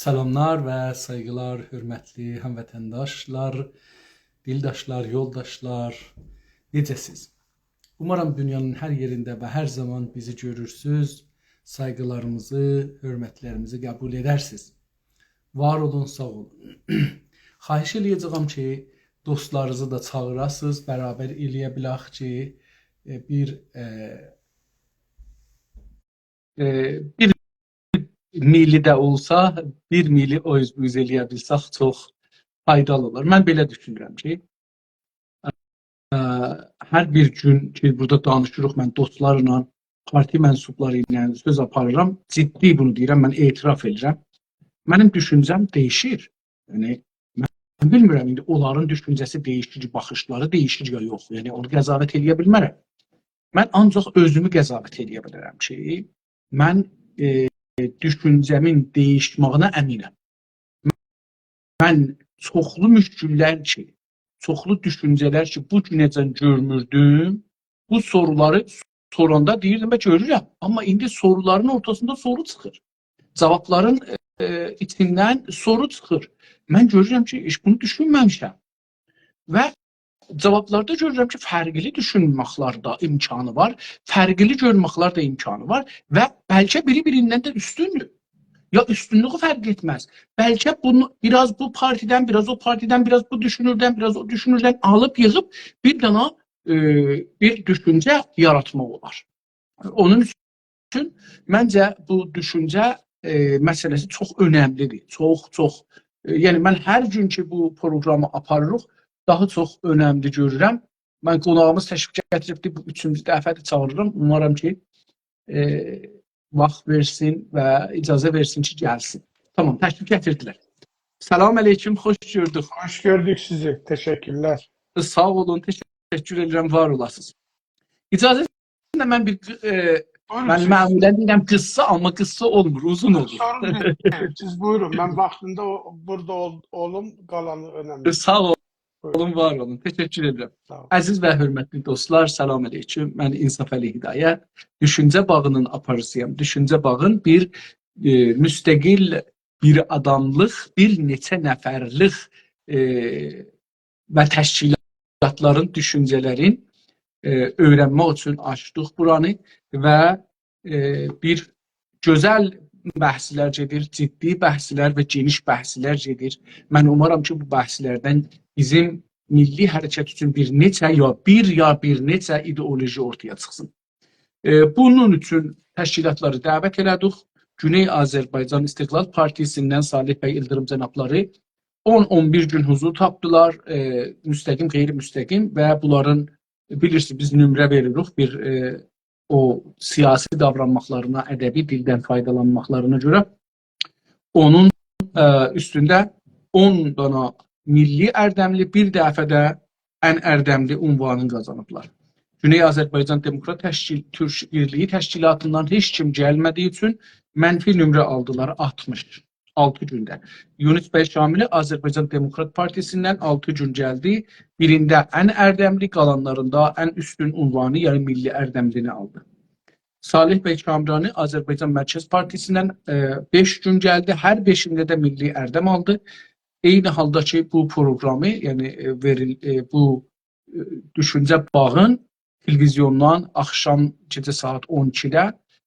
Salamlar ve saygılar, hürmetli hamvətəndaşlar, dildaşlar, yoldaşlar, necəsiz? Umarım dünyanın her yerinde ve her zaman bizi görürsüz, saygılarımızı, hürmetlerimizi kabul edersiniz. Var olun, sağ olun. Xahiş eləyəcəyəm ki, dostlarınızı da çağırasınız, beraber eləyə bilək ki, bir mili də olsa, bir mili o yüz eləyə bilsək çox faydalı olur. Mən belə düşünürəm ki, hər bir gün ki, burada danışırıq, mən dostlarla, parti mənsubları ilə söz aparıram, ciddi bunu deyirəm, mən etiraf edirəm. Mənim düşüncəm dəyişir. Yəni, mən bilmirəm, indi onların düşüncəsi dəyişir, baxışları dəyişir ya yox. Yəni, onu qəzavət eləyə bilmərəm. Mən ancaq özümü qəzavət eləyə bilərəm ki, mən düşüncəmin dəyişməyinə əminəm. Mən çoxlu müşküllər ki, çoxlu düşüncələr ki, bu günəcən görmürdüm, bu soruları soranda deyirdim və görürəm. Amma indi soruların ortasında soru çıxır. Cavabların içindən soru çıxır. Mən görürəm ki, bunu düşünməmişəm. Və cavablarda görürəm ki, fərqli düşünməklər də imkanı var, fərqli görməklər də imkanı var və bəlkə biri-birindən də üstündür. Ya üstünlüğü fark etmez. Belki bunu biraz bu partiden, biraz o partiden, biraz bu düşünürden, biraz o düşünürden alıp yığıp bir dana bir düşünce yaratmaq olar. Onun için bence bu düşünce meselesi çok önemlidir. Çok. Yani ben her gün ki bu programı aparırıq, daha çok önemli görürəm. Ben qonağımız təşvik gətiribdi, bu 3-cü dəfədir çağırırım. Umarım ki vaxt versin və icazə versin ki, gəlsin. Tamam, təşvik gətirdilər. Salam aleyküm, xoş gördük. Hoş gördük sizi. Teşekkürler. Sağ olun, təşəkkür edirəm, var olasınız. İcazə ilə mən bir mən məmulən deyirəm qıssa, amma qıssa olmur, uzun olur. Sorun değil. Siz buyurun. Ben vaktinde burada olum, kalanı önemli. Sağ olun, var olun. Təşəkkür edirəm. Əziz və hörmətli dostlar, salam aleyküm. Mən İnsaf Əli Hidayə, Düşüncə Bağının aparıcısıyam. Düşüncə Bağın bir müstəqil bir adamlıq, bir neçə nəfərlik və təşkilatların, düşüncələrin öyrənmək üçün açdıq buranı və bir gözəl bəhslər gedir, ciddi bəhslər və geniş bəhslər gedir. Mən umaram ki, bu bəhslərdən bizim milli hərəkət üçün bir neçə ideoloji ortaya çıxsın. Bunun üçün təşkilatları dəvət elədik. Güney Azərbaycan İstiqlal Partisindən Salih bəy İldırım cənabları 10-11 gün huzur tapdılar, müstəqim, qeyri-müstəqim və bunların bilirsiniz, biz nömrə veririk bir o siyasi davranmaqlarına, ədəbi dildən faydalanmaqlarına görə onun üstündə 10 dana milli ərdəmli, bir dəfədə ən ərdəmli unvanını qazanıblar. Güney Azərbaycan Demokrat Birliyi Təşkilatından heç kim gəlmədiyi üçün mənfi nömrə aldılar 66 gündə. Yunus bəy Şamili Azərbaycan Demokrat Partisindən 6 gün gəldi. Birində ən ərdəmli, qalanlarında ən üstün unvanı, yəni milli ərdəmlini aldı. Salih bəy Kamrani Azərbaycan Mərkəz Partisindən 5 gün gəldi. Hər 5-ində də milli ərdəm aldı. Eyni halda ki, bu proqramı, yəni bu Düşüncə Bağın televizyondan axşam gecə saat 12-də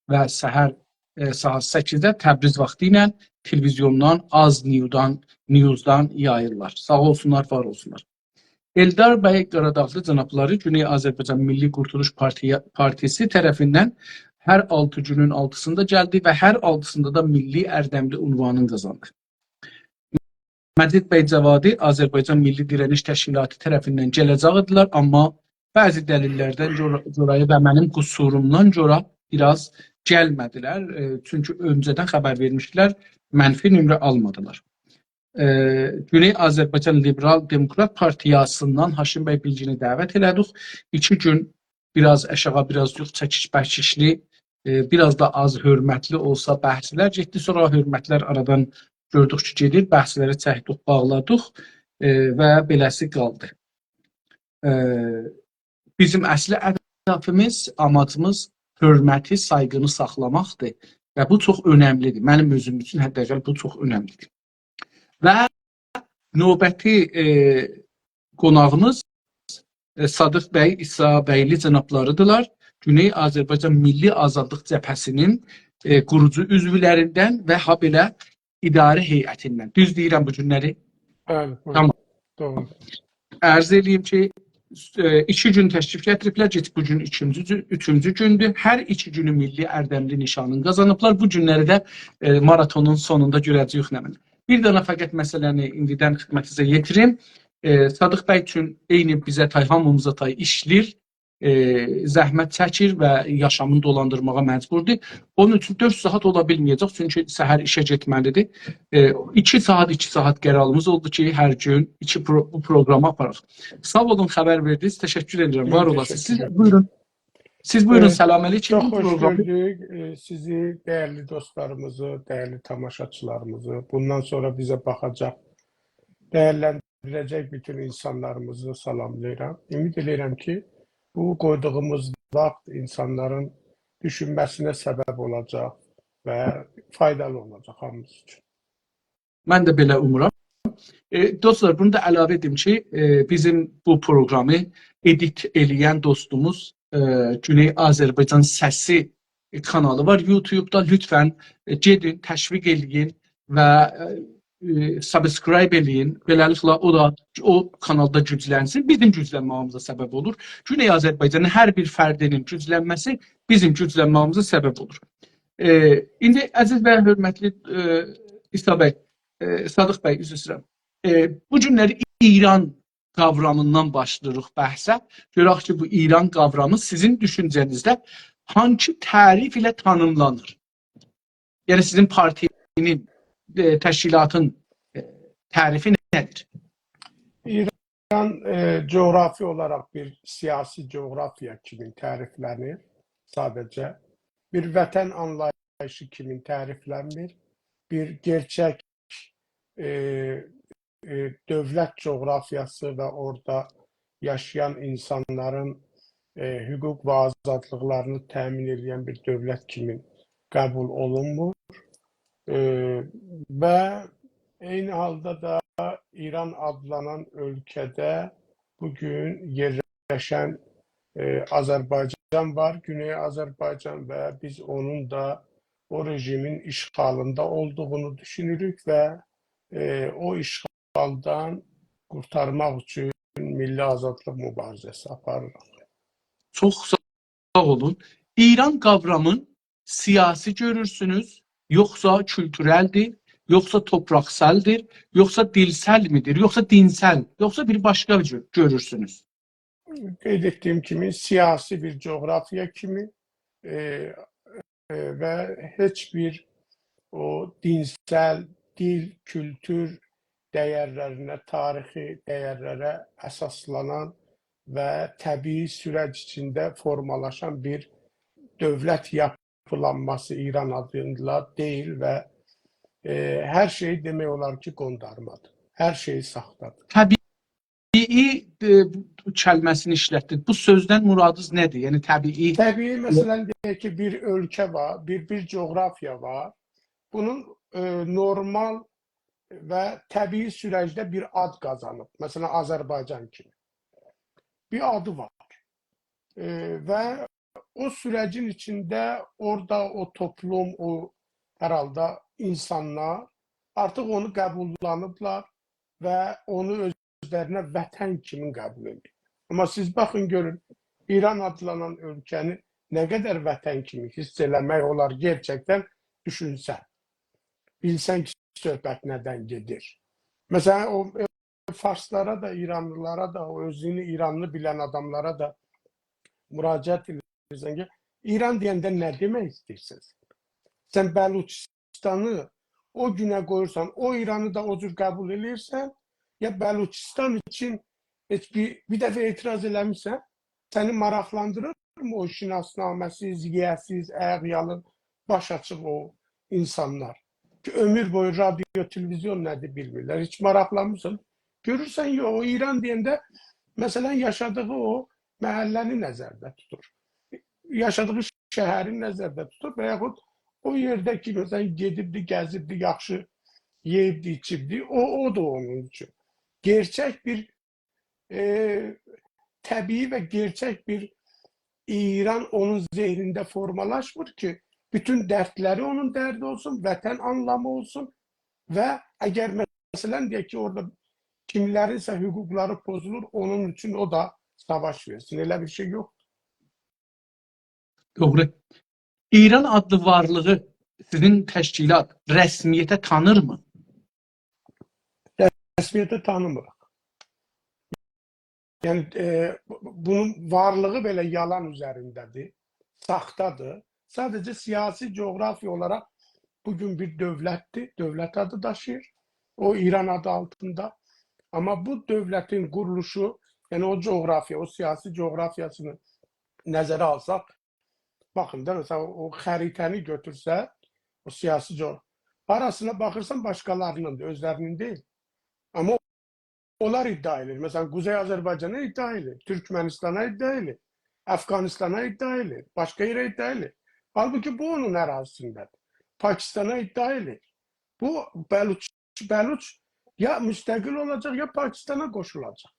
və səhər saat 8-də Təbriz vaxtı ilə televizyondan, Az News'dan yayırlar. Sağ olsunlar, var olsunlar. Eldar bəy Qaradağlı cənabları Güney Azərbaycan Milli Qurtuluş Partisi tərəfindən hər 6 günün 6-sında gəldi və hər 6-sında da milli ərdəmli unvanını qazandı. Məcid bəy Cavadi Azərbaycan Milli Direniş Təşkilatı tərəfindən gələcəkdilər, amma bəzi dəlillərdən dolayı və mənim qüsurumdan görə biraz gəlmədilər. Çünki öncədən xəbər vermişdilər, mənfi nömrə almadılar. Güney Azərbaycan Liberal Demokrat Partiyasından Haşim bəy Bilgini dəvət elədik. 2 gün biraz aşağı, biraz yox, çəkiş-bəkişli, biraz da az hörmətli olsa bəhslər getdi. Sonra hörmətlər aradan gördük ki, gedir, bəhsləri çəkdik, bağladıq və beləsi qaldı. Bizim əsli hədəfimiz, amacımız hörməti, sayğını saxlamaqdır. və bu çox önəmlidir. Mənim özüm üçün hətta bu çox önəmlidir. Və növbəti qonağımız Sadıq bəy İsabəyli cənablarıdırlar. Güney Azərbaycan Milli Azadlıq Cəbhəsinin qurucu üzvlərindən və habelə idarə heyətindən. Düz deyirəm bu günləri? Bəli, Tamam. doğru. Ərz edeyim ki, 2 gün təşrif gətiriblər. Bu gün üçüncü gündür. Hər 2 günü milli ərdəmli nişanını qazanıblar. Bu günləri də maratonun sonunda görəcəyik nə mənə. Bir dənə fəqət məsələni indidən xidmətinizə yetirim. Sadıq bəy üçün eyni bizə hamımıza işləyir, zəhmət çəkir və yaşamını dolandırmağa məcburdur. Onun üçün 4 saat ola bilməyəcək, çünki səhər işə getməlidir. 2 saat qərarımız oldu ki, hər gün bu programı aparaq. Sağ olun, xəbər verdiniz. Təşəkkür edirəm. Var olasınız. Siz buyurun, salam əleykum. Çox xoş gördük sizi, dəyərli dostlarımızı, dəyərli tamaşaçılarımızı. Bundan sonra bizə baxacaq, dəyərləndirəcək bütün insanlarımızı salamlayıram. Ümid edirəm ki, bu qoyduğumuz vaxt insanların düşünməsinə səbəb olacaq və faydalı olacaq hamımız üçün. Mən də belə umuram. Dostlar, bunu da əlavə edim ki, bizim bu proqramı edit eləyən dostumuz Güney Azərbaycan Səsi kanalı var YouTube-da. Lütfən gedin, təşviq eləyin və subscribe eləyin. Beləliklə o kanalda güclənsin. Bizim güclənməyimizə səbəb olur. Güney Azərbaycanın hər bir fərdinin güclənməsi bizim güclənməyimizə səbəb olur. İndi əziz və hörmətli İsa bəy, Sadıq bəy, üzr istəyirəm. Bu günləri İran qavramından başlayırıq bəhsə. Görək ki, bu İran qavramı sizin düşüncənizdə hangi tərif ilə tanımlanır? Yəni sizin partinin, təşkilatın tərifi nədir? İran coğrafi olaraq bir siyasi coğrafiya kimi təriflənir sadəcə. Bir vətən anlayışı kimi təriflənmir. Bir gerçək dövlət coğrafiyası və orada yaşayan insanların hüquq və azadlıqlarını təmin edən bir dövlət kimi qəbul olunmur. Və eyni halda da İran adlanan ölkədə bugün yerləşən Azərbaycan var, Güney Azərbaycan və biz onun da o rejimin işğalında olduğunu düşünürük və o işğaldan qurtarmaq üçün milli azadlıq mübarizəsi aparırıq. Çox sağ olun. İran qavramın siyasi görürsünüz, yoxsa kültürəldir, yoxsa topraqsəldir, yoxsa dilsəl midir, yoxsa dinsəl, yoxsa bir başqa görürsünüz? Qeyd etdiyim kimi siyasi bir coğrafiya kimi və heç bir o dinsəl, dil, kültür dəyərlərinə, tarixi dəyərlərə əsaslanan və təbii sürəc içində formalaşan bir dövlət yapılanması İran adıyla deyil və hər şey demək olar ki, qondarmadır. Hər şey saxtadır. Təbii kəlməsini işlətdik. Bu sözdən muradınız nədir? Yəni təbii... Təbii, məsələn, deyək ki, bir ölkə var, bir coğrafiya var. Bunun normal və təbii sürəcdə bir ad qazanıb. Məsələn, Azərbaycan kimi. Bir adı var. Və o sürəcin içində orada o toplum, o hər halda insanlar artıq onu qəbullanıblar və onu özlərinə vətən kimi qəbul edir. Amma siz baxın, görün, İran adlanan ölkəni nə qədər vətən kimi hiss eləmək olar gerçəkdən düşünsən. Bilsən ki, söhbət nədən gedir. Məsələn, o farslara da, İranlılara da, o özünü İranlı bilən adamlara da müraciət edirsən ki, İran deyəndə nə demək istəyirsiniz? Sən Bəluçistanı o günə qoyursan, o İranı da o cür qəbul edirsən, ya Bəluçistan üçün heç bir dəfə etiraz eləmişsən, səni maraqlandırırmı o şinasnaməsiz, yiyəsiz, ayaqyalın, baş açıq o insanlar? Ki, ömür boyu radyo, televizyon nədir bilmirlər, heç maraqlanmışsın. Görürsən, yox, o İran deyəndə, məsələn, yaşadığı o məhəlləni nəzərdə tutur. Yaşadığı şəhəri nəzərdə tutur və yaxud O yerdəki məsələn gedibdi, gəzibdi, yaxşı yeyibdi, içibdi. O da onun üçün. Gerçək bir təbii və gerçək bir İran onun zehrində formalaşmır ki, bütün dərdləri onun dərdi olsun, vətən anlamı olsun və əgər məsələn deyək ki, orada kimlərinsə hüquqları pozulur, onun üçün o da savaş versin. Elə bir şey yox. Doğru. İran adlı varlığı sizin təşkilat rəsmiyyətə tanırmı? Rəsmiyyətə tanımırıq. Yəni bunun varlığı belə yalan üzərindədir, saxtadır. Sadəcə siyasi coğrafiya olaraq bugün bir dövlətdir, dövlət adı daşıyır. O İran adı altında. Amma bu dövlətin quruluşu, yəni o coğrafiya, o siyasi coğrafiyasını nəzərə alsaq, baxın da məsələn o xəritəni götürsə, o siyasi coğrafiya, arasına baxırsan başqalarının da, özlərinin deyil. Amma onlar iddia edir. Məsələn, Quzey Azərbaycana iddia edir, Türkmənistana iddia edir, Əfqanistana iddia edir, başqa yerə iddia edir. Halbuki bu onun ərazisindədir. Pakistana iddia edir. Bu Bəluç ya müstəqil olacaq, ya Pakistana qoşulacaq.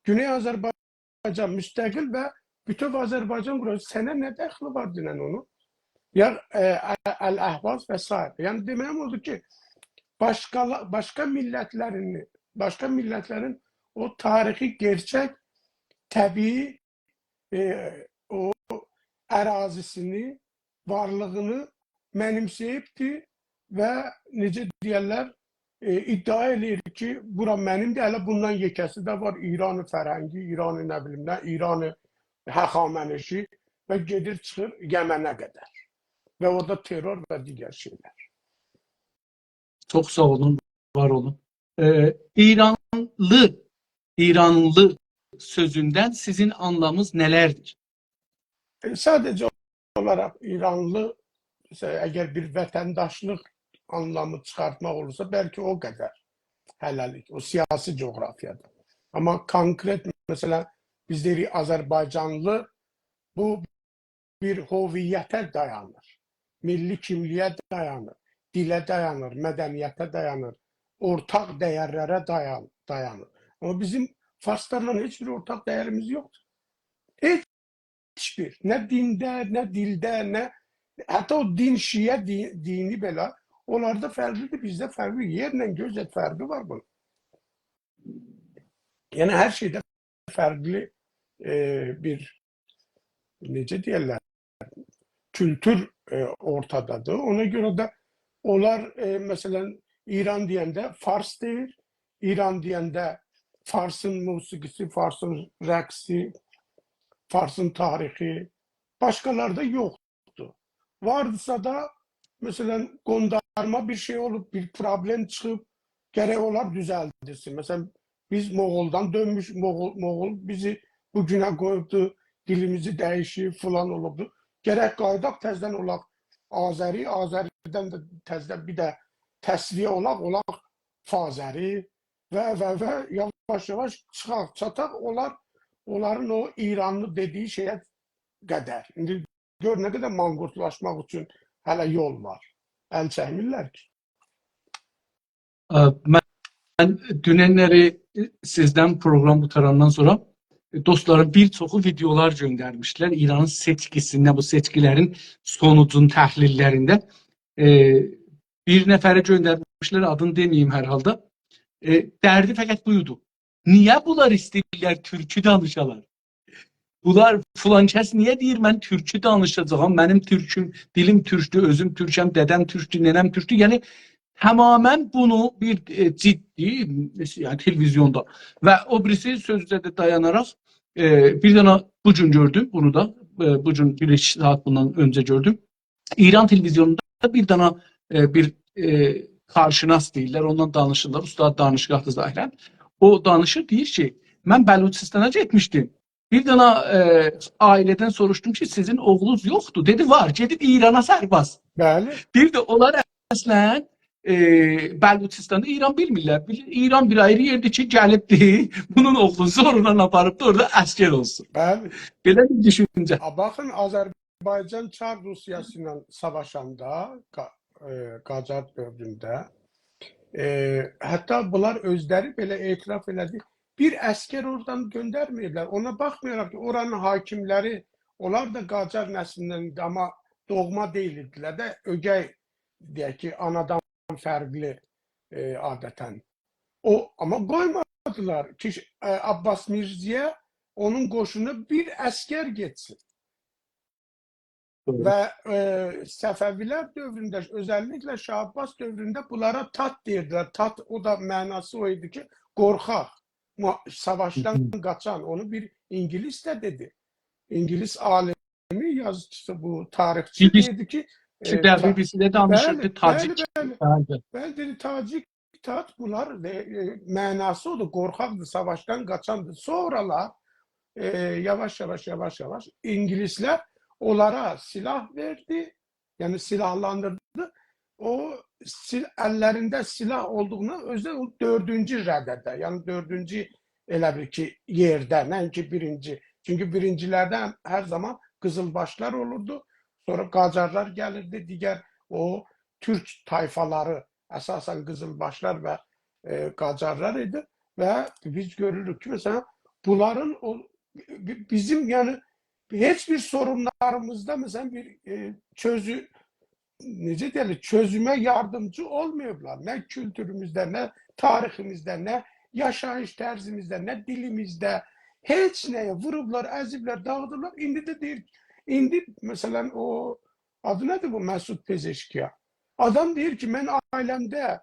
Güney Azərbaycan müstəqil və bütöv Azərbaycan quracaq. Sənə nə dəxli var dinən onu? Ya Əl-Əhvaz və s. Yəni deməyim oldu ki, başqa millətlərin o tarixi, gerçək, təbii o ərazisini, varlığını mənimsəyibdir və necə deyərlər, iddia edir ki, bura mənimdir, hələ bundan yekəsi də var, İran-ı fərhəngi, İran-ı nə bilim nə, İran-ı həxamənişi və gedir çıxır Yəmənə qədər və orada terror və digər şeylər. Çox sağ olun, var olun. İranlı sözündən sizin anlamınız nələrdir? Sadəcə olaraq İranlı, əgər bir vətəndaşlıq anlamı çıxartmaq olursa, bəlkə o qədər hələlik, o siyasi coğrafiyada. Amma konkret, məsələn, biz deyirik Azərbaycanlı, bu bir hoviyyətə dayanır, milli kimliyə dayanır, dilə dayanır, mədəniyyətə dayanır, ortaq dəyərlərə dayanır. Amma bizim farslarla heç bir ortaq dəyərimiz yoxdur. Heç bir. Nə dində, nə dildə, nə... Hətta o din, şiə dini belə, onlarda fərqlidir, bizdə fərqli. Yerlə gözlə fərqi var bunun. Yəni, hər şeydə fərqli bir, necə deyərlər, kültür ortadadır. Ona görə də onlar, məsələn, İran deyəndə Fars deyir, İran deyəndə Farsın musiqisi, Farsın rəqsi, Farsın tarixi, başqalarda yoxdur. Vardısa da, məsələn, qondarma bir şey olub, bir problem çıxıb, gərək olar düzəldirsin. Məsələn, biz Moğoldan dönmüş, Moğol bizi bugünə qoyubdu, dilimizi dəyişib, filan olubdu. Gərək qaydaq təzdən olaq Azəri, Azəridən də təzdən bir də təsviyə olaq Fazəri və yavaş-yavaş çıxaq, çataq, onların o İranlı dediyi şeyə qədər. İndi gör nə qədər manqurtlaşmaq üçün hələ yol var. Əl çəkmirlər ki. Mən dünənləri sizdən program qutarandan sonra dostlarım bir çoxu videolar göndərmişdilər. İranın seçkisində, bu seçkilərin sonucun təhlillərində bir nəfəri göndərmişlər, adını deməyim hər halda. Dərdi fəqət buydu. Niyə bunlar istəyirlər türkü danışalar? Bunlar filan kəs niyə deyir mən türkü danışacağam, mənim türküm, dilim türkdür, özüm türkəm, dədəm türkdür, nənəm türkdür. Yəni tamamən bunu bir ciddi, yəni televizyonda və o birisi sözdə də dayanaraq bir dənə bu gün gördüm bunu da, bu gün bir saat bundan öncə gördüm. İran televizyonunda bir dənə bir karşınas deyirlər, ondan danışırlar, ustad danışqahdır zahirən. O danışır, deyir ki, mən Bəluçistana getmişdim. Bir dənə ailədən soruşdum ki, sizin oğlunuz yoxdur. Dedi, var, gedib İrana sərbaz. Bəli. Bir də onlar əslən Bəluçistanda İran bilmirlər. İran bir ayrı yerdir ki, gəlibdir, bunun oğlu zorla aparıbdır, orada əsker olsun. Bəli. Belə bir düşüncə. Baxın, Azərbaycan Çar Rusiyası ilə savaşanda Qacar dövründə hətta bunlar özləri belə etiraf elədi. Bir əskər oradan göndərməyiblər. Ona baxmayaraq ki, oranın hakimləri, onlar da Qacar nəslindən idi, amma doğma deyildilər də, ögey deyək ki, anadan fərqli adətən. Amma qoymadılar ki, Abbas Mirziyə onun qoşunu bir əskər getsin. Doğru. Və Səfəvilər dövründə, özəlliklə Şah Abbas dövründə bunlara tat deyirdilər. Tat, o da mənası o idi ki, qorxaq, savaşdan qaçan. Onu bir İngilis də dedi. İngilis alimi, yazıcısı, bu tarixçi dedi ki, BBC-də danışırdı, Tacik. Bəli, dedi, Tacik tat, bunlar mənası odur, qorxaqdır, savaşdan qaçandır. Sonralar yavaş yavaş İngilislər onlara silah verdi, yəni silahlandırdı. O əllərində silah olduğunu özü o 4-cü rədədə, yəni 4-cü elə bir ki yerdə, nəinki birinci. Çünki birincilərdə hər zaman qızılbaşlar olurdu. Sonra Qacarlar gəlirdi, digər o Türk tayfaları, əsasən qızılbaşlar və Qacarlar idi. Və biz görürük ki, məsələn, bunların bizim yəni heç bir sorunlarımızda məsələn bir necə deyirlər, çözümə yardımcı olmayıblar. Nə kültürümüzdə, nə tariximizdə, nə yaşayış tərzimizdə, nə dilimizdə, heç nəyə vurublar, əziblər, dağıdırlar. İndi də deyir, indi məsələn o adı nədir bu Məsud Pezeşkiya? Adam deyir ki, mən ailəmdə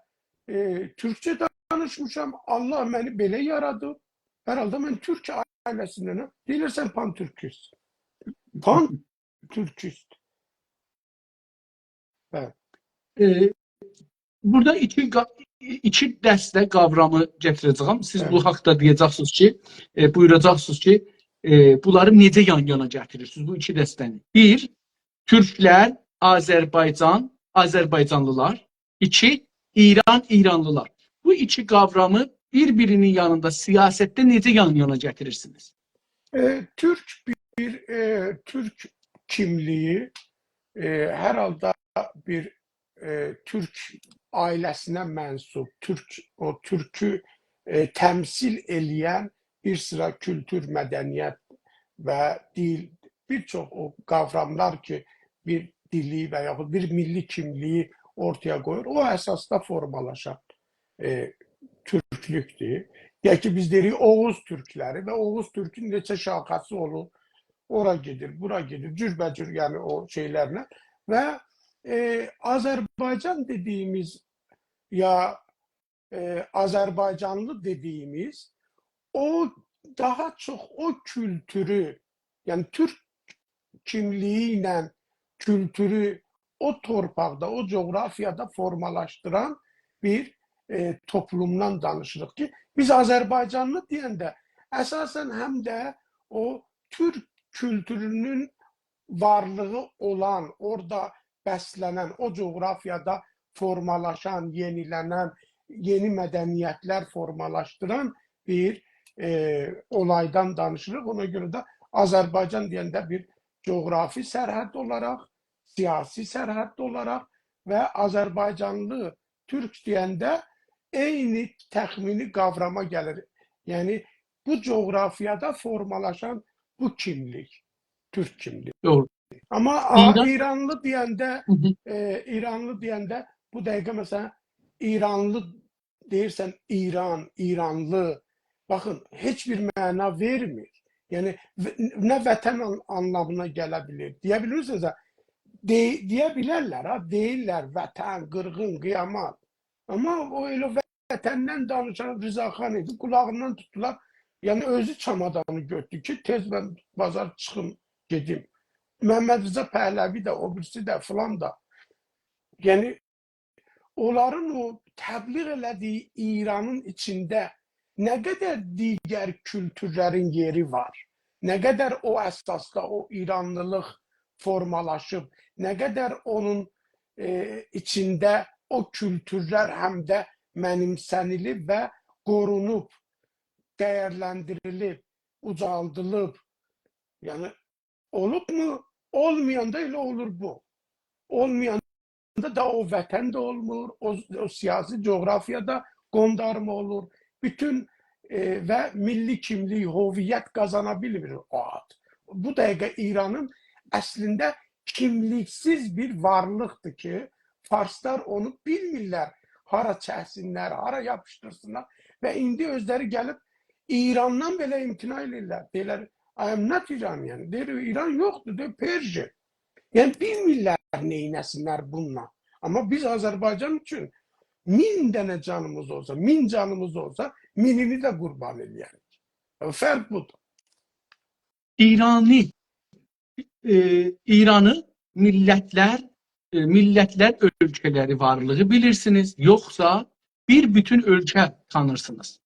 türkçə danışmışam, Allah məni belə yaradıb. Hər halda mən Türk ailəsindən, deyirsən pan-türkist. Pan-türkist. Burada iki dəstə qavramı gətirəcəyəm. Siz bu haqda deyəcəksiniz ki, buyuracaqsınız ki, bunları necə yan-yana gətirirsiniz, bu iki dəstəni? Bir, Türklər, Azərbaycan, Azərbaycanlılar. İki, İran, İranlılar. Bu iki qavramı bir-birinin yanında siyasətdə necə yan-yana gətirirsiniz? Türk kimliyi hər halda bir Türk ailəsinə mənsub, o Türkü təmsil eləyən bir sıra kültür, mədəniyyət və dil, bir çox o qavramlar ki, bir dili və yaxud bir milli kimliyi ortaya qoyur, o əsasda formalaşan türklükdür. Deyək ki, biz deyirik Oğuz türkləri və Oğuz türkün neçə şaxası olur, ora gedir, bura gedir, cürbəcür yəni o şeylərlə və Azərbaycan dediyimiz ya Azərbaycanlı dediyimiz o daha çox o kültürü, yəni Türk kimliyi ilə kültürü o torpaqda, o coğrafiyada formalaşdıran bir toplumdan danışırıq ki, biz Azərbaycanlı deyəndə əsasən həm də o Türk kültürünün varlığı olan, orada bəslənən, o coğrafiyada formalaşan, yenilənən, yeni mədəniyyətlər formalaşdıran bir olaydan danışırıq. Ona görə də Azərbaycan deyəndə bir coğrafi sərhəd olaraq, siyasi sərhəd olaraq və Azərbaycanlı Türk deyəndə eyni təxmini qavrama gəlir. Yəni, bu coğrafiyada formalaşan bu kimlik, Türk kimliyi. Doğru. Amma İranlı deyəndə bu dəqiqə məsələn İranlı deyirsən İran, İranlı, baxın, heç bir məna vermir. Yəni, nə vətən anlamına gələ bilir. Deyə bilirsiniz, deyə bilərlər, deyirlər vətən, qırğın, qiyamət. Amma o elə vətəndən danışan Rızaxan idi, qulağından tutdular. Yəni, özü çamadanı götürdü ki, tez mən bazar çıxım, gedim. Məhəmməd Rıza Pəhləvi də, o birisi də, filan da. Yəni, onların o təbliğ elədiyi İranın içində nə qədər digər kültürlərin yeri var, nə qədər o əsasda o İranlılıq formalaşıb, nə qədər onun içində o kültürlər həm də mənimsənilib və qorunub, dəyərləndirilib, ucaldılıb. Yəni, olubmu? Olmayanda elə olur bu. Olmayanda da o vətən də olmur, o siyasi coğrafiyada qondarma olur. Bütün və milli kimlik, hoviyyət qazana bilmir o ad. Bu dəqiqə İranın əslində kimliksiz bir varlıqdır ki, Farslar onu bilmirlər. Hara çəksinlər, hara yapışdırsınlar və indi özləri gəlib İrandan belə imtina edirlər. Deyirlər, I am not Iranian. Deyir, İran yoxdur, deyir, Persian. Yəni bilmirlər neynəsinlər bununla. Amma biz Azərbaycan üçün 1000 dənə canımız olsa, 1000 canımız olsa, 1000'ini də qurban eləyərik. Fərq budur. İranı millətlər ölkələri varlığı bilirsiniz, yoxsa bir bütün ölkə tanırsınız?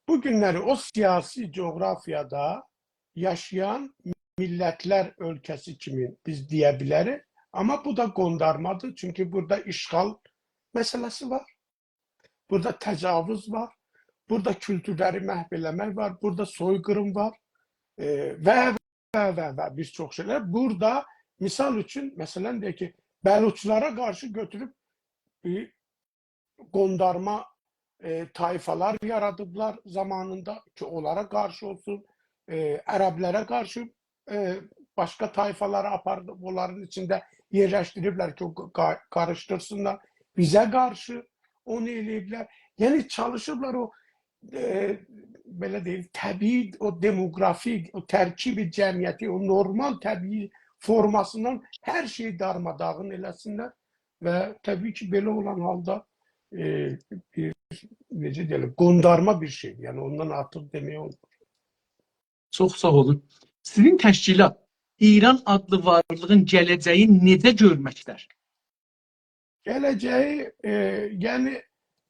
Bu günləri o siyasi coğrafiyada yaşayan millətlər ölkəsi kimi biz deyə bilərik. Amma bu da qondarmadır. Çünki burada işğal məsələsi var. Burada təcavüz var. Burada kültürləri məhv eləmək var. Burada soyqırım var. Və bir çox şeylər. Burada misal üçün, məsələn deyək ki, Bəluçlara qarşı götürüb bir qondarma tayfalar yaradıblar zamanında ki, onlara qarşı olsun. Ərəblərə qarşı başqa tayfaları aparıb, onların içində yerləşdiriblər ki, qarışdırsınlar. Bizə qarşı onu eləyiblər. Yəni çalışıblar o belə deyil, təbii, o demografik, o tərkibi cəmiyyəti, o normal təbii formasından hər şeyi darmadağın eləsinlər və təbii ki, belə olan halda necə deyiləm, qondarma bir şeydir. Yəni ondan artıq demək olmur. Çox sağ olun. Sizin təşkilat İran adlı varlığın gələcəyi necə görməkdər? Gələcəyi, yəni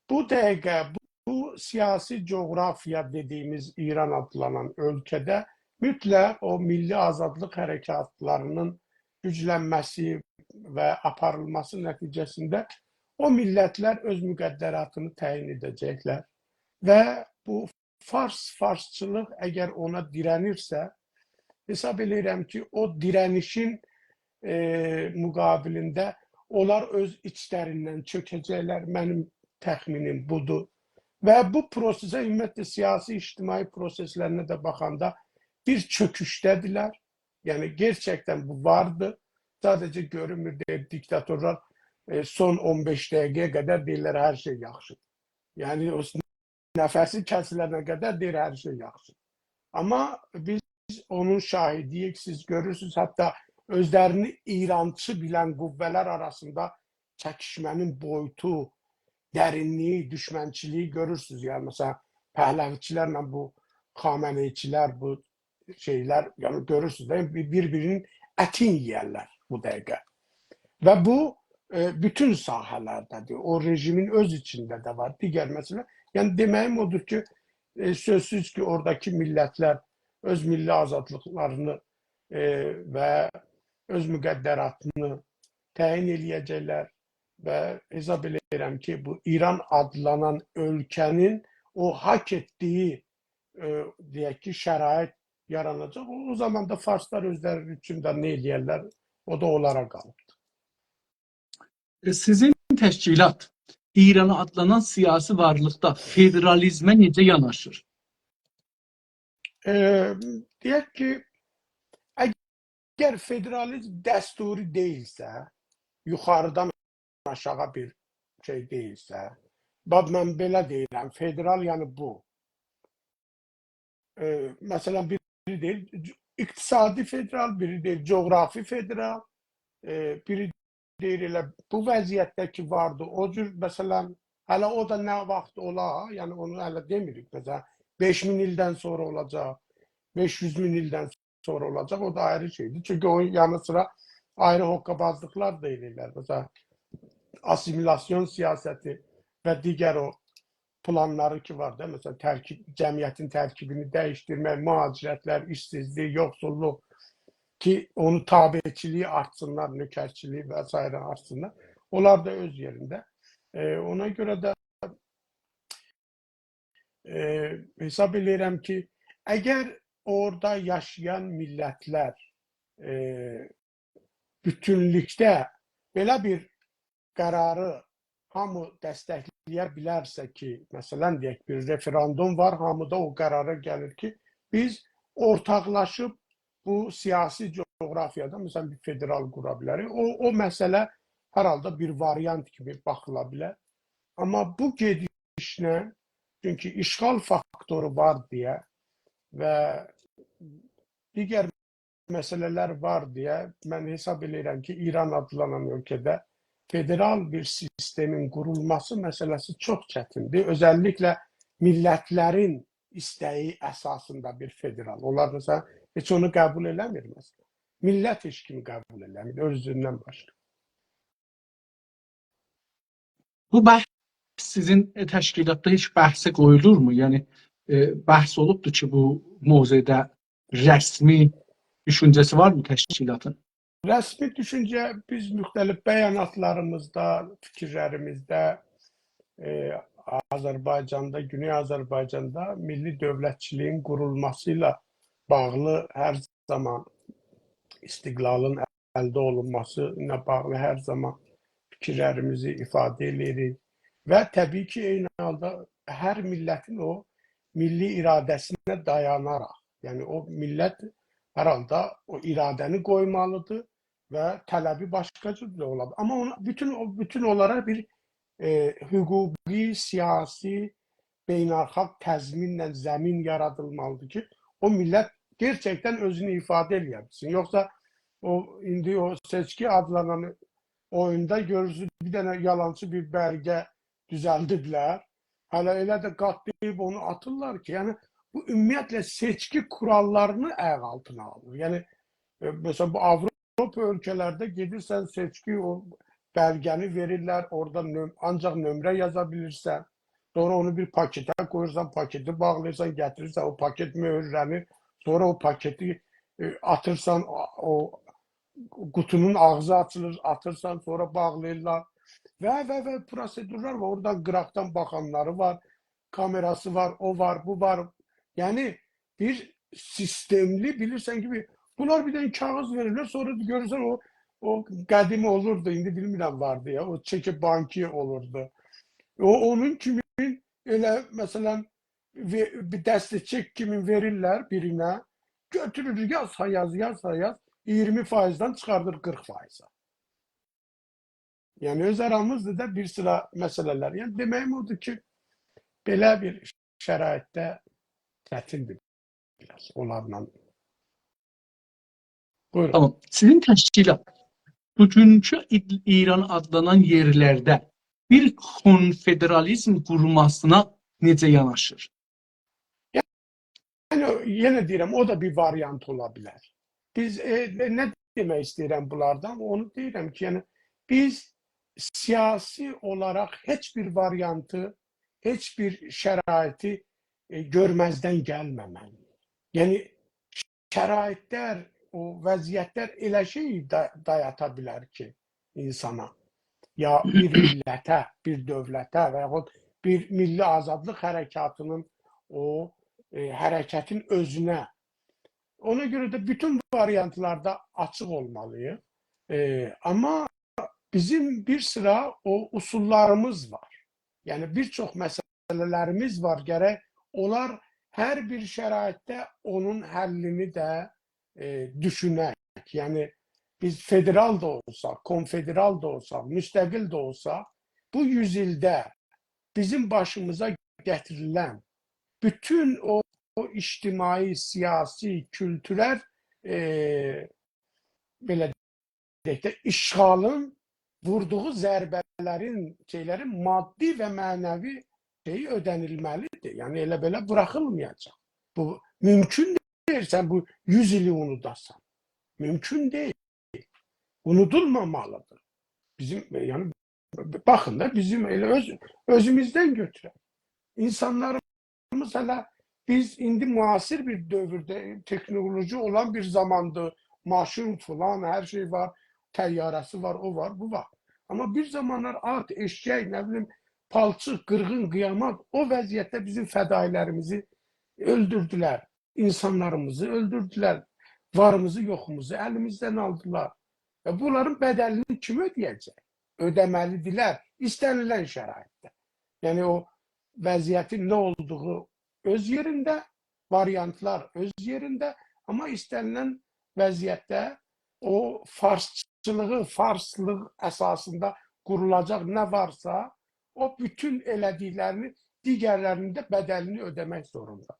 bu dəqiqə, bu siyasi coğrafiya dediyimiz İran adlanan ölkədə mütləq o milli azadlıq hərəkatlarının güclənməsi və aparılması nəticəsində o millətlər öz müqəddəratını təyin edəcəklər və bu farsçılıq əgər ona dirənirsə, hesab edirəm ki, o dirənişin müqabilində onlar öz içlərindən çökəcəklər. Mənim təxminim budur. Və bu prosesə, ümumiyyətlə siyasi, ictimai proseslərinə də baxanda bir çöküşdədirlər. Yəni gerçəkdən bu vardı. Sadəcə görünmür, deyir, diktatorlar son 15 dəqiqəyə qədər deyirlər hər şey yaxşı. Yəni o nəfəsi kəsilənə qədər deyir hər şey yaxşı. Amma biz onun şahidiyik, siz görürsünüz, hətta özlərini İrançı bilən qüvvələr arasında çəkişmənin boyutu, dərinliyi, düşmənçiliyi görürsünüz. Yəni məsələn, Pəhləviçilərlə bu Xameneçilər, bu şeylər, yəni görürsünüz, bir-birinin ətin yeyərlər bu dəqiqə. Və bu bütün sahələrdədir. O rejimin öz içində də var, digər məsələ. Yəni deməyim odur ki, sözsüz ki, oradakı millətlər öz milli azadlıqlarını və öz müqəddəratını təyin eləyəcəklər və hesab edirəm ki, bu İran adlanan ölkənin o hak etdiyi deyək ki, şərait yaranacaq. O zaman da farslar özləri üçün də nə eləyərlər, o da onlara qalıbdır. Sizin təşkilat İrana adlanan siyasi varlıqda federalizmə necə yanaşır? Deyək ki, əgər federalizm dəsturi deyilsə, yuxarıdan aşağı bir şey deyilsə, mən belə deyirəm, federal yəni bu. Məsələn, biri deyil, iqtisadi federal, biri deyil, coğrafi federal, biri deyir elə bu vəziyyətdə ki vardı, o cür məsələn, hələ o da nə vaxt ola, yəni onu hələ demirik, məsələn, 5000 ildən sonra olacaq, 500.000 ildən sonra olacaq, o da ayrı şeydir. Çünki onun yanı sıra ayrı hoqqabazlıqlar da eləyirlər. Məsələn, asimilasyon siyasəti və digər o planları ki var da, məsələn, cəmiyyətin tərkibini dəyişdirmək, mühacirətlər, işsizlik, yoxsulluq ki, onu tabiçiliyi artsınlar, nökərçiliyi və s. artsınlar. Onlar da öz yerində. Ona görə də hesab edirəm ki, əgər orada yaşayan millətlər bütünlükdə belə bir qərarı hamı dəstəkləyə bilərsə ki, məsələn deyək bir referendum var, hamı da o qərara gəlir ki, biz ortaqlaşıb bu siyasi coğrafiyada məsələn bir federal qura bilərik. O məsələ hər halda bir variant kimi baxıla bilər. Amma bu gedişlə, çünki işğal faktoru var deyə və digər məsələlər var deyə mən hesab edirəm ki, İran adlanan ölkədə federal bir sistemin qurulması məsələsi çox çətindir. Özəlliklə millətlərin istəyi əsasında bir federal. Onlar məsələn heç onu qəbul eləmir məsələn. Millət heç kimi qəbul eləmir, özündən başqa. Bu bəhs sizin təşkilatda heç bəhsə qoyulurmu? Yəni bəhs olubdur ki, bu mövzuda rəsmi düşüncəsi var mı təşkilatın? Rəsmi düşüncə biz müxtəlif bəyanatlarımızda, fikirlərimizdə Azərbaycanda, Güney Azərbaycanda milli dövlətçiliyin qurulması ilə bağlı hər zaman istiqlalın əldə olunması ilə bağlı hər zaman fikirlərimizi ifadə edirik və təbii ki, eyni halda hər millətin o milli iradəsinə dayanaraq, yəni o millət hər halda o iradəni qoymalıdır və tələbi başqa cür ola bilər. Amma ona, bütün olaraq bir hüquqi, siyasi, beynəlxalq təzminlə zəmin yaradılmalıdır ki, o millət gerçəkdən özünü ifadə eləyə bilsin. Yoxsa indi o seçki adlanan oyunda görürsünüz bir dənə yalançı bir bəlgə düzəldiblər. Hələ elə də qatlayıb onu atırlar ki, yəni bu ümumiyyətlə seçki kurallarını ayaq altına alır. Yəni məsələn bu Avropa ölkələrdə gedirsən seçki o bəlgəni verirlər, orada ancaq nömrə yaza bilirsən. Sonra onu bir paketə qoyursan, paketi bağlayırsan, gətirirsən, o paket möhürlənir. Sonra o paketi atırsan, o qutunun ağzı açılır, atırsan, sonra bağlayırlar. Və prosedurlar var. Oradan qıraqdan baxanları var, kamerası var, o var, bu var. Yəni bir sistemli bilirsən ki, bunlar bir dənə kağız verirlər, sonra görürsən o qədim olurdu, indi bilmirəm vardı ya, o çeki banki olurdu. Onun kimi elə məsələn bir dəstə çek kimi verirlər birinə, götürür, yaz, 20%-dan çıxardır 40%-a. Yəni öz aramızda da bir sıra məsələlər. Yəni deməyim odur ki, belə bir şəraitdə çətindir biraz onlarla. Buyurun. Tamam. Sizin təşkilat bugünkü İran adlanan yerlərdə bir konfederalizm qurulmasına necə yanaşır? Yəni yenə deyirəm, o da bir variant ola bilər. Biz nə demək istəyirəm bunlardan? Onu deyirəm ki, yəni biz siyasi olaraq heç bir variantı, heç bir şəraiti görməzdən gəlməməlidir. Yəni şəraitlər, o vəziyyətlər elə şey dayata bilər ki insana, ya bir millətə, bir dövlətə və yaxud bir milli azadlıq hərəkatının o hərəkətin özünə. Ona görə də bütün variantlarda açıq olmalıyıq. Amma bizim bir sıra o usullarımız var. Yəni bir çox məsələlərimiz var, gərək onlar hər bir şəraitdə onun həllini də düşünək. Yəni biz federal da olsaq, konfederal da olsaq, müstəqil də olsaq, bu yüzildə bizim başımıza gətirilən bütün o ictimai, siyasi, kültürel belə deyək də işğalın vurduğu zərbələrin maddi və mənəvi şeyi ödənilməlidir. Yəni elə belə buraxılmayacaq. Bu mümkün deyil, sən bu 100 ili unudasan. Mümkün deyil. Unudulmamalıdır. Bizim yəni baxın da bizim elə özümüzdən götürək. İnsanlarımız hələ biz indi müasir bir dövrdə teknoloji olan bir zamandır. Maşın falan, hər şey var. Təyyarəsi var, o var, bu var. Amma bir zamanlar at, eşək, nə bilim, palçıq, qırğın, qiyamət o vəziyyətdə bizim fədailərimizi öldürdülər. insanlarımızı öldürdüler. Varımızı yoxumuzu elimizden aldılar. Bunların bedelini kim ödeyecek? Ödemelidirlər istənilən şəraitdə. Yəni o vəziyyətin nə olduğu öz yerində, variantlar öz yerində, amma istənilən vəziyyətdə o farslıq əsasında qurulacaq nə varsa, o bütün elədiklərini digərlərinin də bədəlini ödəmək zorundadır.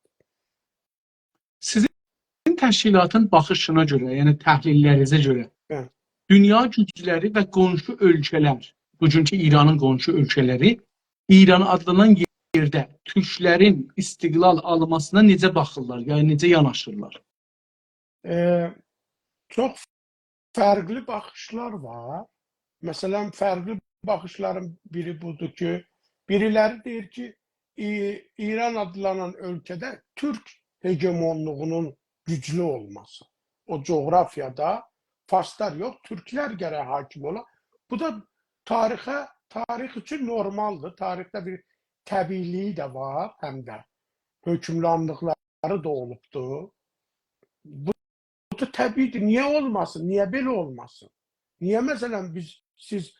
Sizin təşkilatın baxışına görə, yəni təhlillərinizə görə, Hə. dünya gücləri və qonşu ölkələr, bugünkü İranın qonşu ölkələri, İran adlanan yerdə türklərin istiqlal almasına necə baxırlar, yəni necə yanaşırlar? Çox fərqli baxışlar var. Məsələn, fərqli baxışların biri budur ki, biriləri deyir ki, İran adlanan ölkədə Türk hegemonluğunun güclü olması. O coğrafyada Farslar yox, Türklər gərək hakim ola. Bu da tarix üçün normaldır. Tarixdə bir təbiiliyi də var, həm də hökmranlıqları da olubdur. Bu da təbiidir. Niyə olmasın? Niyə belə olmasın? Niyə məsələn siz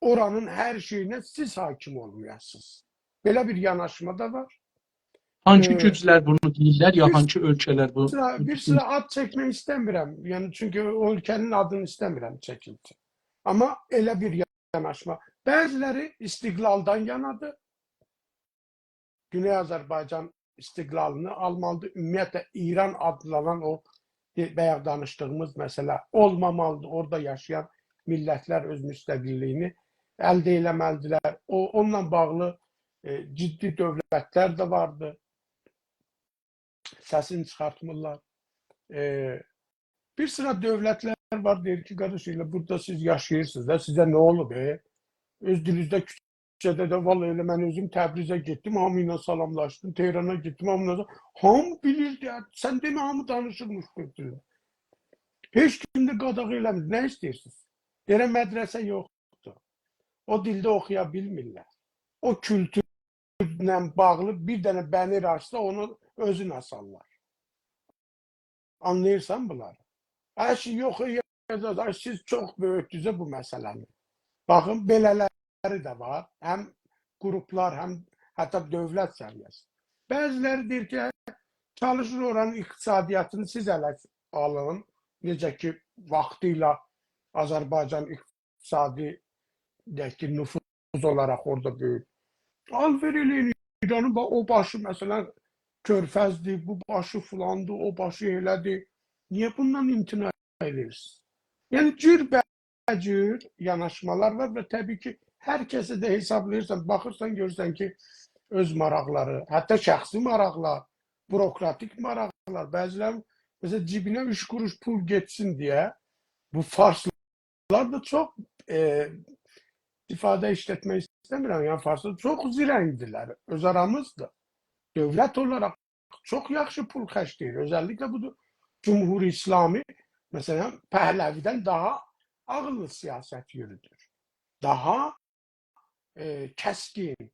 oranın hər şeyinə siz hakim olmayasınız? Belə bir yanaşma da var. Hangi güclər bunu deyirlər, ya hangi ölkələr bu? Bir sıra ad çəkmək istəmirəm. Yəni çünki o ölkənin adını istəmirəm çəkildi. Amma elə bir yanaşma. Bəziləri istiqlaldan yanadır. Güney Azərbaycan istiqlalını almalıdır. Ümumiyyətlə İran adlanan o bayaq danışdığımız məsələ olmamalıdır. Orada yaşayan millətlər öz müstəqilliyini əldə eləməlidirlər. Onunla bağlı ciddi dövlətlər də vardı. Səsini çıxartmırlar. Bir sıra dövlətlər var, deyir ki, qardaşlar, burada siz yaşayırsınız da, sizə nə olub? Öz dilinizdə küçədə də, vallahi elə mən özüm Təbrizə getdim, hamı ilə salamlaşdım, Tehrana getdim, hamı bilirdi, sən demə, hamı danışırmış bu dildə. Heç kim də qadağan eləmir, nə istəyirsiniz? Deyirəm, mədrəsə yoxdur. O dildə oxuya bilmirlər. O kültürlə bağlı bir dənə bənir açsa, onu özün asallar. Anlayırsan bunları? Hər şey yox, siz çox böyütdünüz bu məsələni. Baxın, belələri də var. Həm qruplar, həm hətta dövlət səviyyəsi. Bəziləri deyir ki, çalışır oranın iqtisadiyyatını siz ələ alın. Necə ki, vaxtıyla Azərbaycan iqtisadi nüfuz olaraq orada böyüdü. Al ver eləyin İranı, o başı məsələn körfəzdir, bu başı filandır, o başı elədir. Niyə bundan imtina edirsiniz? Yəni cürbəcür yanaşmalar var və təbii ki, hər kəsə də hesablayırsan, baxırsan, görürsən ki, öz maraqları, hətta şəxsi maraqlar, bürokratik maraqlar, bəziləri mesela cibinə 3 kuruş pul getsin deyə bu Farslar da çox ifadə işlətmək istəmirəm. Yəni Farslar çox zirəngdilər, öz aramızda. Dövlət olaraq çox yaxşı pul xərcləyir. Özəlliklə bu Cumhur İslami mesela Pəhləvidən daha ağıllı siyasət yürüdür. Daha kəskin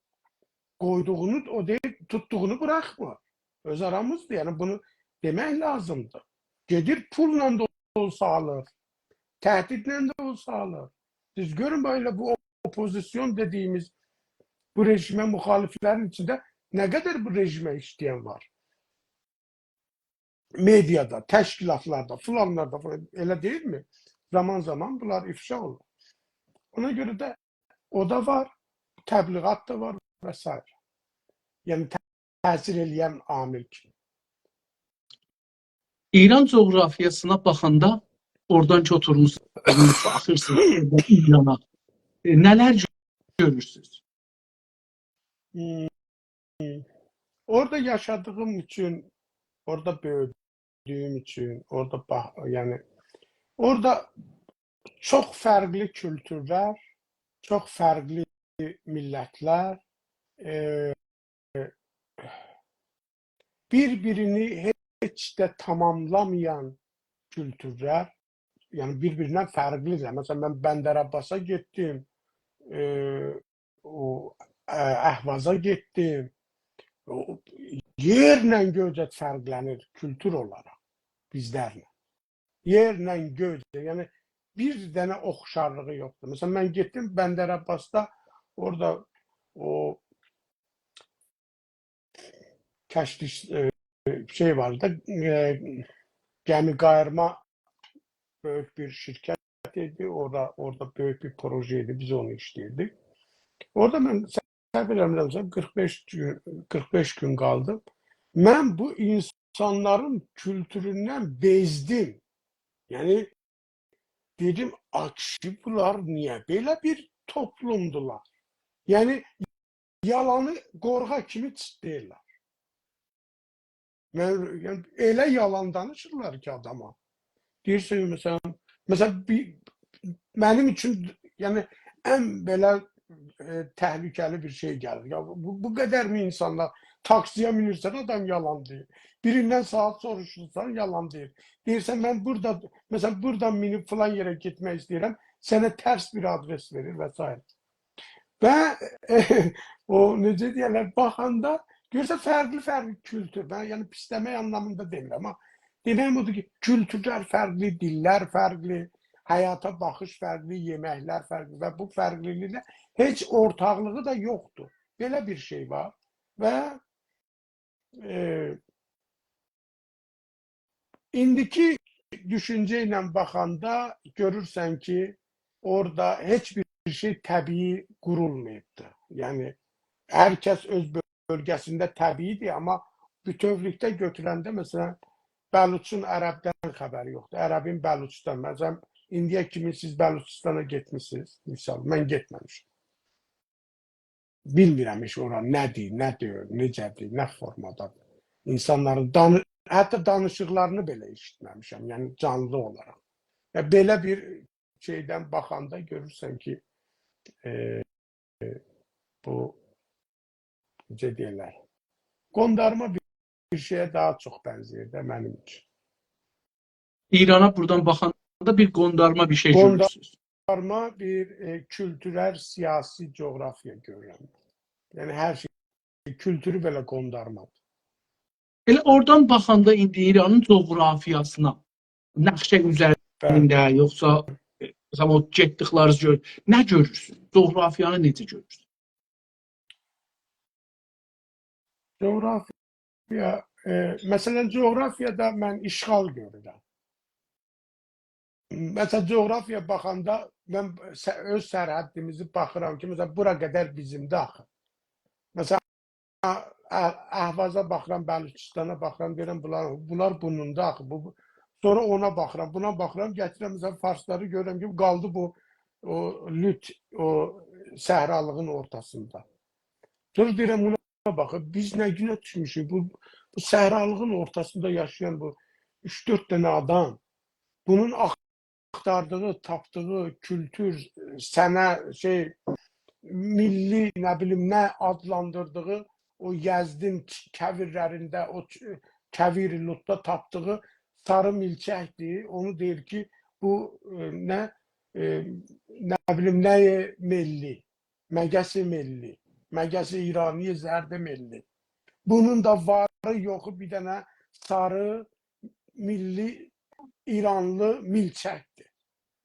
qoyduğunu, o deyil, tutduğunu bırakmır. Öz aramızda, yəni bunu demək lazımdır. Gedir pulla da olsa alır, təhdidlə də olsa alır. Siz görün böyle bu opozisyon dediğimiz bu rejime muhaliflerin içinde ne kadar bu rejime işleyen var. Medyada, təşkilatlarda, filanlarda falan, elə değil mi? Zaman zaman bunlar ifşa olur. Ona göre de o da var, təbliğat da var vs. Yəni təsir eləyən amil kimi. İran coğrafiyasına baxanda oradan ki oturmuşsunuz, baxırsınız İrana. Nələr görürsünüz? Orada yaşadığım için, orada büyüdüğüm için, yani orada çok farklı kültürler, çok farklı milletler, birbirini hiç de tamamlamayan kültürler, yani birbirinden farklılar. Mesela ben Bəndər Abbas'a gittim, o Ahvaz'a gittim, O yerlə göycə fərqlənir kültür olaraq bizlərlə. Yerlə göycə, yəni bir dənə oxşarlığı yoxdur. Məsələn, mən getdim Bəndər-Abbasda, orada o kəşfiş şey var da, gəmi qayırma böyük bir şirkət idi. Orada böyük bir projeydi. Biz onu işləyirdik. Orada mən səhv eləmirəmsə 45 gün qaldım. Mən bu insanların kültüründən bezdim. Yəni dedim, akşi bunlar niyə belə bir toplumdular? Yəni yalanı qorğa kimi çıxdırırlar. Yəni, elə yalan danışırlar ki adama. Deyirsən məsələn mənim üçün yəni ən belə təhlükəli bir şey gəlir. Ya bu qədər mi insanlar taksiyə minirsən adam yalan deyir. Birindən saat soruşursan yalan deyir. Deyirsən mən burada məsələn buradan minib falan yerə getmək istəyirəm. Sənə tərs bir adres verir və s. Və o necə deyirlər baxanda görürsən fərqli kültür. Ben yəni pisləmək anlamında demirəm amma deməyim odur ki kültürlər fərqli, dillər fərqli, həyata baxış fərqli, yeməklər fərqli və bu fərqliliklə heç ortaqlığı da yoxdur. Belə bir şey var və indiki düşüncə ilə baxanda görürsən ki orada heç bir şey təbii qurulmayıbdır. Yəni hər kəs öz bölgəsində təbiidir amma bütövlükdə götürəndə məsələn Bəluçun ərəbdən xəbəri yoxdur. Ərəbin Bəluçdan. Məsələn indiyə kimi siz Bəluçistana getmisiniz. Misal mən getməmişəm. Bilmirəm heç ora nədir, nə deyir, necədir, nə formadadır. İnsanların hətta danışıqlarını belə eşitməmişəm. Yəni canlı olaraq. Belə bir şeydən baxanda görürsən ki bu necə deyirlər, qondarma bir şeyə daha çox bənzəyir də mənim üçün. İrana buradan baxanda bir qondarma bir şey görürsünüz. Qondarma bir kültürel, siyasi coğrafya görürəm. Yəni hər şey, kültürü belə qondarmadır. Elə oradan baxanda indi İranın coğrafiyasına, Nəxşə üzərində, yoxsa o getdikləriniz görür, nə görürsünüz? Coğrafiyanı necə görürsünüz? Coğrafiya, məsələn, coğrafiyada mən işğal görürəm. Məsələn, coğrafiya baxanda mən öz sərhəddimizi baxıram ki, məsələn, bura qədər bizimdir axı. Məsələn, Əhvaza baxıram, Bəluçistana baxıram, deyirəm, bunlar bunundur axı. Sonra ona baxıram, buna baxıram, gətirəm, məsələn, Farsları görürəm ki, qaldı bu lüt, o səhralığın ortasında. Sonra deyirəm, buna baxıb, biz nə günə düşmüşük, bu səhralığın ortasında yaşayan bu 3-4 dənə adam, bunun axtardığı, tapdığı kültür, sənə, milli, nə bilim, nə adlandırdığı o Yəzdin kəvirlərində, o Kəvir-i-Lutda tapdığı sarı milçəkdir. Onu deyir ki, bu nə bilim, nəyə milli, məgəsi milli, məgəsi İrani, zərdə milli. Bunun da varı yoxu bir dənə sarı milli İranlı milçəkdir.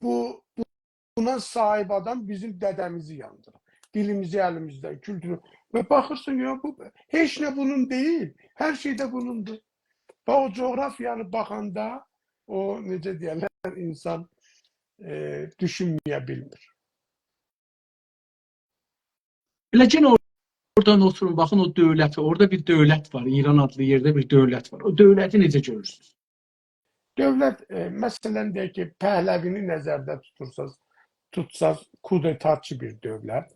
Buna sahib adam bizim dədəmizi yandırır. Dilimizi əlimizdən, kültürü. Və baxırsın ya, heç nə bunun deyil. Hər şey də bunundur. Və o coğrafiyanı baxanda, o necə deyərlər, insan düşünməyə bilmir. Beləcə oradan oturun, baxın o dövləti, orada bir dövlət var, İran adlı yerdə bir dövlət var. O dövləti necə görürsünüz? Dövlət, məsələn deyək ki, Pəhləvini nəzərdə tutsaz, kudetatçı bir dövlət.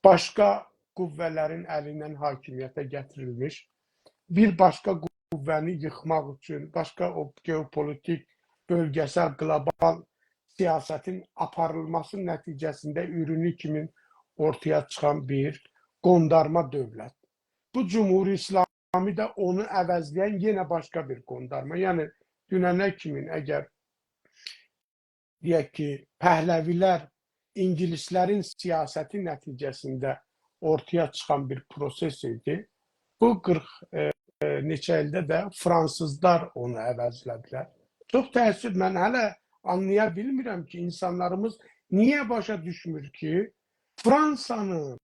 Başqa qüvvələrin əlindən hakimiyyətə gətirilmiş, bir başqa qüvvəni yıxmaq üçün, başqa o geopolitik, bölgəsel, qlobal siyasətin aparılması nəticəsində ürünü kimi ortaya çıxan bir qondarma dövlət. Bu Cumhur İslami də onu əvəzləyən yenə başqa bir qondarma. Yəni, dünənə kimin əgər deyək ki, Pəhləvilər İngilislərin siyasəti nəticəsində ortaya çıxan bir proses idi. Bu 40 neçə ildə də fransızlar onu əvəzlədilər. Çox təəssüf, mən hələ anlaya bilmirəm ki, insanlarımız niyə başa düşmür ki, Fransanın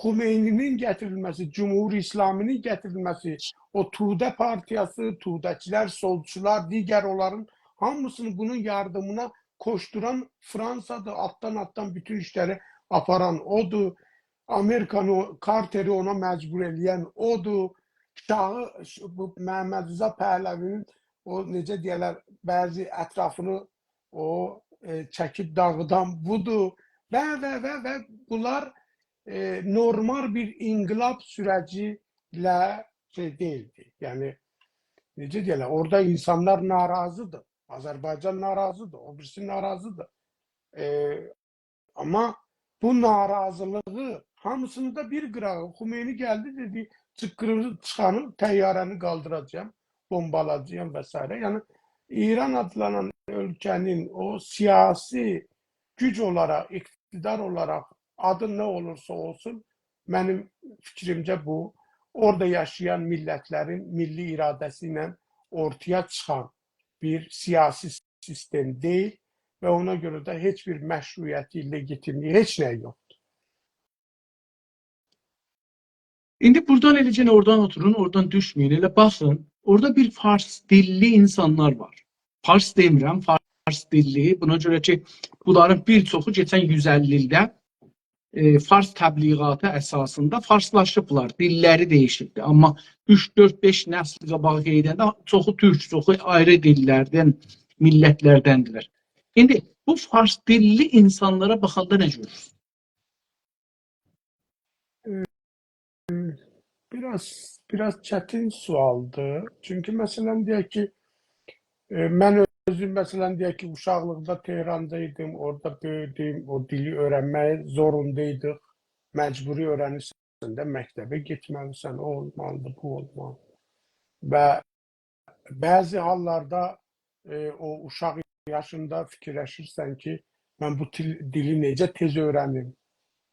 Xümeyninin gətirilməsi, Cumhur İslaminin gətirilməsi, o Tudə partiyası, Tudəçilər, solçular, digər onların hamısını bunun yardımına koşturan Fransadır. Alttan bütün işləri aparan odur. Amerikanı, Carter'i ona məcbur eləyən odur. Şahı, bu Məhəmməd Rza Pəhləvinin o necə deyərlər, bəzi ətrafını o çəkib dağıdan budur. Və bunlar normal bir inqilab süreci ilə değildi. Yəni necə deyirlər, orada insanlar narazıdır. Azərbaycan narazıdır, o birisi narazıdır. Amma bu narazılığı hamısında bir qırağı. Xümeyni gəldi dedi, çıqqırı çıxanı, təyyarəni qaldıracağım, bombalacağım və s. Yəni İran adlanan ölkənin o siyasi güc olaraq, iqtidar olaraq adı nə olursa olsun, mənim fikrimcə bu, orada yaşayan millətlərin milli iradəsi ilə ortaya çıxan bir siyasi sistem deyil və ona görə də heç bir məşruiyyəti, legitimliyi, heç nə yox. İndi buradan eləcə oradan oturun, oradan düşməyin, elə baxın, orada bir fars dilli insanlar var. Fars demirəm, fars dilli, buna görə ki, bunların bir çoxu keçən 150 ildə fars təbliğatı əsasında farslaşıblar, dilləri dəyişibdir. Amma 3-4-5 nəsl qabağı qeydəndə çoxu türk, çoxu ayrı dillərdən, millətlərdəndirlər. İndi bu fars dilli insanlara baxanda nə görürsünüz? Biraz çətin sualdır. Çünki məsələn deyək ki, mən özüm məsələn deyək ki, uşaqlıqda Tehrandaydım, orada böyüdüm, o dili öyrənməyə zorundaydıq. Məcburi öyrənirsən də məktəbə getməlisən, o olmalıdır, bu olmalıdır. Və bəzi hallarda o uşaq yaşında fikirləşirsən ki, mən bu dili necə tez öyrənim?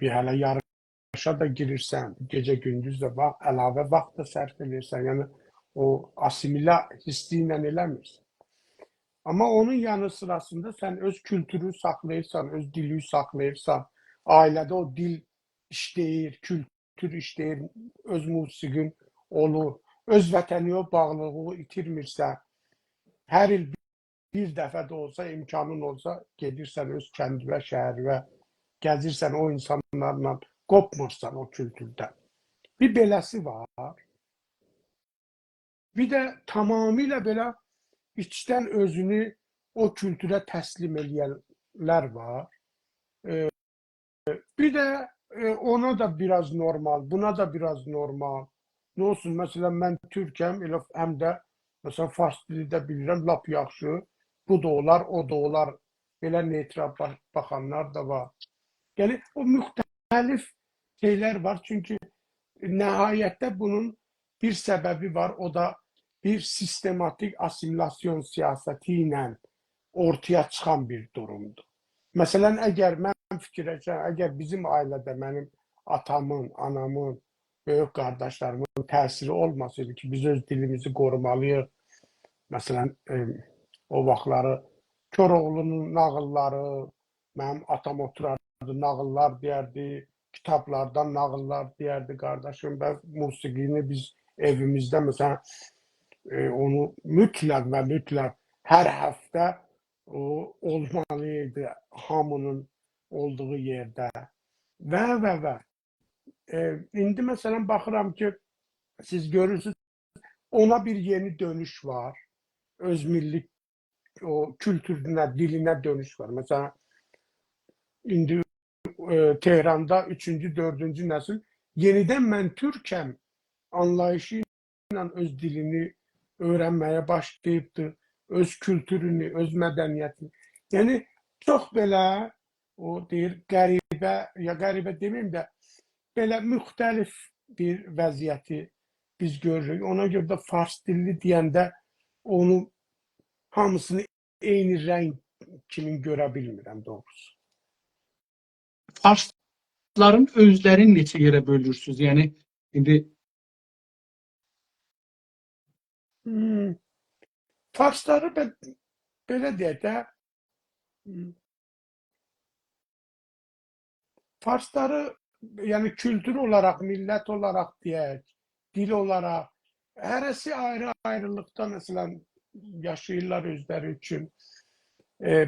Bir hələ yarışa da girirsən, gecə gündüz də əlavə vaxt da sərf edirsən. Yəni o asimilə hissi ilə eləmirsən. Amma onun yanı sırasında sən öz kültürü saxlayırsan, öz dili saxlayırsan, ailədə o dil işləyir, kültür işləyir, öz musiqin olur, öz vətəniyə bağlılığı itirmirsən, hər il bir dəfə də olsa, imkanın olsa, gedirsən öz kəndivə, şəhərivə, gəzirsən o insanlarla, qopmursan o kültürdən. Bir beləsi var. Bir də tamamilə belə içdən özünü o kültürə təslim eləyənlər var. Bir də ona da biraz normal, buna da biraz normal. Nə olsun, məsələn, mən türkəm, elə həm də məsələn, fars dili də bilirəm, lap yaxşı. Bu da olar, o da olar. Belə neytral baxanlar da var. Yəni, o müxtəlif şeylər var. Çünki nəhayətdə bunun bir səbəbi var. O da bir sistematik asimilasyon siyasəti ilə ortaya çıxan bir durumdur. Məsələn, əgər mən fikirləşəm, əgər bizim ailədə mənim atamın, anamın, böyük qardaşlarımın təsiri olmasaydı ki, biz öz dilimizi qorumalıyıq. Məsələn, o vaxtları Koroğlunun nağılları, mənim atam oturardı, nağıllar deyərdi, kitablardan nağıllar deyərdi qardaşım və musiqini biz evimizdə məsələn onu mütləq və mütləq hər həftə olmalıydı hamının olduğu yerdə və. İndi məsələn baxıram ki, siz görürsünüz, ona bir yeni dönüş var. Öz milli o kültürünə, dilinə dönüş var. Məsələn, indi Tehranda 3-cü, 4-cü nəsil yenidən mən türkəm anlayışı ilə öz dilini öyrənməyə başlayıbdır, öz kültürünü, öz mədəniyyətini. Yəni, çox belə, o deyir, qəribə, ya qəribə deməyim də, belə müxtəlif bir vəziyyəti biz görürük. Ona görə də fars dilli deyəndə onu hamısını eyni rəng kimi görə bilmirəm doğrusu. Farsların özlərini neçə yerə bölürsünüz? Yəni İndi Farsları belə deyək də, Farsları yəni kültür olaraq, millət olaraq deyək, dil olaraq, hərəsi ayrı-ayrılıqda məsələn yaşayırlar özləri üçün.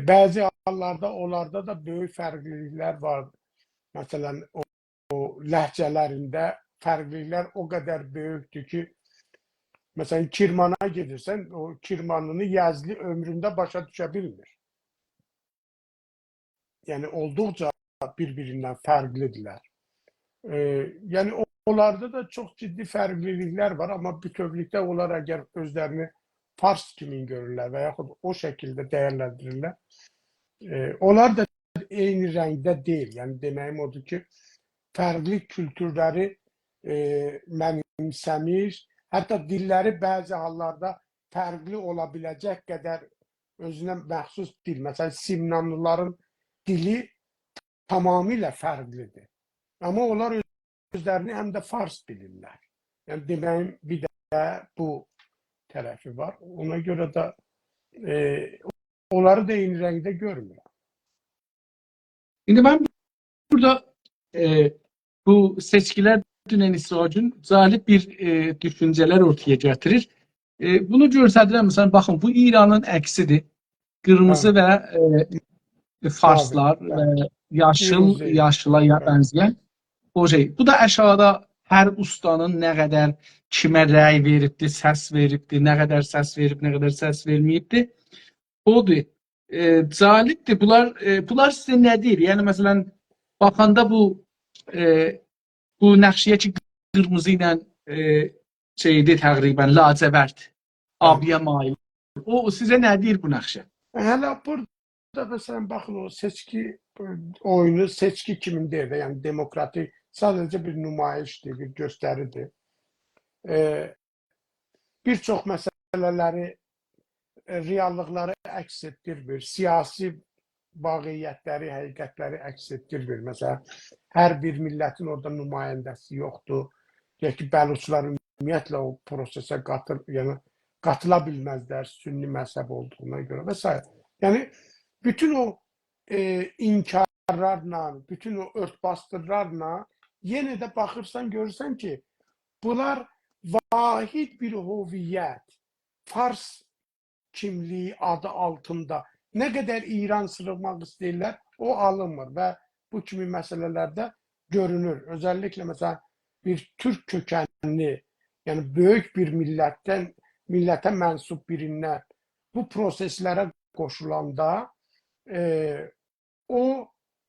Bəzi hallarda onlarda da böyük fərqliliklər var. Məsələn, o ləhcələrində fərqliliklər o qədər böyükdür ki, məsələn, Kirmana gedirsən, o Kirmanını Yazlı ömründə başa düşə bilmir. Yəni, olduqca bir-birindən fərqlidirlər. Yəni, onlarda da çox ciddi fərqliliklər var, amma bütövlükdə onlar əgər özlərini Fars kimi görürlər və yaxud o şəkildə dəyərləndirirlər, onlar da eyni rəngdə deyil. Yəni, deməyim odur ki, fərqli kültürləri mənimsəmir, hətta dilləri bəzi hallarda fərqli ola biləcək qədər özünə məxsus dil. Məsələn, Simnanlıların dili tamamilə fərqlidir. Amma onlar özlərini həm də Fars bilirlər. Yəni, deməyim bir də bu tərəfi var. Ona görə də onları da eyni rəngdə görmürəm. İndi mən burada bu seçkilər dünən İsracın cəlib bir düşüncələr ortaya gətirir. Bunu göstərirəm, məsələn, baxın, bu İranın əksidir. Qırmızı və farslar və yaşlıya bənzəyən o şey. Bu da aşağıda hər ustanın nə qədər kimə rəy veribdi, səs veribdi, nə qədər səs verib, nə qədər səs verməyibdi. Odur. Cəlibdir. Bunlar sizə nə deyir? Yəni, məsələn, baxanda bu nəqşiyə ki, qırmızı ilə şeydir təqribən, lacəvərd, abiyə mail. O, sizə nə deyir bu nəqşə? Hələ burada, məsələn, baxın, o seçki oyunu seçki kimin deyir də, yəni demokratik, sadəcə bir nümayişdir, bir göstəridir. Bir çox məsələləri, reallıqları əks etdirmir, siyasi vaqiyyətləri, həqiqətləri əks etdirmir. Məsələn, hər bir millətin orada nümayəndəsi yoxdur. Deyək ki, Bəluçlar ümumiyyətlə o prosesə qatıla bilməzlər, sünni məzhəb olduğuna görə və s. Yəni, bütün o inkarlarla, bütün o örtbasdırlarla yenə də baxırsan, görürsən ki, bunlar vahid bir hoviyyət, Fars kimliyi adı altında nə qədər İran sırılmaq istəyirlər, o alınmır və bu kimi məsələlərdə görünür. Özəlliklə, məsələn, bir türk kökənli, yəni böyük bir millətə mənsub birindən bu proseslərə qoşulanda o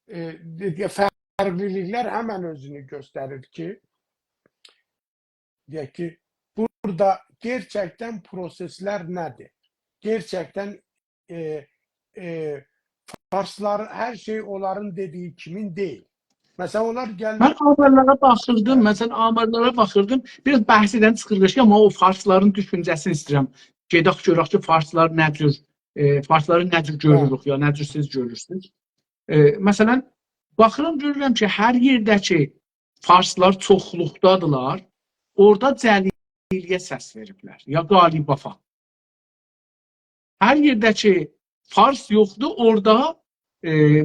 fərqliliklər həmən özünü göstərir ki, deyək ki, burada gerçəkdən proseslər nədir? Gerçəkdən Farslar, hər şey onların dediyi kimin deyil. Məsələn, onlar gəldi... Mən amarlara baxırdım, biraz bəhsidən çıxırıq ki, amma o Farsların düşüncəsini istəyirəm. Gedək görək ki, Farsları nə cür görürük, ya nə cür siz görürsünüz. Məsələn, baxıram, görürəm ki, hər yerdəki Farslar çoxluqdadılar, orada Cəliliyə səs veriblər, ya Qalibafa. Hər yerdəki Fars yoxdur, orada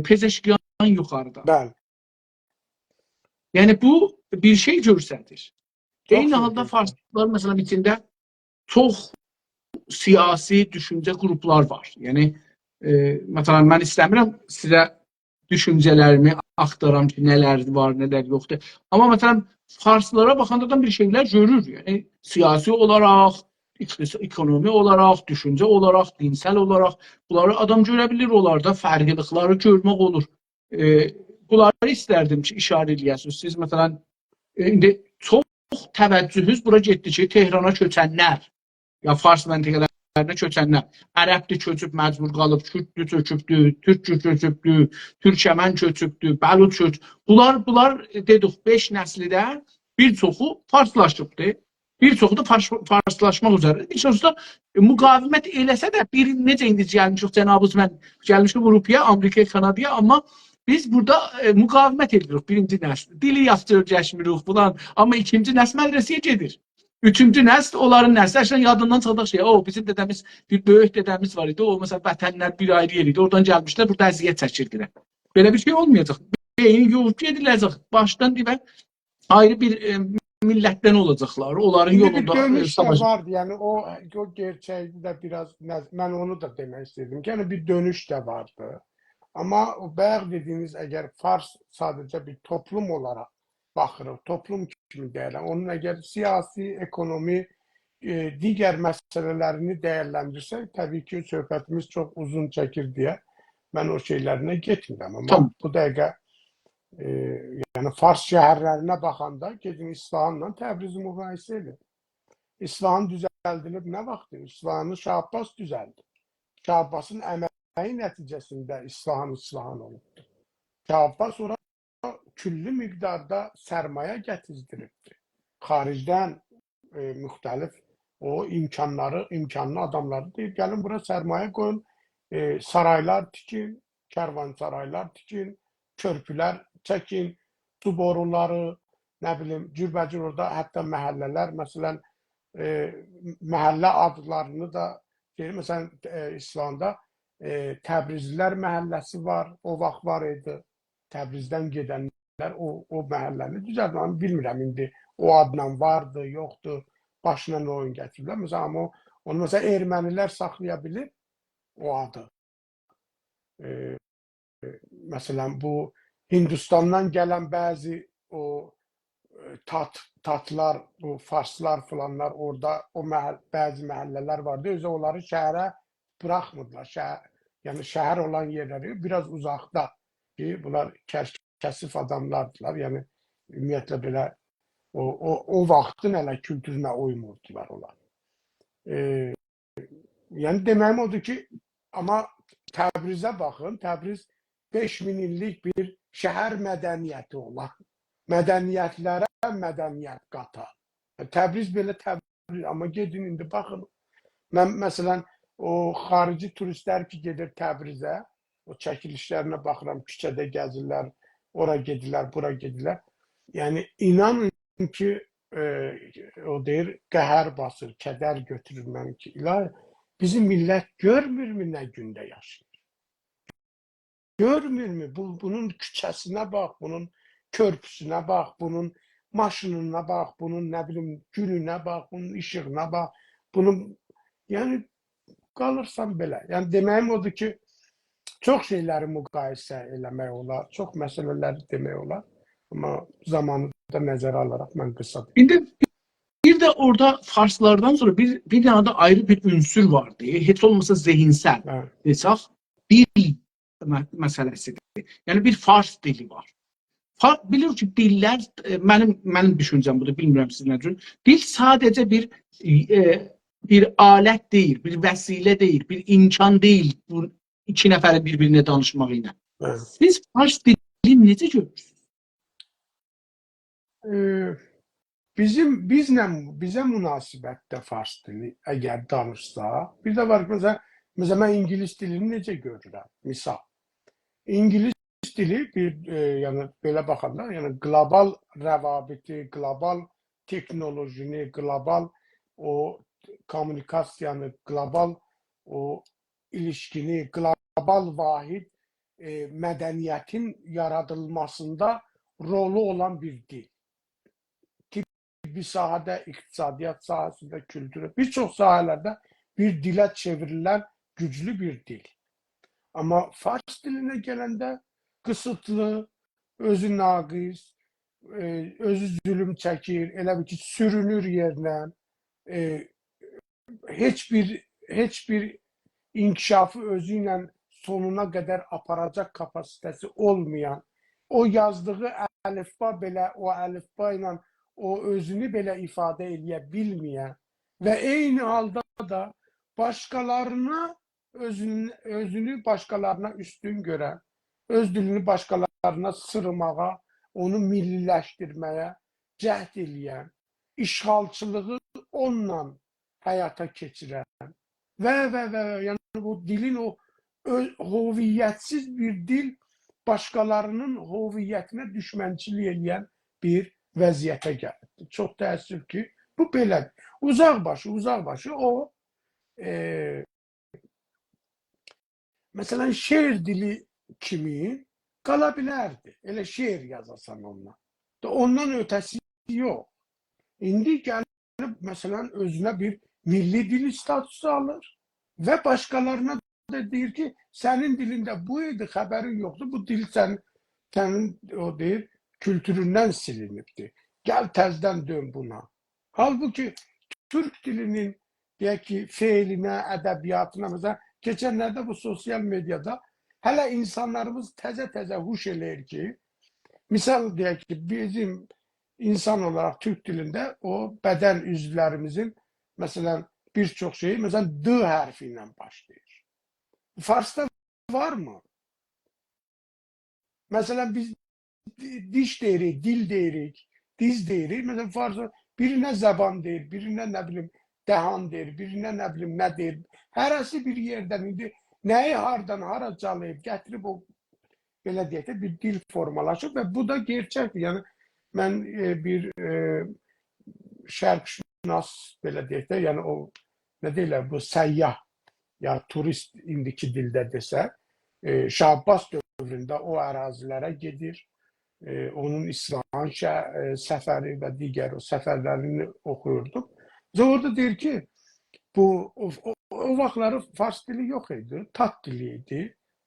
Pezeşkiyan yuxarıda. Bəli. Yəni, bu bir şey göstərir. Eyni halda Farslar, məsələn, içində çox siyasi düşüncə qruplar var. Yəni, məsələn, mən istəmirəm sizə düşüncələrimi axtaram ki, nələr var, nələr yoxdur. Amma, məsələn, Farslara baxanda da bir şeylər görür. Yəni, siyasi olaraq, ekonomi olaraq, düşüncə olaraq, dinsel olaraq bunları adam görə bilir, onlarda fərqlilikləri görmək olur. Bunları istərdim ki, işarə edəsiniz. Siz, məsələn, indi çox təvəccühüz bura getdi ki, Tehrana köçənlər, ya Fars məntəqələrinə köçənlər, ərəbdir köçüb, məcbur qalıb, Kürdlü köçübdür, Türkçü köçübdür, Türkçəmən köçübdür, Bəluç köçübdür. Bunlar dedik, 5 nəslidə bir çoxu farslaşıbdır. Bir çoxu da farslaşmaq üzrədir. Bir çoxu da müqavimət eləsə də, necə indi gəlmişik, cənabız mən gəlmişik Avropaya, Amerikaya, Kanadaya, amma Biz burada müqavimət edirik birinci nəsl. Dili yaxşı öyrəşmirik falan, amma ikinci nəsl mədrəsəyə gedir. Üçüncü nəsl, onların nəsli əşən yadından çıxacaq şey. O, bizim dedəmiz, bir böyük dedəmiz var idi. O, məsələn, vətənlər bir ayrı yer idi. Oradan gəlmişlər, burada əziyyət çəkirdilər. Belə bir şey olmayacaq. Beyni yolub gediləcək. Başdan divə ayrı bir millətdən olacaqlar. Onların Şimdi bir yolunda dönüş de savaş. vardı yani o gerçeği de biraz ben onu da demek istedim. Yani bir dönüş de vardı. Ama o bayaq dediğiniz eğer Fars sadece bir toplum olarak baxırıq, toplum kimi değerlen, onun eğer siyasi, ekonomi, diğer meselelerini değerlendirsek tabii ki söhbətimiz çok uzun çəkir diye ben o şeylerine getmirəm. Ama Tamam. bu dəqiqə yani Fars şəhərlərinə baxanda gedin İsfahanla Təbrizi müqayisə edin. İsfahan düzəldilib nə vaxtdır? İsfahanı Şah Abbas düzəldi. Şah Abbasın əməyi nəticəsində İsfahan olubdur. Şah Abbas ora küllü miqdarda sərmayə gətizdiribdir. Xaricdən müxtəlif o imkanlı adamları deyib, gəlin bura sərmayə qoyun, saraylar tikin, kərvansaraylar tikin, körpülər çəkin, su boruları, nə bilim, cürbəcür orada hətta məhəllələr, məsələn, məhəllə adlarını da deyir, məsələn, İslamda Təbrizlilər məhəlləsi var, o vaxt var idi. Təbrizdən gedənlər o məhəlləni düzəltməni bilmirəm indi. O adla vardı, yoxdur, başına nə oyun gətiriblər. Məsələn, amma onu məsələn ermənilər saxlaya bilir o adı. Məsələn, bu Hindistandan gələn bəzi o tatlar, bu farslar falanlar orada o bəzi məhəllələr vardı. Özü onları şəhərə buraxmırdılar. Yəni şəhər olan yerləri biraz uzaqda ki, bunlar kəsif adamlardılar. Yəni ümumiyyətlə belə o vaxtın hələ kültürünə uymurdular onlar. Yəni deməyim odur ki, amma Təbrizə baxın, Təbriz 5000 illik bir şəhər mədəniyyəti olan, mədəniyyətlərə mədəniyyət qatar. Təbriz belə Təbriz, amma gedin indi baxın. Mən məsələn o xarici turistlər ki gedir Təbrizə, o çəkilişlərinə baxıram, küçədə gəzirlər, ora gedirlər, bura gedirlər. Yəni inanın ki, o deyir, qəhər basır, kədər götürür məni ki, ilahi, bizim millət görmürmü nə gündə yaşayır? Görmürmü? Bunun küçəsinə bax, bunun körpüsünə bax, bunun maşınına bax, bunun nə bilim gününə bax, bunun işığına bax, bunun, yəni qalırsan belə. Yəni deməyim odur ki, çox şeyləri müqayisə eləmək olar, çox məsələləri demək olar. Amma zamanı da nəzərə alaraq mən qısa. İndi bir de orada Farslardan sonra bir tane de ayrı bir ünsür vardı. Heç olmasa zihinsel. Desaq, dil məsələsidir. Yəni bir Fars dili var. Bilir ki, dillər, mənim düşüncəm budur, bilmirəm siz nə cür. Dil sadəcə bir alət deyil, bir vəsilə deyil, bir imkan deyil bu iki nəfərin bir-birinə danışmaq ilə. Siz Fars dilini necə görürsünüz? Bizə münasibətdə Fars dili əgər danışsa, bir də var ki, məsələn, mən İngilis dilini necə görürəm? Misal, İngilis dili yəni belə baxanda, yəni qlobal rəvabiti, qlobal texnolojini, qlobal o kommunikasiyanı, qlobal o ilişkini, qlobal vahid mədəniyyətin yaradılmasında rolu olan bir dil. Bir sahədə, iqtisadiyyat sahəsində, kültürə, bir çox sahələrdə bir dilə çevrilən güclü bir dil. Amma Fars dilinə gələndə qısıtlı, özü naqis, özü zülüm çəkir, elə bir ki, sürünür yerinə, heç bir inkişafı özü ilə sonuna qədər aparacaq kapasitəsi olmayan, o yazdığı əlifba belə, o əlifba ilə o özünü belə ifadə edə bilməyən və eyni halda da başqalarına özünü başqalarına üstün görən, öz dilini başqalarına sırmağa, onu milliləşdirməyə cəhd eləyən, işğalçılığı onunla həyata keçirən və yəni bu dilin o hoviyyətsiz bir dil başqalarının hoviyyətinə düşmənçilik edən bir vəziyyətə gəlibdir. Çox təəssüf ki, bu belədir. Uzaqbaşı o məsələn şeir dili kimi qala bilərdi. Elə şeir yazasan ondan. Ondan ötəsi yox. İndi gəlib məsələn özünə bir milli dil statusu alır və başqalarına da deyir ki, sənin dilində bu idi, xəbərin yoxdur, bu dil sənin o deyir, kültüründən silinibdir. Gəl təzdən dön buna. Halbuki Türk dilinin deyək ki, feilinə, ədəbiyyatına, məsələn, keçənlərdə bu sosial mediada hələ insanlarımız təzə-təzə huş eləyir ki, misal deyək ki, bizim insan olaraq Türk dilində o bədən üzvlərimizin məsələn bir çox şeyi məsələn D hərfi ilə başlayır. Farsda var mı? Məsələn biz diş deyirik, dil deyirik, diz deyirik. Məsələn Farsda birinə zəban deyir, birinə nə bilim dəhan deyir, birinə nə bilim nə deyir. Hərəsi bir yerdən indi nəyi hardan hara calayıb gətirib o belə deyək də bir dil formalaşıb və bu da gerçəkdir. Yəni mən bir şərqşünas belə deyək də, yəni o nə deyirlər bu səyyah ya turist indiki dildə desə, Şah Abbas dövründə o ərazilərə gedir. Onun İsfahan səfəri və digər o səfərlərini oxuyurdum. Orada deyir ki, o vaxtları fars dili yox idi, tat dili idi,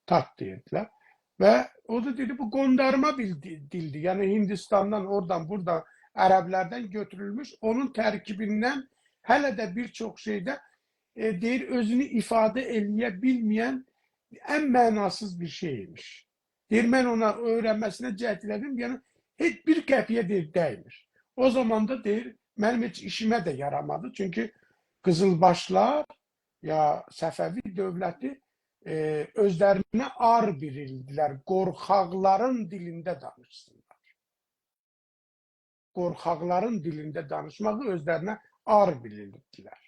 tat deyirdilər. Və o da dedi, bu qondarma bir dildir. Yəni Hindistandan, oradan, buradan, ərəblərdən götürülmüş, onun tərkibindən hələ də bir çox şeydə deyir, özünü ifadə eləyə bilməyən ən mənasız bir şeymiş. Deyir, mən ona öyrənməsinə cəhd elədim, yəni heç bir qəpiyə deyir, dəymir. O zaman da deyir, mənim heç işimə də yaramadı. Çünki Qızılbaşlar ya Səfəvi dövləti özlərinə ar bilildilər, qorxaqların dilində danışsınlar. Qorxaqların dilində danışmağı özlərinə ar bilildilər.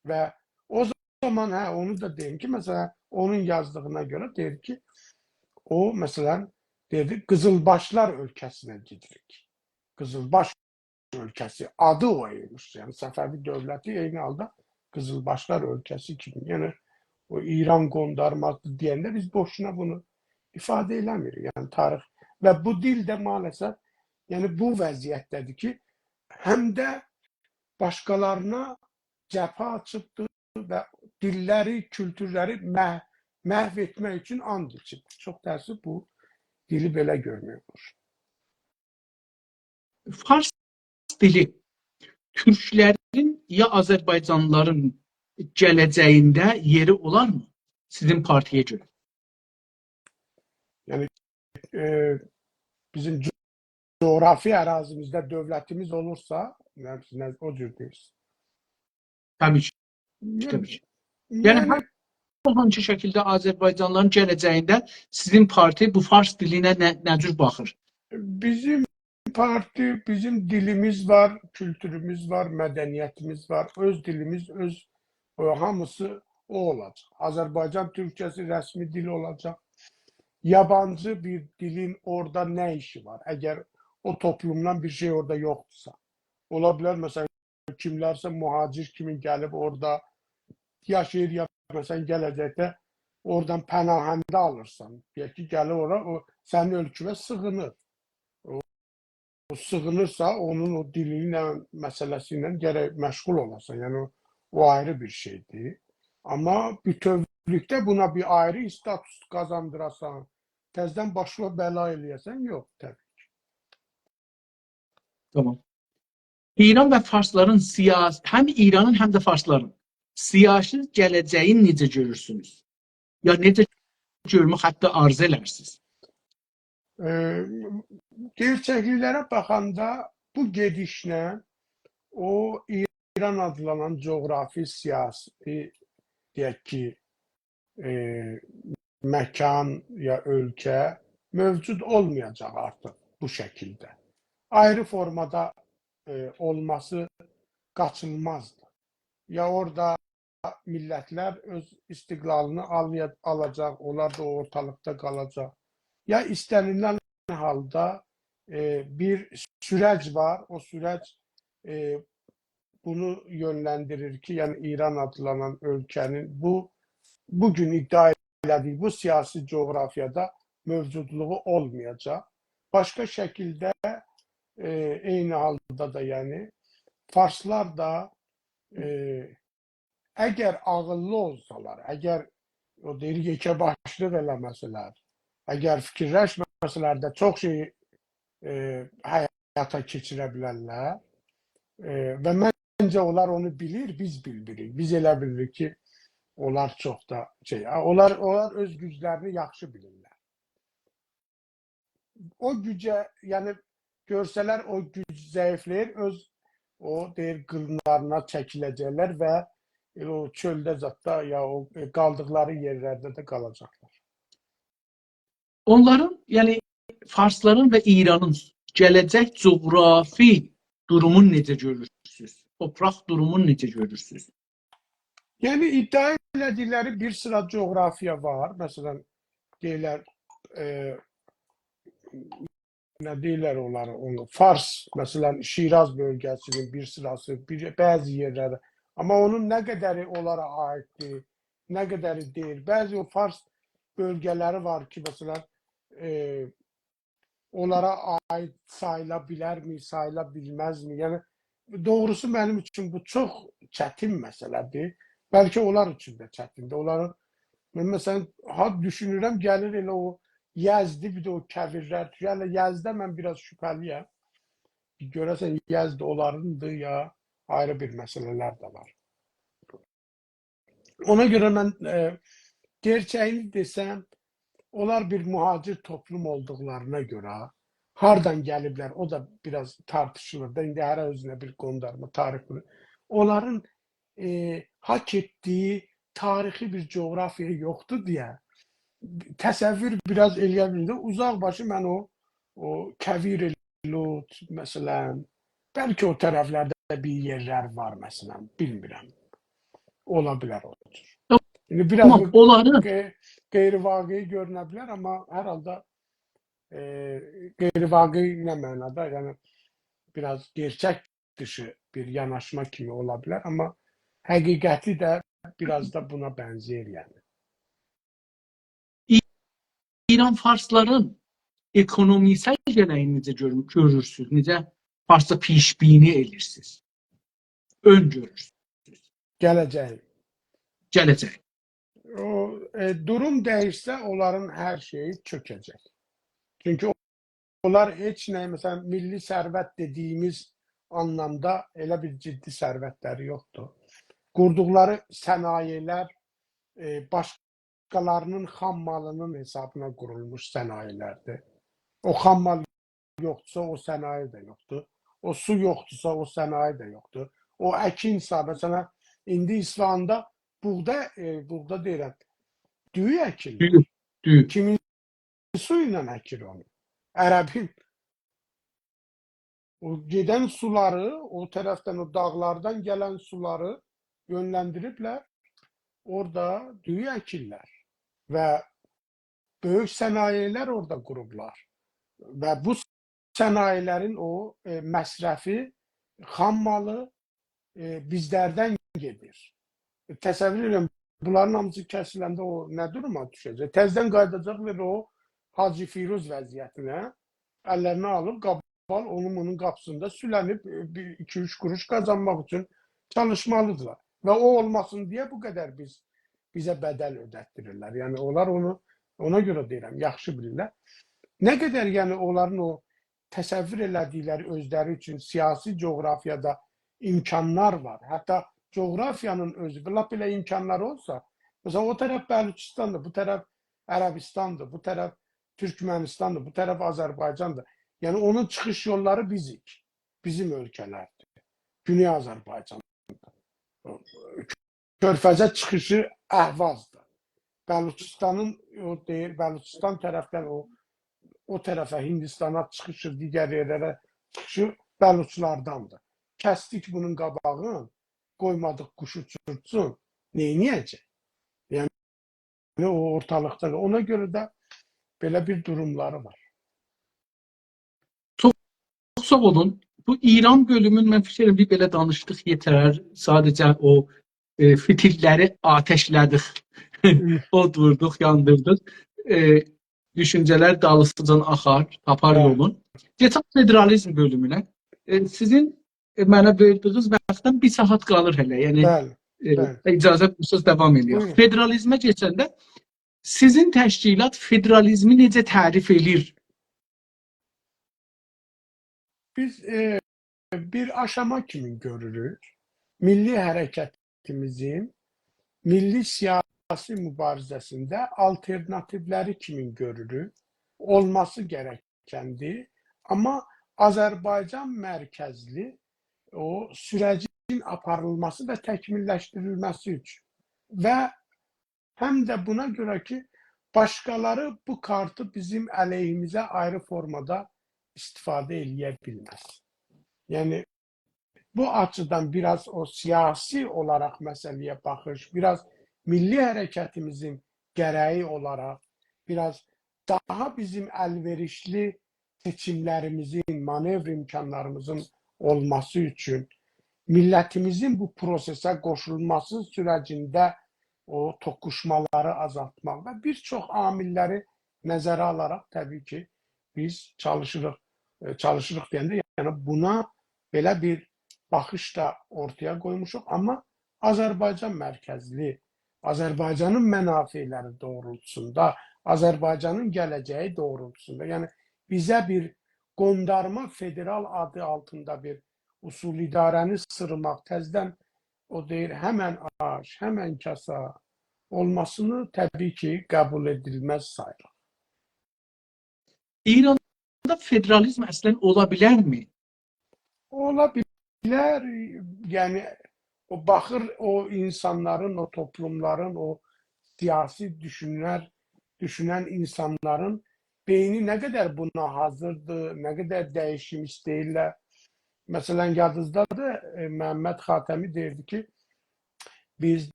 Və o zaman onu da deyim ki, məsələn, onun yazdığına görə deyir ki, o məsələn dedi, Qızılbaşlar ölkəsinə gedirik. Qızılbaş ölkəsi adı o imiş. Yəni Səfəvi dövləti eyni halda Qızılbaşlar ölkəsi kimi. Yəni o İran qondarması deyəndə biz boşuna bunu ifadə eləmirik. Yəni tarix və bu dil də maalesef yəni bu vəziyyətdədir ki, həm də başqalarına cəbhə açıbdır və dilləri, kültürləri məhv etmək üçün and içib. Çox təəssüf bu dili belə görmək olur. Fars dili Türklərin ya Azərbaycanlıların gələcəyində yeri olar mı? Sizin partiyə görə. Yəni bizim coğrafi ərazimizdə dövlətimiz olursa, o cür deyirsin. Təbii ki. Təbii ki. Yəni hansı şəkildə Azərbaycanlıların gələcəyində sizin parti bu fars dilinə nə cür baxır? Bizim parti, bizim dilimiz var, kültürümüz var, mədəniyyətimiz var, öz dilimiz, hamısı o olacaq. Azərbaycan türkçəsi rəsmi dil olacaq. Yabancı bir dilin orada nə işi var? Əgər o toplumdan bir şey orada yoxdursa. Ola bilər, məsələn, kimlərsə mühacir kimi gəlib orada yaşayır, ya məsələn, gələcəkdə oradan pənahəndə alırsan. Deyək ki, gəlir ora, o sənin ölkəyə sığınır. O sığınırsa, onun o dilinlə, məsələsi ilə gərək məşğul olasan. Yəni, o ayrı bir şeydir. Amma bütövlükdə buna bir ayrı status qazandırasan, təzdən başına bəla eləyəsən, yox, təbii ki. Tamam. İran və farsların həm İranın, həm də farsların siyasi gələcəyin necə görürsünüz? Ya necə görmək hətta arzu elərsiniz? Gerçəkliklərə baxanda bu gedişlə o İran adlanan coğrafi, siyasi, deyək ki, məkan ya ölkə mövcud olmayacaq artıq bu şəkildə. Ayrı formada olması qaçılmazdır. Ya orada millətlər öz istiqlalını alacaq, onlar da ortalıqda qalacaq. ya istenilen halda bir süreç var. O süreç bunu yönlendirir ki, yani İran adlanan ülkenin bugün iddia ettiği bu siyasi coğrafyada mevcutluğu olmayacak. Başka şekilde eyni halda da yani Farslar da eğer ağıllı olsalar, eğer o deyir yekəbaşlıq eləməsələr, əgər fikirləşməsələr də çox şey həyata keçirə bilərlər. Və məncə onlar onu bilir, biz bilmirik. Biz elə bilirik ki, onlar çox da onlar öz güclərini yaxşı bilirlər. O gücə, yəni görsələr o güc zəifləyir, o deyir qıllarına çəkiləcəklər və o çöldə zətdə ya o qaldıqları yerlərdə də qalacaqlar. Onların, yəni Farsların və İranın gələcək coğrafi durumunu necə görürsünüz? Topraq durumunu necə görürsünüz? Yəni iddia elədikləri bir sıra coğrafiya var. Məsələn, deyirlər nə deyirlər onları? Fars, məsələn, Şiraz bölgəsinin bir sırası, bəzi yerləri. Amma onun nə qədəri onlara aiddir, nə qədəri deyil. Bəzi o Fars bölgələri var ki, məsələn, onlara aid sayıla bilərmi, sayıla bilməzmi? Yəni, doğrusu mənim üçün bu çox çətin məsələdir. Bəlkə onlar üçün də çətindir. Onların, mən məsələn, düşünürəm, gəlir elə o Yəzdi, bir də o kəvirlər. Yəni, Yəzdə mən biraz şübhəliyəm. Görəsən, Yəzd onlarındır, ya ayrı bir məsələlər də var. Ona görə mən gerçəyini desəm, onlar bir mühacir toplum olduqlarına görə hardan gəliblər, o da biraz tartışılır da, indi hərə özünə bir qondarma tarix bilir. Onların hak etdiyi tarixi bir coğrafiya yoxdur deyə təsəvvür biraz eləyə bilirdim. Uzaq başı mən o Kəvir Lut, məsələn, bəlkə o tərəflərdə bir yerlər var, məsələn, bilmirəm. Ola bilər o cür. Yəni, biraz qeyri-vaqi görünə bilər, amma hər halda qeyri-vaqi nə mənada, yəni biraz gerçək dışı bir yanaşma kimi ola bilər, amma həqiqəti də biraz da buna bənzəyir, yəni. İran Farsların ekonomisel gələyini necə görürsünüz? Necə Farsda pişbini edirsiniz? Öngörürsünüz? Gələcək. O durum dəyişsə, onların hər şeyi çökəcək. Çünki onlar heç nə, məsələn, milli sərvət dediyimiz anlamda elə bir ciddi sərvətləri yoxdur. Qurduqları sənayilər başqalarının xam malının hesabına qurulmuş sənayelərdir. O xam mal yoxdursa, o sənaye də yoxdur. O su yoxdursa, o sənaye də yoxdur. O əkinsə, məsələn, indi İsfahanda buğda deyirəm, düyü əkirlər. Kimin su ilə əkir onu? Ərəbin. O gedən suları, o tərəfdən, o dağlardan gələn suları yönləndiriblər, orada düyü əkirlər və böyük sənayelər orada qurublar. Və bu sənayelerin o məsrəfi, xam malı bizlərdən gedir. Təsəvvür edirəm, bunların hamısı kəsiləndə o nə duruma düşəcək? Təzdən qaydacaqlar o Hacı Firuz vəziyyətinə, əllərini alıb, qabal onun qapısında sülənib 2-3 kuruş qazanmaq üçün çalışmalıdırlar. Və o olmasın deyə bu qədər bizə bədəl ödətdirirlər. Yəni, onlar ona görə deyirəm, yaxşı bilirlər. Nə qədər yəni onların o təsəvvür elədikləri özləri üçün siyasi coğrafiyada imkanlar var. Hətta coğrafiyanın özü, lap elə imkanları olsa, məsələn, o tərəf Bəluçistandır, bu tərəf Ərəbistandır, bu tərəf Türkmenistandır, bu tərəf Azərbaycandır. Yəni, onun çıxış yolları bizik, bizim ölkələrdir. Güney Azərbaycandır. Körfəzə çıxışı Əhvazdır. Bəluçistanın, o deyir, Bəluçistan tərəfdən o tərəfə Hindistana çıxışı, digər yerlərə çıxışı Bəluçlardandır. Kəsdik bunun qabağını, qoymadıq quşu uçurtsun, neyniyəcək? Yəni, o ortalıqda. Ona görə də Belə bir durumları var. Çox sağ olun. Bu İran bölümün mən fikir edirəm bir belə danışdıq yetər. Sadəcə o fitilləri ateşlədik. Od vurduq, yandırdıq. Düşüncələr dalısıcan axar, tapar Bəli, yolun. Keçək federalizm bölümünə. Sizin mənə verdiyiniz vaxtdan bir saat qalır hələ. Yəni bəli, bəli. icazə versəz davam edək. Buyurun. Federalizmə keçəndə sizin təşkilat federalizmi necə tərif edir? Biz bir aşama kimi görürük. Milli hərəkətimizin milli siyasi mübarizəsində alternativləri kimi görürük. Olması gərəkəndir. Amma Azərbaycan mərkəzli o sürəcin aparılması və təkmilləşdirilməsi üçün. Və həm də buna görə ki, başqaları bu kartı bizim əleyhimizə ayrı formada istifadə eləyə bilməz. Yəni bu açıdan biraz o siyasi olaraq məsələyə baxış, biraz milli hərəkətimizin gərəyi olaraq, biraz daha bizim əlverişli seçimlərimizin, manevr imkanlarımızın olması üçün millətimizin bu prosesə qoşulması sürəcində o toqquşmaları azaltmaq və bir çox amilləri nəzərə alaraq təbii ki, biz çalışırıq. Çalışırıq deyəndə, yəni buna belə bir baxış da ortaya qoymuşuq, amma Azərbaycan mərkəzli, Azərbaycanın mənafeləri doğrultusunda, Azərbaycanın gələcəyi doğrultusunda, yəni bizə bir qondarma federal adı altında bir usul idarəni sırmaq, təzədən o deyir, həmən aş, həmən kasa olmasını təbii ki, qəbul edilməz sayılır. İranda federalizm əslən ola bilərmi? Ola bilər, yəni o baxır o insanların, o toplumların, o siyasi düşünən insanların beyni nə qədər buna hazırdır, nə qədər dəyişim istəyirlər. Məsələn, yadınızdadır, Məhəmməd Xatəmi deyirdi ki, biz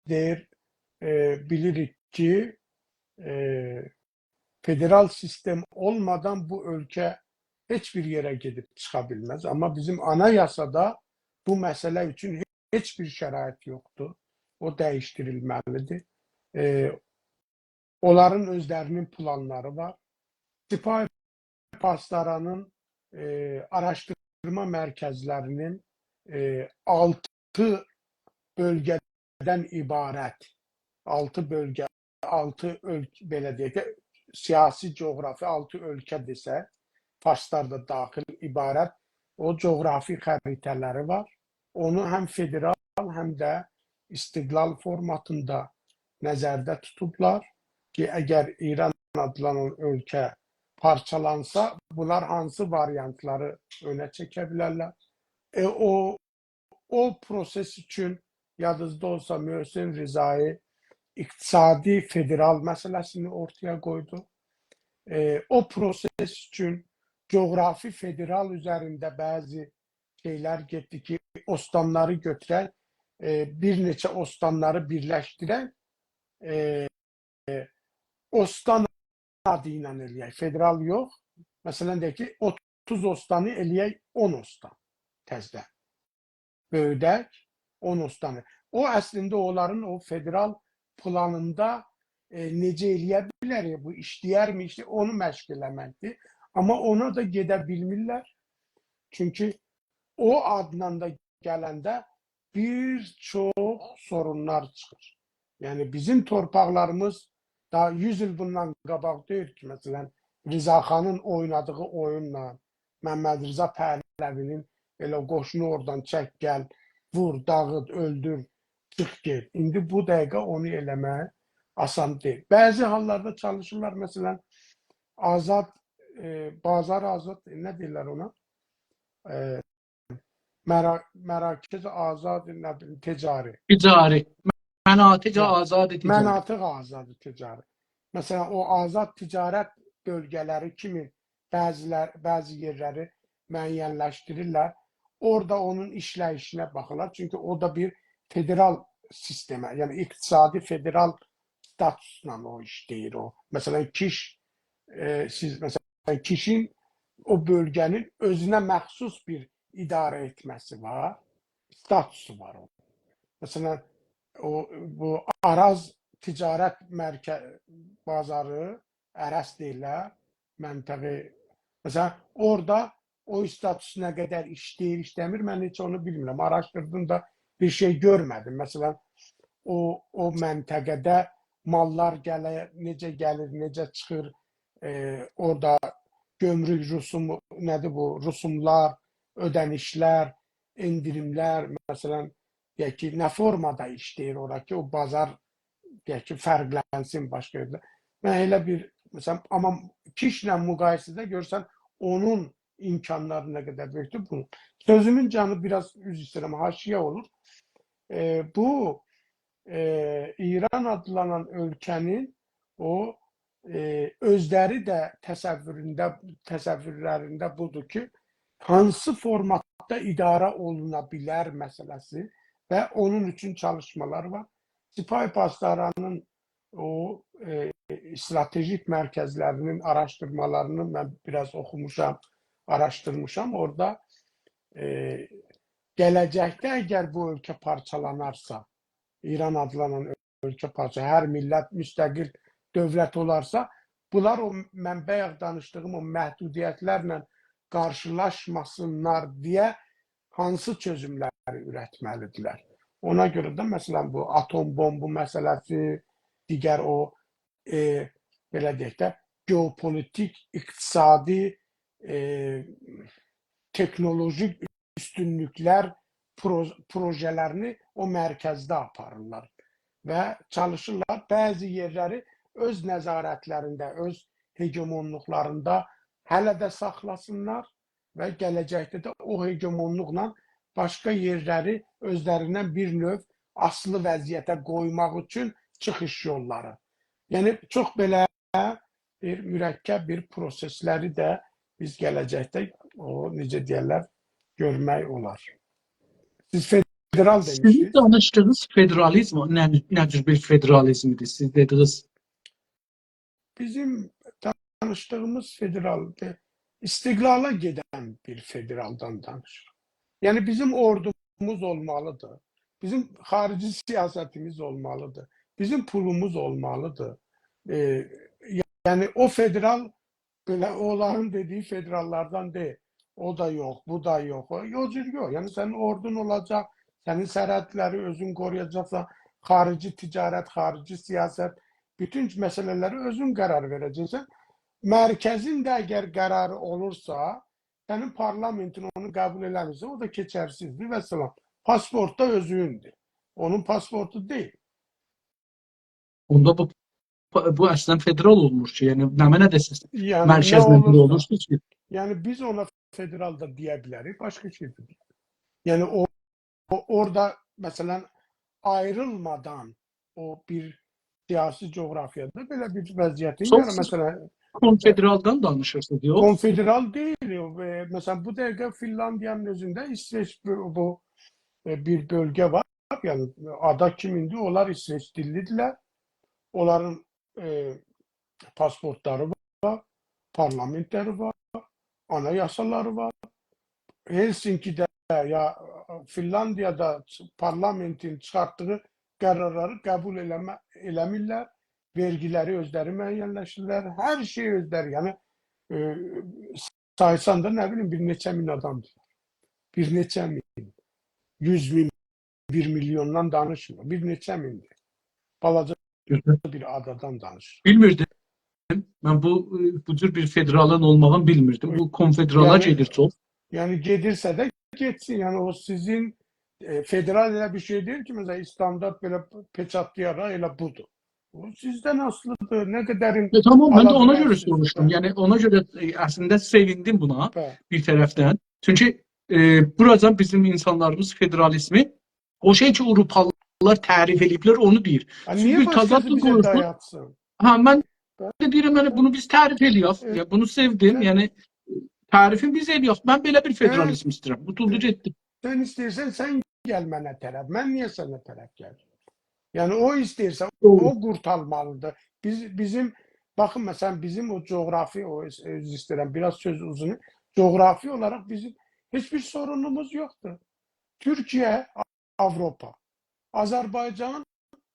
deyir, bilirik ki, federal sistem olmadan bu ölkə heç bir yerə gedib çıxa bilməz. Amma bizim anayasada bu məsələ üçün heç bir şərait yoxdur. O dəyişdirilməlidir. Onların özlərinin planları var. Sipahi pastaranın araşdırma mərkəzlərinin 6 bölgədən ibarət, 6 bölgə, 6 belə deyək, siyasi coğrafi 6 ölkə desə, Farslar da daxil ibarət o coğrafi xəritələri var. Onu həm federal, həm də istiqlal formatında nəzərdə tutublar ki, əgər İran adlanan ölkə parçalansa, bunlar hansı variantları önə çəkə bilərlər? O proses üçün yadınızda olsa Möhsen Rizai iqtisadi federal məsələsini ortaya qoydu. O proses üçün coğrafi federal üzərində bəzi şeylər getdi ki, ostanları götürək, bir neçə ostanları birləşdirək, ostan adı ilə eləyək, federal yox. Məsələn, deyək ki, 30 ostanı eləyək 10 ostan təzdə. Böyüdək 10 ostanı. O əslində onların o federal planında necə eləyə bilər, bu işləyərmi, onu məşq eləməkdir. Amma ona da gedə bilmirlər. Çünki o adla da gələndə bir çox sorunlar çıxır. Yəni bizim torpaqlarımız daha 100 il bundan qabaq deyir ki, məsələn, Rizaxanın oynadığı oyunla Məmməd Rza Pəhləvinin elə qoşunu oradan çək, gəl, vur, dağıt, öldür, çıx, get. İndi bu dəqiqə onu eləmək asan deyil. Bəzi hallarda çalışırlar, məsələn, azad, bazar azad, nə deyirlər ona? Mərakəz azad, nə bilim, ticari. Ticari. Mənatic azad ticari. Mənatic azad ticari. Məsələn, o azad ticarət bölgələri kimi bəzi yerləri müəyyənləşdirirlər. Orada onun işləyişinə baxırlar. Çünki o da bir federal sistemə, yəni iqtisadi federal statusla o işləyir o. Məsələn, Kiş siz mesela kişinin o bölgenin özüne məxsus bir idarə etməsi var, statusu var onun. Mesela bu Araz ticarət bazarı, Əras deyirlər, məntəqi. Mesela orada o statüs nə qədər işləyir, işləmir, mən heç onu bilmirəm. Araşdırdım da bir şey görmədim. Mesela o məntəqədə mallar necə gəlir, necə çıxır, orada gömrük rüsumu, nədir bu, rusumlar, ödənişlər, endirimlər, məsələn, deyək ki, nə formada işləyir ora ki, o bazar deyək ki, fərqlənsin başqa yerdə. Mən elə bir, məsələn, amma kişlə müqayisədə görsən, onun imkanları nə qədər böyükdür bunu. Sözümün canı biraz üz istəyirəm, haşiyə olur. Bu İran adlanan ölkənin o özləri də təsəvvürlərində budur ki, hansı formatda idarə oluna bilər məsələsi və onun üçün çalışmalar var. Sipahi Pastaranın o stratejik mərkəzlərinin araşdırmalarını mən biraz oxumuşam, araşdırmışam. Orada gələcəkdə əgər bu ölkə parçalanarsa, İran adlanan ölkə parçalanarsa, hər millət müstəqil dövlət olarsa, bunlar o mən bayaq danışdığım o məhdudiyyətlərlə qarşılaşmasınlar deyə hansı çözümləri ürətməlidirlər? Ona görə də məsələn bu atom bombu məsələsi, digər o belə deyək də geopolitik, iqtisadi, teknolojik üstünlüklər projelerini o mərkəzdə aparırlar və çalışırlar bəzi yerləri öz nəzarətlərində, öz hegemonluqlarında hələ də saxlasınlar və gələcəkdə də o hegemonluqla başqa yerləri özlərindən bir növ asılı vəziyyətə qoymaq üçün çıxış yolları. Yəni çox belə bir mürəkkəb bir prosesləri də biz gələcəkdə o necə deyirlər görmək olar. Siz federal Sizin demişdiniz. danışdığınız federalizm nə cür bir federalizmdir? Siz dediniz. Bizim danışdığımız federal istiqlala gedən bir federaldan danışır. Yəni bizim ordumuz olmalıdır. Bizim xarici siyasətimiz olmalıdır. Bizim pulumuz olmalıdır. Yəni o federal belə onların dediyi federallardan deyil. O da yox, bu da yox. Yox, yox. Yəni sənin ordun olacaq, sənin sərhədləri özün qoruyacaqsan, xarici ticarət, xarici siyasət, bütün məsələləri özün qərar verəcəksən. Mərkəzin də əgər qərarı olursa, sənin parlamentin onu qəbul eləmirsə, o da keçərsizdir və salam. Pasport da özünündür. Onun pasportu deyil. Onda bu əslən federal olmuş ki, yəni nə mənə desəz, Yəni mərkəzlə bir olursunuz ki. Yəni biz ona federal da deyə bilərik, başqa şey də deyil. Yəni orada məsələn ayrılmadan o bir siyasi coğrafiyada belə bir vəziyyətin yəni məsələn konfederaldan danışırsınız, yox? Konfederal deyil. Məsələn bu dəqiqə Finlandiyanın özündə İsveç bu bir bölgə var. Yəni ada kimindir? Onlar İsveç dillidirlər. Onların pasportları var, parlamentləri var, anayasaları var. Helsinki'də ya Finlandiyada parlamentin çıxartdığı qərarları qəbul eləmirlər. Vergiləri özləri müəyyənləşdirirlər. Hər şey özləri. Yəni saysan da nə bilim bir neçə min adamdır. Bir neçə min. 100 min, 1 milyondan danışmır. Bir neçə mindir. Balaca bir adadan danışır. Bilmirdim. Mən bu cür bir federalın olmağını bilmirdim. Bu konfederala gedir çox. Yəni gedirsə də getsin. Yəni o sizin federal elə bir şey deyil ki, məsələn standart belə peçatlayaraq elə budur. O sizdən asılıdır. Nə qədərin Tamam, mən də ona görə soruşdum. Yəni ona görə əslində sevindim buna bir tərəfdən. Çünki buradan bizim insanlarımız federalizmi o şey ki Avropalılar tərif ediblər, onu deyir. Niyə başqası bizə dayatsın? Mən də deyirəm, yəni bunu biz tərif edirik. Bunu sevdim. Yəni tərifin biz edirik. Mən belə bir federalizm istəyirəm. Tutuldu getdi. Sən istəyirsən, sən gəl mənə tərəf. Mən niyə sənə tərəf gəlim? Yəni o istəyirsə, o qurtarmalıdır. Bizim Bakın mesela bizim o coğrafi, özür isterim biraz söz uzun. Coğrafi olarak bizim hiçbir sorunumuz yoktu. Türkiye, Avrupa. Azerbaycan,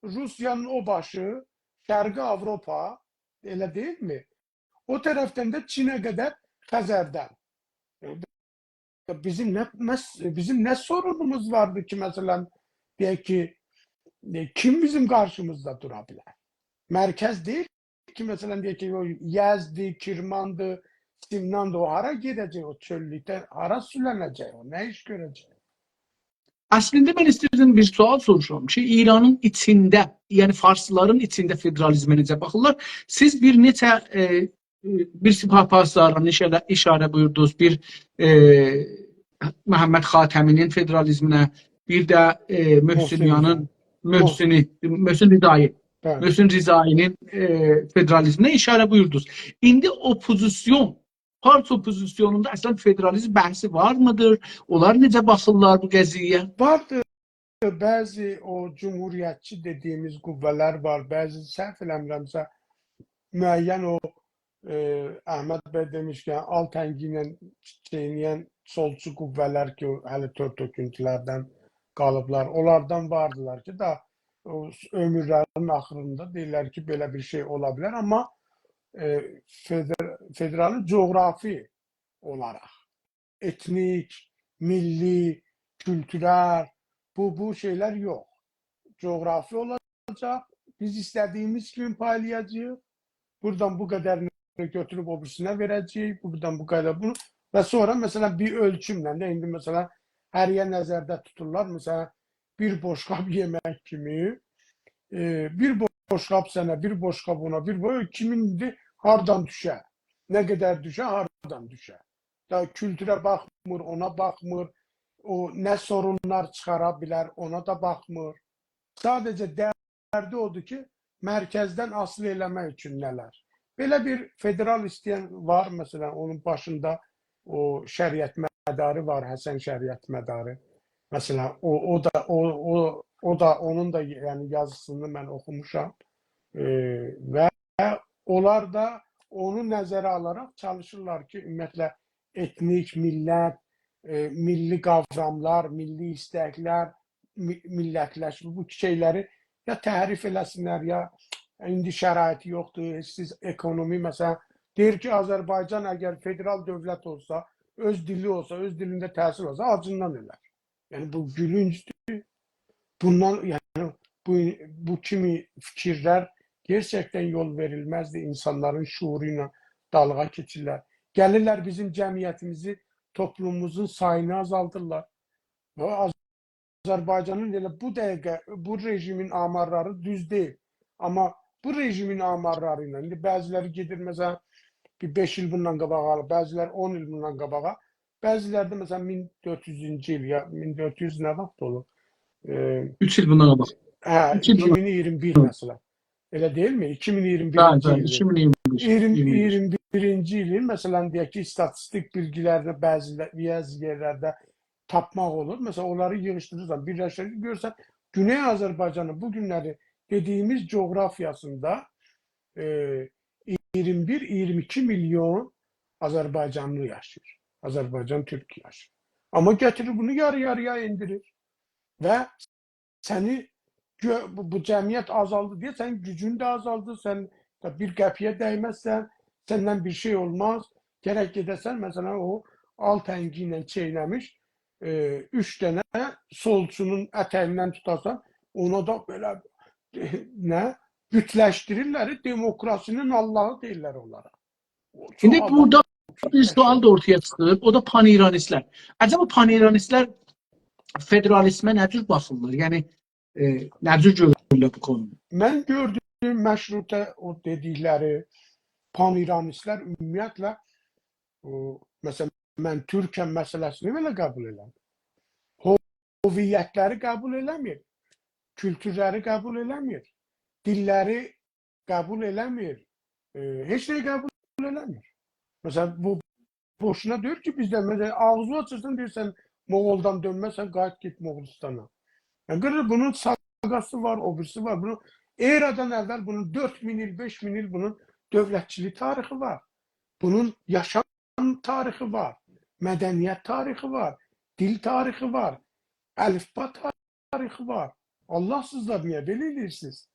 Rusya'nın o başı, Şərqi Avropa, elə değil mi? O taraftan da Çin'e kadar Xəzərdən. Bizim ne sorunumuz vardı ki mesela diye ki kim bizim karşımızda durabilir? Merkez değil ki mesela diye ki o Yazdı, Kirmandı, Simnandı o hara gidecek o çöllükte hara sülənəcək o ne iş görecek? Əslində mən istəyirdim bir sual soruşuram ki, İranın içində, yəni farsların içində federalizmə necə baxırlar? Siz bir neçə bir Sipah Paslarının işarə buyurdunuz, bir Məhəmməd Xatəminin federalizminə, bir də Mohsen Möhsün Rizai, ben. Möhsün Rizai'nin federalizminə işarə buyurdunuz. İndi opozisyon, Fars opozisyonunda əslən federalizm bəhsi var mıdır? Onlar necə baxırlar bu qəziyyəyə? Vardı bazı o cumhuriyetçi dediğimiz kuvveler var. Bazı səhv eləmirəmsə müəyyən o Ahmet Bey demişken Altengi ilə çeynəyən solçu qüvvələr ki, hələ tör töküntülərdən qalıblar. Onlardan vardılar ki, da o ömürlərinin axırında deyirlər ki, belə bir şey ola bilər. Amma federal coğrafi olarak etnik, milli, kültürel bu şeyler yok. Coğrafi olacak. Biz istediğimiz gibi paylayacağız. Buradan bu kadarını götürüp obrisine vereceğiz. Buradan bu kadar bunu. Ve sonra mesela bir ölçümle de indi mesela her yer nəzərdə tuturlar. Mesela bir boş kap yemek kimi bir boş kap sənə, bir boş kap ona, bir boş kimindir, hardan düşər? Ne kadar düşər, hardan düşər? Da kültüre bakmır, ona bakmır. O ne sorunlar çıkarabilir, ona da bakmır. Sadece derdi odur ki merkezden asıl eləmək üçün nələr. Belə bir federal isteyen var mesela onun başında o şəriət mədarı var, Həsən şəriət mədarı. Mesela o da onun da yani yazısını ben okumuşam. Ve onlar da onu nəzərə alarak çalışırlar ki ümumiyyətlə etnik, millət, milli kavramlar, milli istekler, millətləşmə bu şeyleri ya təhrif eləsinlər ya indi şəraiti yoxdur. Siz ekonomi mesela deyir ki Azərbaycan əgər federal dövlət olsa, öz dili olsa, öz dilində təhsil olsa acından ölər. Yani bu gülüncdür. Bundan yani bu kimi fikirler gerçekten yol verilmezdi. İnsanların şuuruyla dalga geçirler. Gelirler bizim cemiyetimizi, toplumumuzun sayını azaltırlar. Azerbaycan'ın elə bu dəqiqə bu rejimin amarları düz değil. Ama bu rejimin amarlarıyla indi bəziləri gedir mesela bir 5 yıl bundan qabağa, bəziləri 10 yıl bundan qabağa, bəziləri də mesela 1400-cü il ya 1400 nə vaxt olur? 3 il bundan qabaq. 2 il bundan 2021 mesela. Öyle değil mi? 2021. Bəli, yılı. 2021. 21. ilin mesela diye ki istatistik bilgilerini bazı yerlerde tapmak olur. Mesela onları yığıştırırsan, birleştirirsen görsen Güney Azerbaycan'ın bugünleri dediğimiz coğrafyasında 21-22 milyon Azerbaycanlı yaşıyor. Azerbaycan Türk yaşıyor. Ama getirir bunu yarı yarıya indirir. Ve seni bu cemiyet azaldı diye sen gücün de azaldı. Sen bir qəpiyə değmezsen senden bir şey olmaz. Gerek gidersen mesela o Altengi ilə çeynəmiş 3 tane solçunun ətəyindən tutarsan ona da böyle ne bütləşdirirlər. Demokrasinin Allahı deyirlər onlara. Şimdi burada bir sual da ortaya çıxır. O da pan-İranistlər. Acaba pan-İranistlər federalizmə nə cür baxırlar? Yəni nə cür görürlər bu konu? Mən gördüğüm məşrutə o dedikləri pan-İranistlər ümumiyyətlə mesela mən Türkəm məsələsini belə qəbul edirəm. Hoviyyətləri qəbul eləmir. Kültürləri qəbul eləmir. Dilləri qəbul eləmir. Heç nəyi qəbul eləmir. Mesela bu boşuna diyor ki bizdə mesela ağzı açırsan deyirsən Moğoldan dönməsən qayıt git Moğolistana. Yani bunun sagası var, obüsü var. Bunu eradan evvel bunun 4000 yıl, 5000 yıl bunun dövlətçilik tarixi var. Bunun yaşam tarixi var. Mədəniyyət tarixi var. Dil tarixi var. Əlifba tarixi var. Allah sizlər niyə belə eləyirsiniz?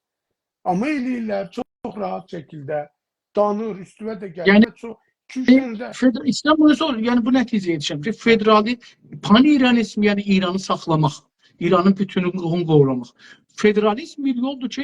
Amma eləyirlər çox rahat şəkildə. Danır, üstüvə də gəlir və çox 2-3 dənədə İslam bunu sorur. Yəni bu nəticəyə yetişəm ki, federali pan-İranizm, yəni İranı saxlamaq, İranın bütünlüyünü qorumaq. Federalizm bir yoldur ki,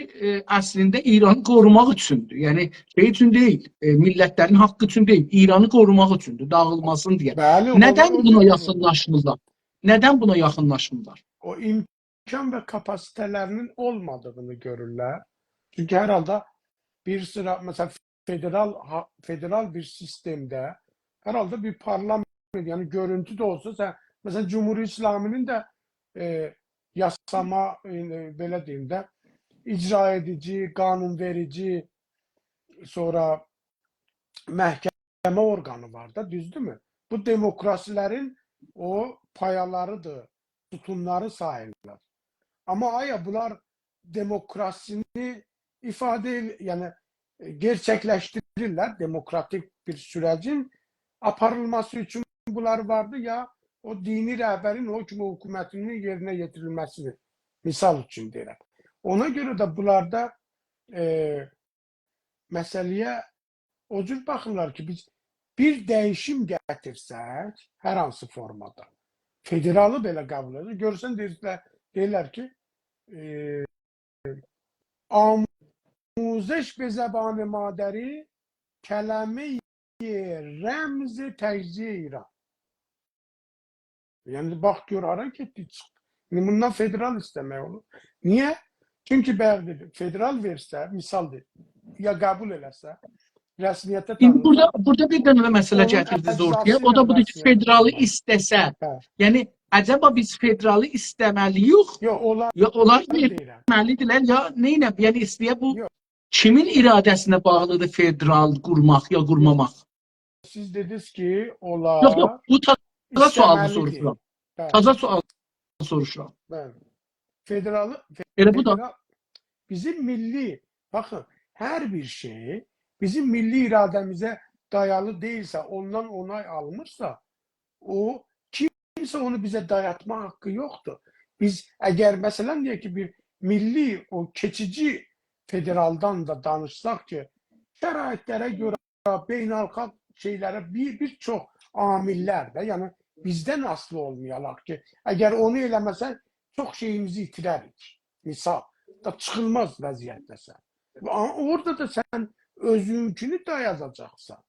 əslində İranı qorumaq üçündür. Yəni şey üçün deyil, millətlərin haqqı üçün deyil, İranı qorumaq üçündür, dağılmasın deyə. Bəli, Nədən buna yaxınlaşmırlar? Nədən buna yaxınlaşmırlar? O imkan və kapasitelərinin olmadığını görürlər. Çünki hər halda bir sıra, məsələn, federal bir sistemdə hər halda bir parlament, yəni görüntü də olsa, sən, məsələn, Cumhuriyet İslaminin də yasama, belə deyim də, icra edici, qanunverici, sonra məhkəmə orqanı var da, düzdürmü? Bu demokrasilərin o payalarıdır, tutumları sayılır. Amma aya bunlar demokrasini ifadə, yəni gerçəkləşdirirlər, demokratik bir sürəcin aparılması üçün bunlar vardı ya, o dini rəhbərin o kimi hökumətinin yerinə yetirilməsidir. Misal üçün deyirəm. Ona görə də bunlarda məsələyə o cür baxırlar ki, biz bir dəyişim gətirsək, hər hansı formada, federalı belə qəbul edir. Görürsən, deyirlər ki, آموزش به زبان مادری کلمه رمز تجزیه ایران. Yani bak gör hareket çıktı. Bundan federal istemək olur. Niye? Çünkü ben federal versə, misal deyil, ya kabul eləsə, rəsmiyyətə tanınsa. Burada bir dənə məsələ gətirdiniz ortaya. O da budur ki, federalı istəsə. Yəni acaba biz federalı istəməliyik? Ya onlar verməlidirlər ya neynə? Yəni istəyə bu kimin iradəsinə bağlıdır federal qurmaq ya qurmamaq? Siz dediniz ki, onlar Yox, bu taza sualı soruşuram. Taza sualı soruşuram. Federalı bu da bizim milli, bakın, hər bir şey bizim milli iradəmizə dayalı değilsə, ondan onay almışsa, o kimsə onu bizə dayatma haqqı yoxdur. Biz əgər məsələn deyək ki, bir milli, o keçici federaldan da danışsaq ki, şəraitlərə görə, beynəlxalq şeylərə bir çox amillər də, yəni bizdən asılı olmayalaq ki, əgər onu eləməsən, çox şeyimizi itirərik. Misal, da çıxılmaz vəziyyətdəsən. Orada da sən özünkünü dayazacaqsan.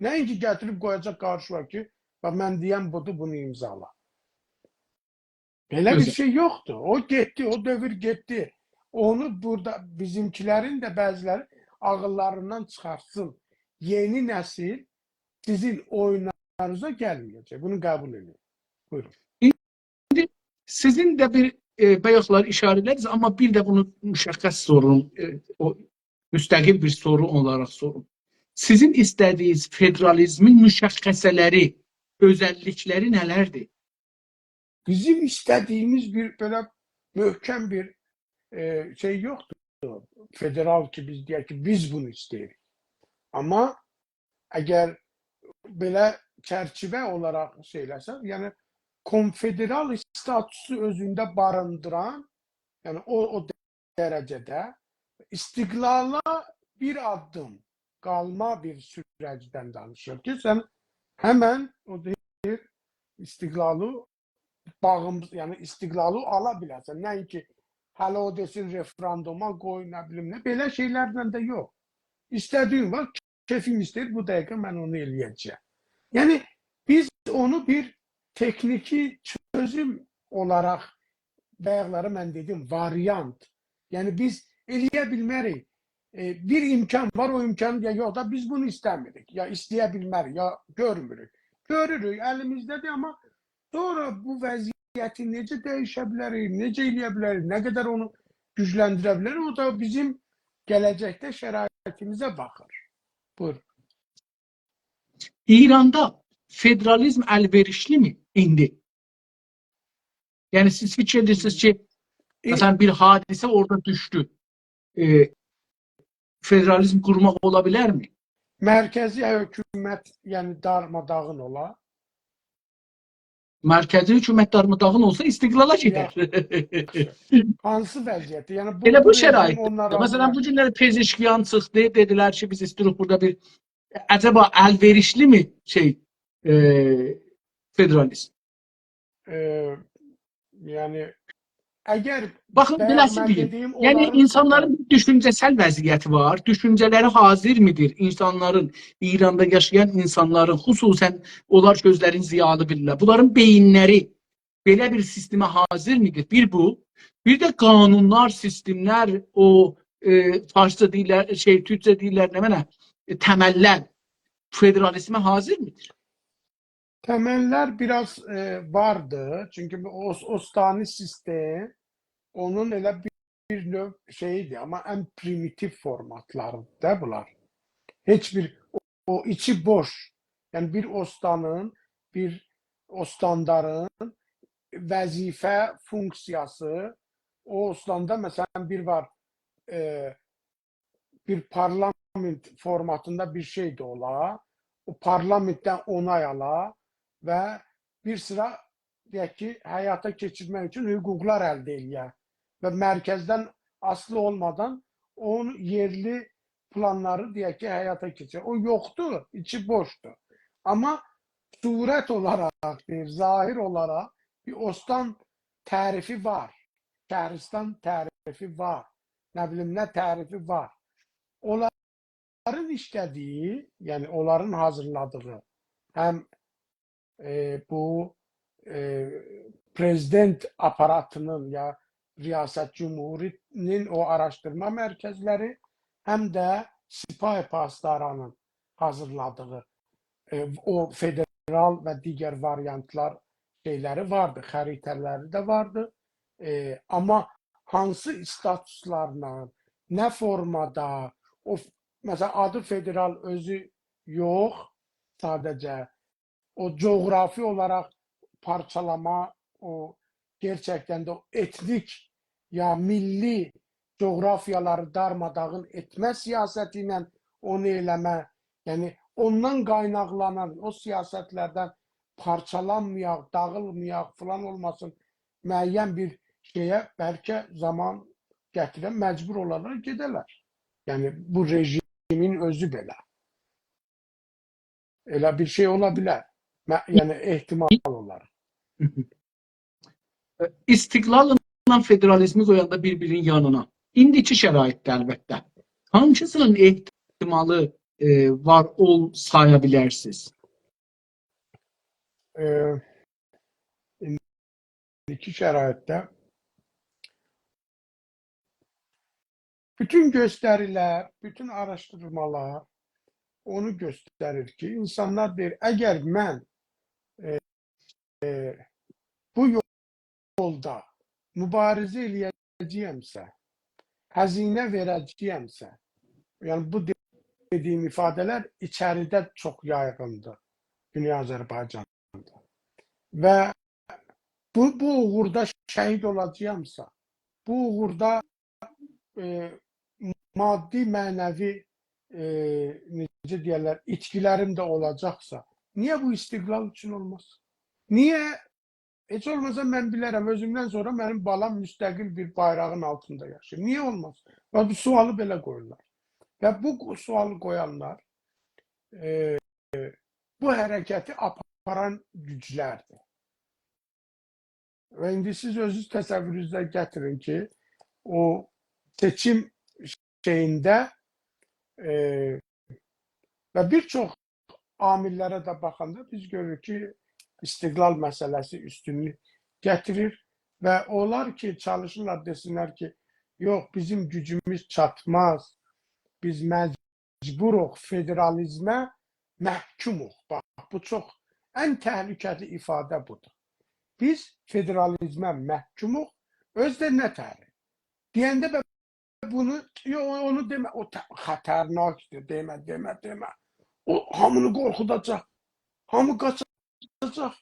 Nəinki gətirib qoyacaq qarşılar ki, mən deyəm budur, bunu imzala. Belə bir şey yoxdur. O getdi, o dövr getdi. Onu burada bizimkilərin də bəziləri ağıllarından çıxarsın. Yeni nəsil sizin oyunlarınıza gəlməyəcək. Bunu qəbul edin. Buyurun. İndi sizin də bir bayaqlar işarələdiniz, amma bir də bunu müşəxəs sorun, o müstəqil bir soru olaraq sorun. Sizin istədiyiniz federalizmin müşəxəsələri, özəllikləri nələrdir? Bizim istədiyimiz bir belə möhkəm bir şey yoxdur. Federal ki, biz deyək ki, biz bunu istəyirik. Amma əgər belə çərçivə olaraq şeyləsək, yəni konfederal statusu özündə barındıran, yəni o dərəcədə istiqlala bir addım qalma bir sürəcdən danışır ki, sən həmən o deyir istiqlalı bağımız, yəni istiqlalı ala biləsən. Nəinki hələ o desin referenduma qoy, nə bilim nə. Belə şeylərlə də yox. İstədiyin var, kefim istəyir, bu dəqiqə mən onu eləyəcəyəm. Yəni biz onu bir texniki çözüm olaraq, bayaqları mən dedim, variant. Yəni biz eləyə bilmərik. Bir imkan var, o imkan ya yox da biz bunu istəmirik. Ya istəyə bilmərik, ya görmürük. Görürük, əlimizdədir, amma sonra bu vəziyyəti necə dəyişə bilərik, necə eləyə bilərik, nə qədər onu gücləndirə bilərik, o da bizim gələcəkdə şəraitimizə baxır. Buyurun. İranda federalizm əlverişli mi indi? Yəni siz fikir edirsiniz ki, məsələn bir hadisə orada düşdü. Federalizm qurmaq ola bilərmi? Mərkəzi hökumət, yəni darmadağın ola. Mərkəzi hökumət darmadağın olsa istiqlala gedər. Yaxşı. Hansı vəziyyətdə? Yəni Elə bu bu rejim şəraitdə. onlara Məsələn, bu günləri Pezeşkiyan çıxdı, dedilər ki, biz istiyoruz burada bir acaba əlverişli mi federalizm? yəni əgər Baxın, beləsi mən deyim. dediyim Yəni onların insanların düşüncəsəl vəziyyəti var. Düşüncələri hazır mıdır? İnsanların, İranda yaşayan insanların, xüsusən onlar gözlərin ziyalı bilirlər. Bunların beyinləri belə bir sistemə hazır mıdır? Bir bu. Bir də qanunlar, sistemlər, o farsça deyirlər, türkçə deyirlər, nə mənə, təməllər federalizmə hazır mıdır? təməllər biraz vardı. Çünki Ostani sistem onun elə bir növ şeyidir, amma ən primitiv formatlarıdır bunlar. Heç bir o içi boş. Yəni bir ostanın, bir ostandarın vəzifə, funksiyası, o ostanda məsələn bir var, bir parlament formatında bir şey də ola, o parlamentdən onay ala və bir sıra deyək ki, həyata keçirmək üçün hüquqlar əldə eləyə və mərkəzdən asılı olmadan onun yerli planları deyək ki, həyata keçir. O yoxdur, içi boşdur. Amma surət olaraq, zahir olaraq bir ostan tərifi var, şəhristan tərifi var, nə bilim nə tərifi var. Onların işlədiyi, yəni onların hazırladığı həm bu prezident aparatının ya Riyasət Cumhurinin o araşdırma mərkəzləri, həm də Sipahi Pastaranın hazırladığı o federal və digər variantlar şeyləri vardı, xəritələri də vardı. Amma hansı statuslarla, nə formada, o məsələn adı federal özü yox, sadəcə o coğrafi olaraq parçalama, o gerçəkdən də o etnik ya milli coğrafiyaları darmadağın etmə siyasəti ilə onu eləmə, yəni ondan qaynaqlanan o siyasətlərdən parçalanmayaq, dağılmayaq falan olmasın, müəyyən bir şeyə bəlkə zaman gətirən məcbur olarlar gedələr. Yəni bu rejimin özü belə. Elə bir şey ola bilər. Yəni ehtimal olaraq. İstiqlalla federalizmi qoyanda bir-birinin yanına. İndiki şəraitdə əlbəttə. Hansının ehtimalı var saya bilərsiniz? İndiki şəraitdə bütün göstərilər, bütün araşdırmalar onu göstərir ki, insanlar deyir, əgər mən bu yolda mübarizə eləyəcəyəmsə, həzinə verəcəyəmsə, yəni bu dediyim ifadələr içəridə çox yayğındır Dünya Azərbaycanda. Və bu uğurda şəhid olacağamsa, bu uğurda maddi, mənəvi necə deyərlər, itkilərim də olacaqsa, niyə bu istiqlal üçün olmaz? Niyə? Heç olmasa mən bilərəm, özümdən sonra mənim balam müstəqil bir bayrağın altında yaşayır. Niyə olmaz? Və bu sualı belə qoyurlar. Və bu sualı qoyanlar bu hərəkəti aparan güclərdir. Və indi siz özünüz təsəvvürünüzdə gətirin ki, o seçim şeyində və bir çox amillərə də baxanda biz görürük ki, istiqlal məsələsi üstünlük gətirir və onlar ki, çalışırlar desinlər ki, yox, bizim gücümüz çatmaz, biz məcburuq federalizmə məhkumuq. Bax, bu çox ən təhlükəli ifadə budur. Biz federalizmə məhkumuq, özdə nətəri. Deyəndə bunu, onu demə, o xətərnakdır, demə. O hamını qorxudacaq, hamı qaçacaq.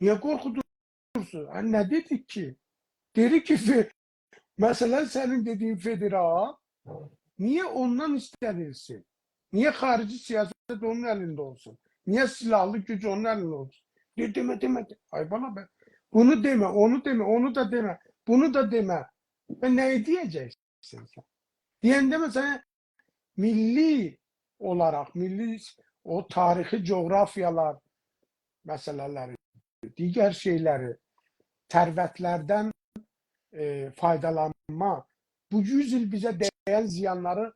Niyə qorxudursun? Nə dedik ki? Dedik ki, məsələn, sənin dediyin federal, niyə ondan istənilsin? Niyə xarici siyasət onun elinde olsun? Niye silahlı güç onun elinde olsun? Deme. Ay bana be. Bunu deme, onu deme, onu da deme. Bunu da deme. Ve neyi diyeceksin sen? Diyen de mesela milli olarak, milli o tarihi coğrafyalar meseleleri, diğer şeyleri, servetlerden faydalanma, bu 100 il bize değen ziyanları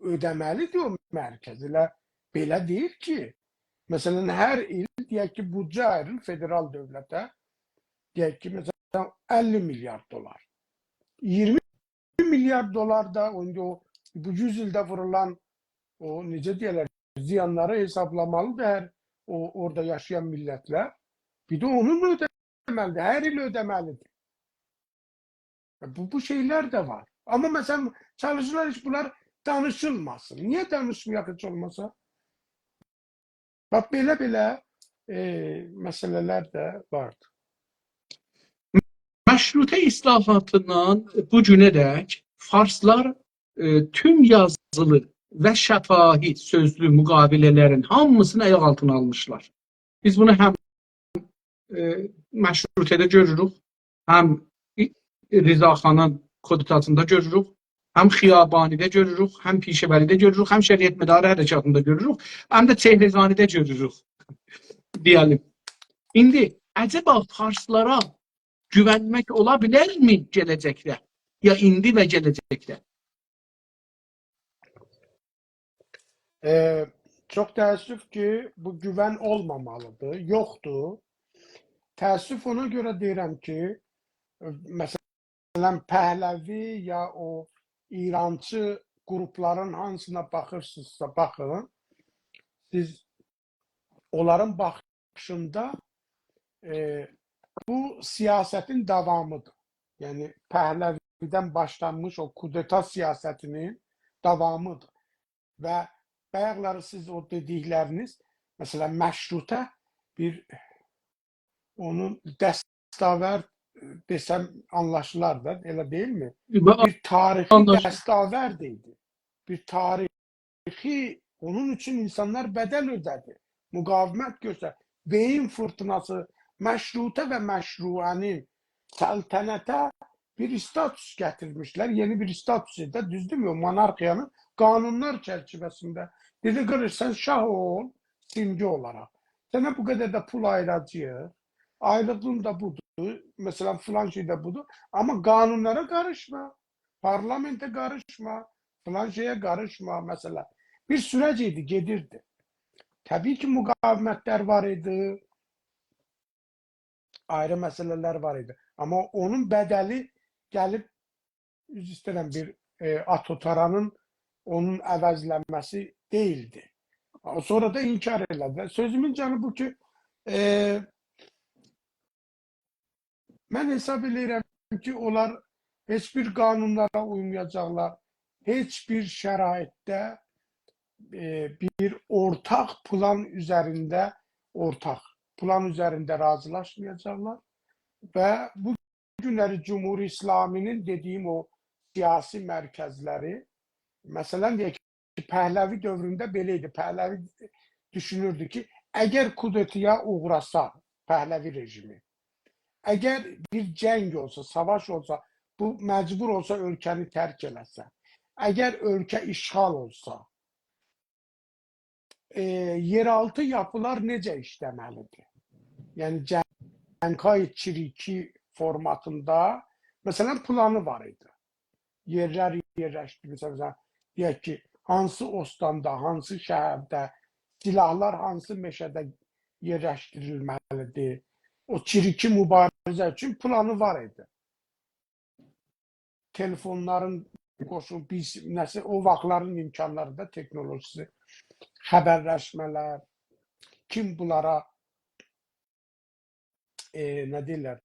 ödemeli diyor merkez. Belə değil ki. Mesela her il deyək ki, bütçə ayrılır federal devlete. Deyək ki, mesela 50 milyar dolar. 20 milyar dolar da o bu 100 ilde vurulan o necə deyirlər ziyanları hesaplamalıdır her orada yaşayan milletler. Bir de onun ödemelidir. Her il ödemelidir. Bu şeyler de var. Ama mesela çalışırlar hiç bunlar danışılmasın. Niye danışmayak hiç olmasa? Bak belə məsələlər də vardır. Məşrutə islahatından bu günədək farslar tüm yazılı və şəfahi sözlü müqavilələrin hamısını ayaq altına almışlar. Biz bunu həm məşrutədə görürük, həm Rızaxanın kodutasında görürük, həm Xiyabanidə görürük, həm Pişəvəlidə görürük, həm Şəriət Mədarı hərəkatında görürük, həm də Tehrəzanidə görürük, deyəlim. İndi əcəba farslara güvənmək ola bilərmi gələcəkdə? Ya indi və gələcəkdə? Çok təəssüf ki, bu güvən olmamalıdır, yoxdur. Təəssüf ona görə deyirəm ki, məsələn, Pəhləvi ya o İrançı qrupların hansına baxırsınızsa baxın, siz onların baxışında bu siyasetin davamıdır. Yani Pəhləvidən başlanmış o kudeta siyasetinin davamıdır. Və bayaqları siz o dedikləriniz, mesela məşrutə bir onun dəstavər desem anlaşılar da, elə deyilmi? Bir tarihi dəstavərd idi. Bir tarihi, onun için insanlar bedel ödedi. Mukavmet göster. Beyin fırtınası məşrutə və məşruənin səltənətə bir statüs getirmişler. Yeni bir statüsü de düzdürmü? Monarxiyanın kanunlar çerçevesinde. Dedi ki sen şah ol simge olarak. Sana bu kadar da pul ayıracağız. Aylığın da budur. Mesela filan şey de budur. Ama kanunlara karışma. Parlamente karışma. Filan şeye karışma mesela. Bir süreciydi, gedirdi. Tabii ki mukavemetler var idi. Ayrı meseleler var idi. Ama onun bedeli gelip istenen bir Atotaranın onun əvəzlənməsi değildi. Sonra da inkar elədi. Sözümün canı bu ki, mən hesab edirəm ki, onlar heç bir kanunlara uymayacaqlar. Heç bir şəraitdə bir ortak plan üzerinde razılaşmayacaklar. Ve bu günləri Cumhur İslami'nin dediğim o siyasi merkezleri, mesela diye ki Pəhləvi dövründə belə idi. Pəhləvi düşünürdü ki, eğer kudretaya uğrasa Pəhləvi rejimi, eğer bir cenk olsa, savaş olsa, bu mecbur olsa ülkeni terk eləsə, eğer ülke işgal olsa, yeraltı yapılar necə işləməlidir? Yani Cenkay Çiriki formatında mesela planı var idi. Yerler yerləşdirilmiş. Mesela deyək ki, hansı ostanda, hansı şəhərdə, silahlar hansı meşədə yerləşdirilməlidir. O Çiriki mübarizə üçün planı var idi. Telefonların qoşul, o vaxtların imkanları da teknolojisi, xəbərləşmələr, kim bunlara ne deyirlər,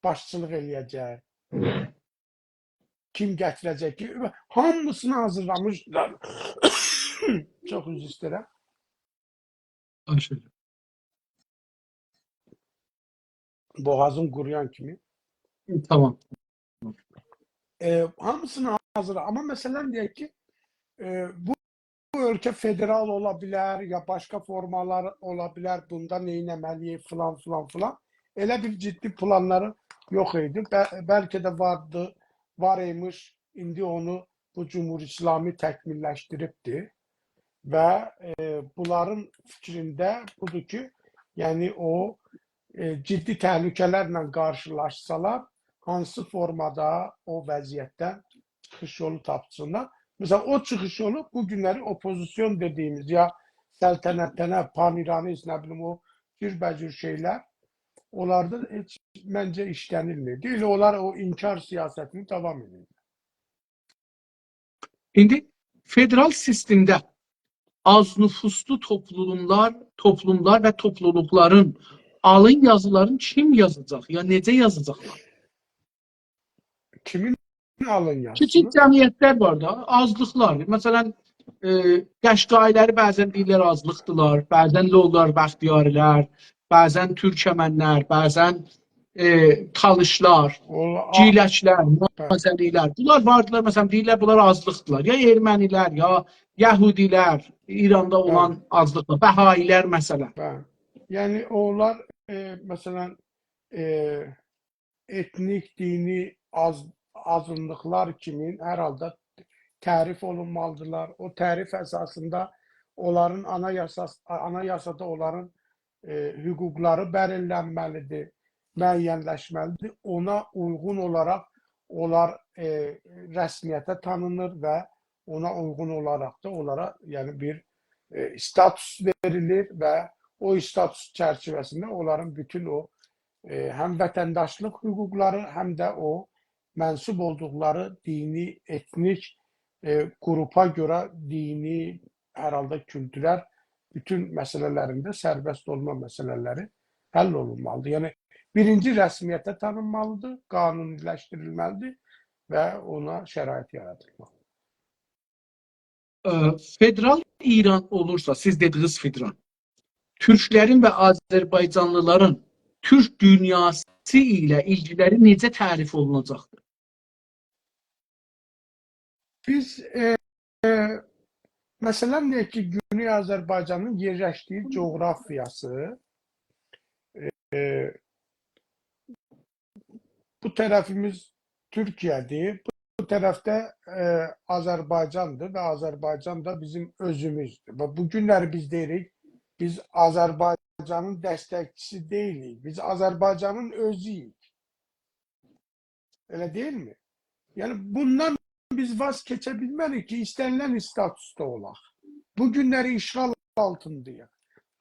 başçılıq eləyəcək, kim gətirəcək ki, hamısını hazırlamışlar. Çox üzr istəyirəm. Boğazım quruyan kimi. Tamam. Hamısını hazır. Ama mesela deyək ki, bu ölkə federal ola bilər, ya başqa formalar ola bilər, bunda neynəməliyik filan filan filan. Elə bir ciddi planları yox idi. Bəlkə də vardı, var imiş, indi onu bu Cumhur İslami təkmilləşdiribdir. Və bunların fikrində budur ki, yəni o ciddi təhlükələrlə qarşılaşsalar, hansı formada o vəziyyətdən çıxış yolu tapsınlar. Mesela o çıxış yolu bu günləri opozisyon dediğimiz ya səltənətənə, pan-İranist, nə bilim o cürbəcür şeylər, onlarda heç məncə işlənilmir. Deyil, onlar o inkar siyasətini davam edir. İndi federal sistemdə az nüfuslu toplumlar və topluluqların alın yazılarını kim yazacaq? Ya necə yazacaqlar? Kimin alın Kiçik yazısını? cəmiyyətlər var da, azlıqlar. Məsələn, Qəşqailəri bəzən deyirlər azlıqdılar, bəzən Lollar, Bəxtiyarilər, bəzən Türkəmənlər, bəzən Talışlar, Ciləklər, Mazəlilər. Bunlar vardılar, məsələn, deyirlər bunlar azlıqdılar. Ya ermənilər, ya Yəhudilər, İranda olan azlıqlar, Bəhailər məsələn. Yəni onlar məsələn etnik, dini azınlıqlar kimi hər halda tərif olunmalıdırlar. O tərif əsasında onların anayasada onların hüquqları belirlənməlidir, müəyyənləşməlidir. Ona uyğun olaraq onlar rəsmiyyətə tanınır və ona uyğun olaraq da onlara yəni bir status verilir və o status çərçivəsində onların bütün o həm vətəndaşlıq hüquqları, həm də o mənsub olduqları dini, etnik qrupa görə dini, hər halda kültürel bütün məsələlərində sərbəst olma məsələləri həll olunmalıdır. Yəni, birinci rəsmiyyətə tanınmalıdır, qanuniləşdirilməlidir və ona şərait yaradılmalıdır. Federal İran olursa, siz dediniz federal, Türklərin və Azərbaycanlıların Türk dünyası ilə ilgiləri necə tərif olunacaqdır? Biz məsələn deyək ki, Güney Azərbaycanın yerləşdiyi coğrafiyası bu tərəfimiz Türkiyədir, bu tərəfdə Azərbaycandır və Azərbaycan da bizim özümüzdür. Və bu günləri biz deyirik, biz Azərbaycanın dəstəkçisi deyilik, biz Azərbaycanın özüyük. Elə deyilmi? Yəni bundan biz vaz keçə bilmərik ki, istənilən statusda olaq. Bu günləri işğal altındayıq.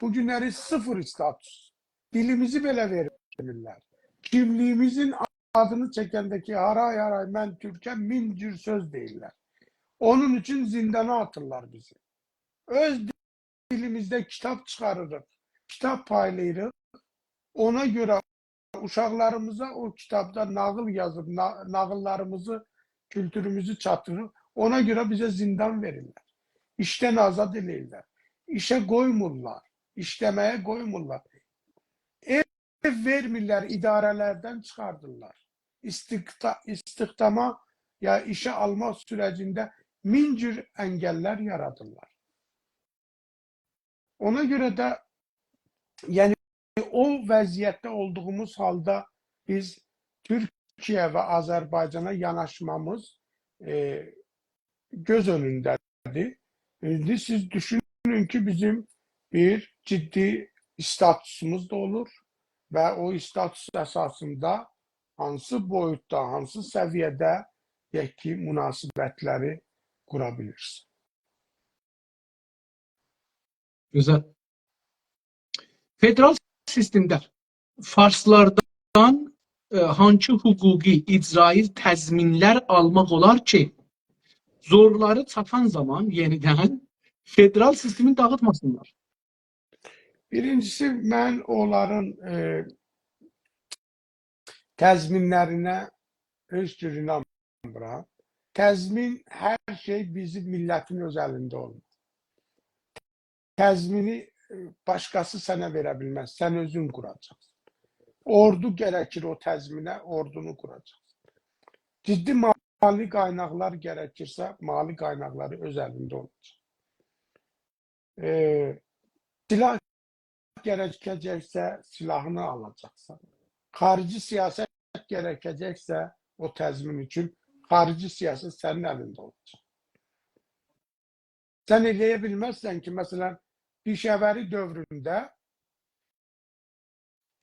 Bu günləri sıfır status. Dilimizi belə vermirlər. Kimliyimizin adını çəkəndəki haray mən Türkəm, min cür söz deyirlər. Onun üçün zindana atırlar bizi. Öz dilimizdə kitab çıxarırıq, kitab paylayırıq. Ona görə uşaqlarımıza o kitabda nağıl yazıb, nağıllarımızı, kültürümüzü çatdırır. Ona görə bizə zindan verirlər. İşdən azad edirlər. İşə qoymurlar. İşləməyə qoymurlar. Ev vermirlər, idarələrdən çıxardırlar. İstihdama ya işə alma sürəcində min cür əngəllər yaradırlar. Ona görə də yəni o vəziyyətdə olduğumuz halda biz Türkiyə və Azərbaycana yanaşmamız göz önündədir. İndi siz düşünün ki, bizim bir ciddi statusumuz da olur və o status əsasında hansı boyutda, hansı səviyyədə deyək ki, münasibətləri qura bilirsin. Güzel. Federal sistemdə farslardan hangi hüquqi, icrai təzminlər almaq olar ki, zorları çatan zaman yenidən federal sistemi dağıtmasınlar? Birincisi, mən onların təzminlərinə heç cür inanmıram. Təzmin hər şey bizim millətin öz əlində olmalı. Təzmini başqası sənə verə bilməz, sən özün quracaqsın. Ordu gərəkir o təzminə, ordunu quracaqsın. Ciddi mali qaynaqlar gərəkirsə, mali qaynaqları öz əlində olacaq. Silah gerekecekse silahını alacaksan. Xarici siyaset gerekecekse o təzmin üçün xarici siyaset sənin əlində olacaq. Sən eləyə bilməzsən ki, məsələn, Pişəvəri dövründə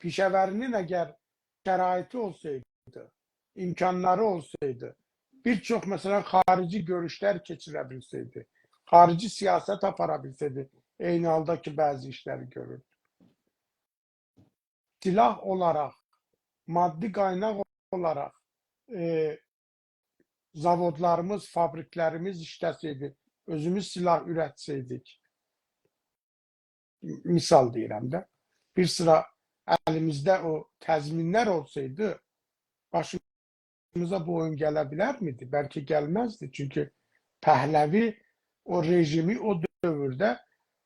Pişəvərinin əgər şəraiti olsaydı, imkanları olsaydı, bir çox məsələn xarici görüşlər keçirə bilsəydi, xarici siyasət apara bilsəydi, eyni halda ki, bəzi işləri görürdü. Silah olaraq, maddi qaynaq olaraq zavodlarımız, fabriklərimiz işləsəydi, özümüz silah ürətsəydik, misal deyirəm də, bir sıra əlimizdə o təzminlər olsaydı, başımıza bu oyun gələ bilər miydi? Bəlkə gəlməzdi. Çünki Pəhləvi o rejimi o dövrdə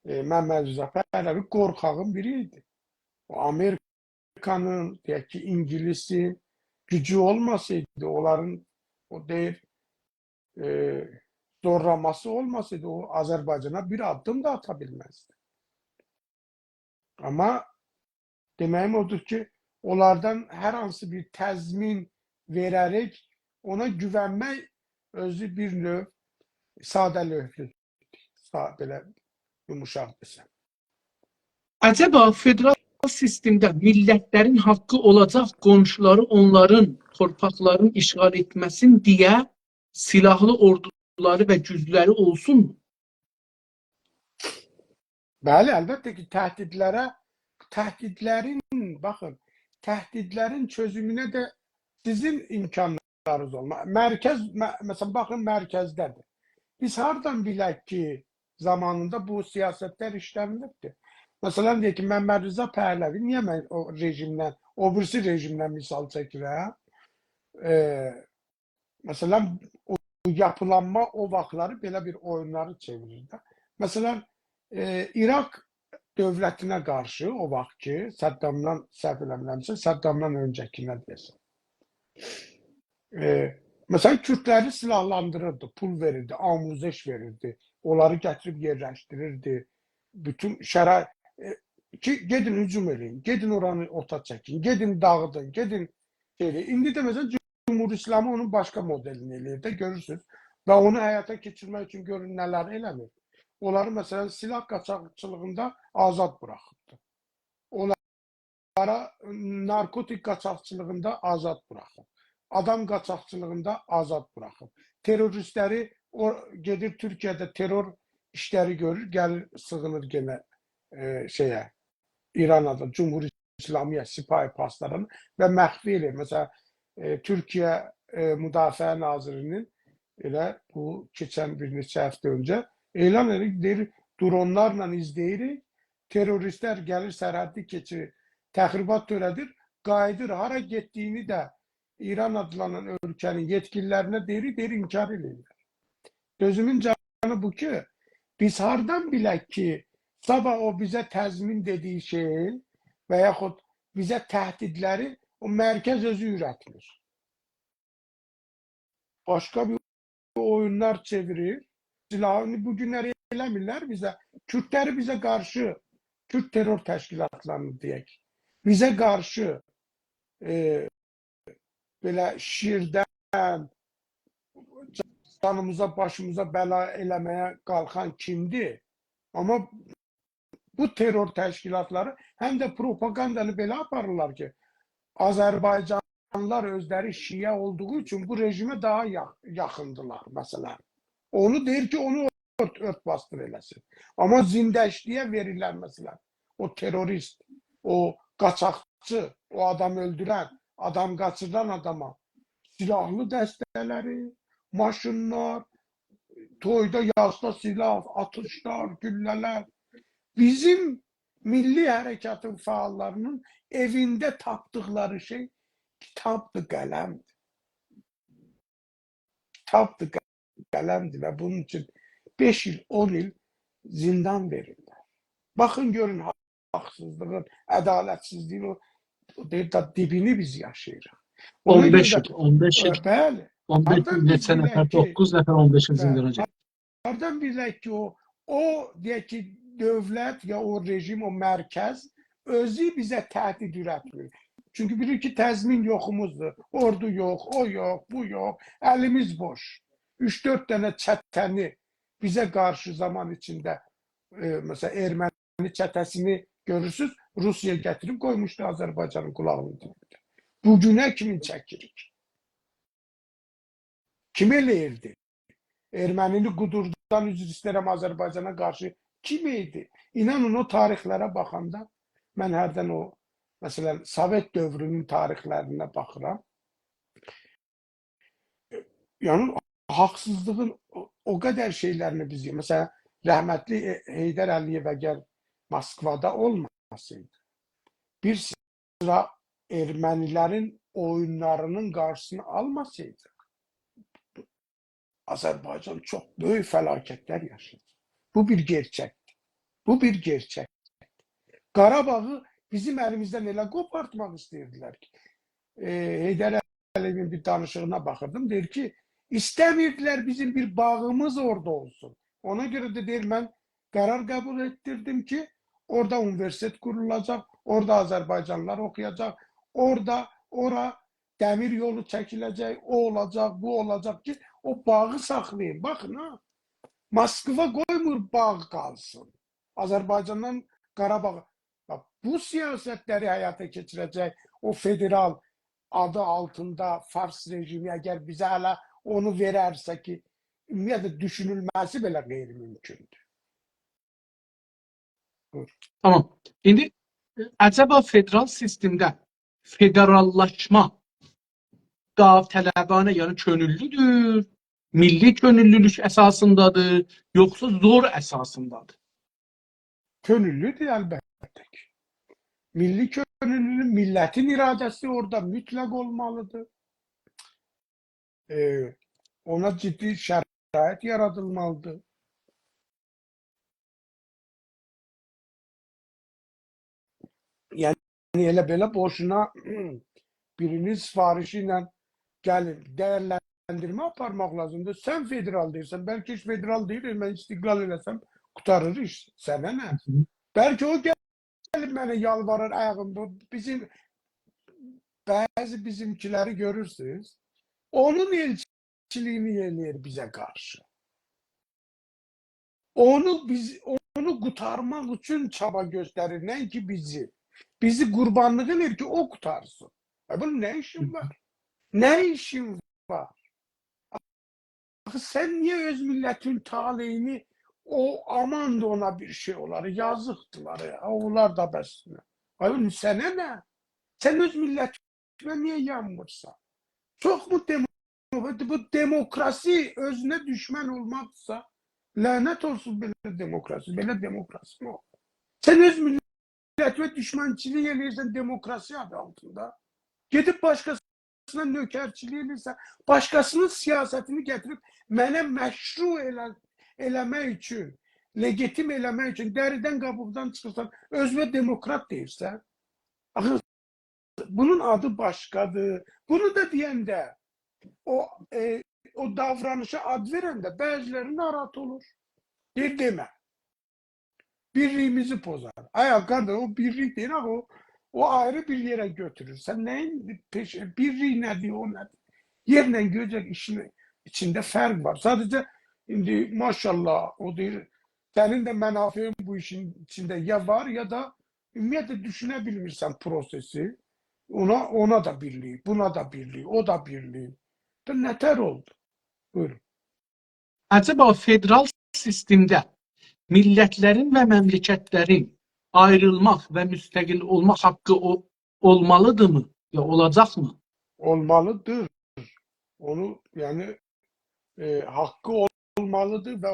Məmməd Rza Pəhləvi qorxağın biri idi. O Amerikanın, deyək ki, İngilisin gücü olmasaydı, onların o deyir zorlaması olmasaydı, o Azərbaycana bir addım da ata bilməzdi. Amma deməyim odur ki, onlardan hər hansı bir təzmin verərək ona güvənmək özü bir növ sadəlövhlük, belə yumuşaq desəm. Acaba federal sistemdə millətlərin haqqı olacaq qonşuları onların torpaqlarını işğal etməsin deyə silahlı orduları və gücləri olsun mu? Bəli, əlbəttə ki, təhdidlərin çözümünə də sizin imkanlarınız olmalı. Məsələn, baxın, mərkəzdədir. Biz hardan bilək ki, zamanında bu siyasətlər işlənilirdi? Məsələn, deyək ki, Məmməd Rza Pəhləvi, niyə mən o rejimdən, o birisi rejimdən misal çəkirəm? Məsələn, o yapılanma o vaxtları belə bir oyunları çevirir. Məsələn, İraq dövlətinə qarşı o vaxt ki, Səddamdan, səhv eləmirəmsə, Səddamdan öncəkinə deyəsən. Məsələn, Kürdləri silahlandırırdı, pul verirdi, amuzeş verirdi, onları gətirib yerləşdirirdi. Bütün şərait ki, gedin hücum edin, gedin oranı ota çəkin, gedin dağıdın, gedin şeydir. İndi də məsələn, Cumhur İslamı onun başqa modelini eləyir də, görürsünüz. Və onu həyata keçirmək üçün görün nələr eləmir. Onları məsələn silah qaçaqçılığında azad buraxıbdı. Onlara narkotik qaçaqçılığında azad buraxıb. Adam qaçaqçılığında azad buraxıb. Teröristləri gedir Türkiyədə terror işləri görür, gəlir sığınır genə İranada, Cumhur İslamiyə, Sipahi paslarını və məxfi edir. Məsələn, Türkiyə Müdafiə Nazirinin elə bu keçən bir neçə həftə öncə elan edir, deyir, dronlarla izləyirik, teröristlər gəlir, sərhəddi keçirir, təxribat törədir, qayıdır, hara getdiyini də İran adlanan ölkənin yetkililərinə deyir, inkar edirlər. Gözümün canı bu ki, biz hardan bilək ki, sabah o bizə təzmin dediyi şey və yaxud bizə təhdidləri o mərkəz özü ürətmir. Başqa bir oyunlar çevirir. Silahını bugünləri eləmirlər bizə. Kürdləri bizə qarşı, Kürt terror təşkilatlarını deyək, bizə qarşı belə şirdən canımıza, başımıza bəla eləməyə qalxan kimdir? Amma bu terror təşkilatları həm də propagandanı belə aparırlar ki, Azərbaycanlılar özləri şiə olduğu üçün bu rejimə daha yaxındılar, məsələn. Onu deyir ki, onu ört-bastır eləsin. Amma zindəşliyə verirlər, məsələn. O terörist, o qaçaqçı, o adam öldürən, adam qaçıran adama silahlı dəstələri, maşınlar, toyda yazda silah, atışlar, güllələr. Bizim milli hərəkatın fəallarının evində tapdıqları şey kitabdır, qələmdir. Kitabdır, qələmdir və bunun üçün 5 il, 10 il zindan verirlər. Baxın, görün haqsızlığın, ədalətsizliyin o dibini biz yaşayırıq. 15 il. Bəli. 15 il neçə nəfər, 9 nəfər 15 il zindan olacaq. Hardan bilək ki, o deyək ki, dövlət ya o rejim, o mərkəz özü bizə təhdid ürətmir. Çünki bilir ki, təzmin yoxumuzdur. Ordu yox, o yox, bu yox. Əlimiz boş. 3-4 dənə çətəni bizə qarşı zaman içində mesela Erməni çətəsini görürsünüz, Rusiya gətirib qoymuşdu Azərbaycanın qulağının dibində. Bugünə kimin çəkirik? Kim eləyirdi? Ermənini qudurdan üzr istəyirəm Azərbaycana qarşı kim idi? İnanın o tarixlərə baxanda mən hərdən o məsələn Sovet dövrünün tarixlərinə baxıram. Yəni haqsızlığın o qədər şeylərini biz mesela rəhmətli Heydər Əliyev əgər Moskvada olmasaydı, bir sıra ermənilərin oyunlarının qarşısını almasaydı, Azərbaycan çox böyük fəlakətlər yaşadı. Bu bir gerçəkdir. Bu bir gerçək. Qarabağı bizim əlimizdən elə qopartmaq istəyirdilər ki, Heydər Əliyevin bir danışığına baxırdım, deyir ki, istəmirdilər bizim bir bağımız orada olsun. Ona görə də deyir, mən qərar qəbul etdirdim ki, orada universitet qurulacaq, orada Azərbaycanlılar oxuyacaq, ora dəmir yolu çəkiləcək, o olacaq, bu olacaq ki, o bağı saxlayın. Baxın, ha, Moskva qoymur bağ qalsın. Azərbaycandan Qarabağı. Bu siyasətləri həyata keçirəcək o federal adı altında Fars rejimi əgər bizə hələ onu verərsə ki, ümumiyyətlə düşünülməsi belə qeyri-mümkündür. Tamam. İndi acaba federal sistemdə federallaşma davtələbanə, yəni könüllüdür, milli könüllülük əsasındadır, yoxsa zor əsasındadır? Könüllüdür əlbəttə ki. Milli könüllülük, millətin iradəsi orada mütləq olmalıdır. Ona ciddi şərait yaradılmalıdır. Yəni elə belə boşuna birinin sifarişi ilə gəlin, dəyərləndirmə aparmaq lazımdır. Sən federal deyirsən, bəlkə heç federal deyil, mən istiqlal eləsəm qutarır iş. Sənə nə? Bəlkə o gəlib mənə yalvarır ayağımda. Bəzi bizimkiləri görürsünüz. Onun elçiliyini eləyir bizə qarşı. Onu qurtarmaq üçün çaba göstərir, nəinki bizi. Bizi qurbanlıq edir ki, o qutarsın. Bunun nə işin var? Nə işin var? Axı, sən niyə öz millətin taleyini aman da ona bir şey olar, yazıqdılar ya, onlar da bəssinə. Ayın, sənə nə? Sən öz millətinə niyə yanmırsan? Çox mu bu demokrasi özünə düşmən olmaqsa, lənət olsun belə demokrasi, belə demokrasi mi olur? Sən öz millətinə düşmənçilik eləyirsən demokrasi adı altında. Gedib başqasına nökərçilik eləyirsən, başqasının siyasətini gətirib mənə məşru eləmək üçün, legitim eləmək üçün dəridən qabıqdan çıxırsan, özünə demokrat deyirsən. Axı, bunun adı başqadır. Bunu da deyəndə, o davranışa ad verəndə bəziləri narahat olur. Deyir, demə. Birliğimizi pozar. Ay qardaş, o birlik deyil, o ayrı bir yere götürür. Sen neyin peşi, birliği nedir, o nedir? Yerle görecek işin içinde fark var. Sadece şimdi maşallah o değil. Senin de menafein bu işin içinde ya var ya da ümumiyyətlə düşünebilmirsen prosesi. Ona da birliği, buna da birliği, o da birliği. Neter oldu. Buyurun. Acaba federal sistemdə millətlərin və məmləkətlərin ayrılmaq və müstəqil olmaq haqqı olmalıdırmı? Ya olacaqmı? Olmalıdır. Onu yani hakkı olmalıdır ve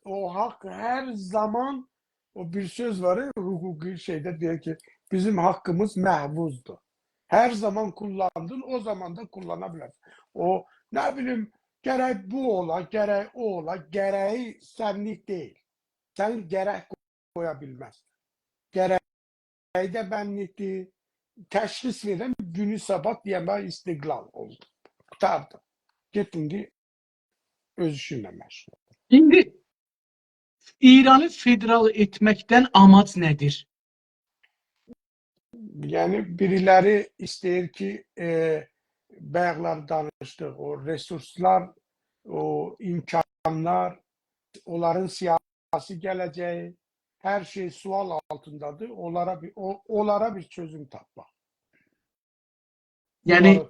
o hak her zaman o bir söz var ya hukuki şeyde diyor ki bizim hakkımız mehvuzdur. Her zaman kullandın o zaman da kullanabilirsin. O ne bileyim gerek bu ola, gerek o ola, gereği senlik değil. Sen gerek koyabilmezsin. Gereği de benlikti. Təşxis verəm, günü sabah deyəmə istiqlal oldu. Qutardı. Getindi öz işinlə məşğul. İndi İranı federal etməkdən amac nədir? Yəni biriləri istəyir ki, bayaqlar danışdıq, o resurslar, o imkanlar, onların siyasi gələcəyi, hər şey sual altındadır. Onlara bir çözüm tapmaq. Yəni Onlara,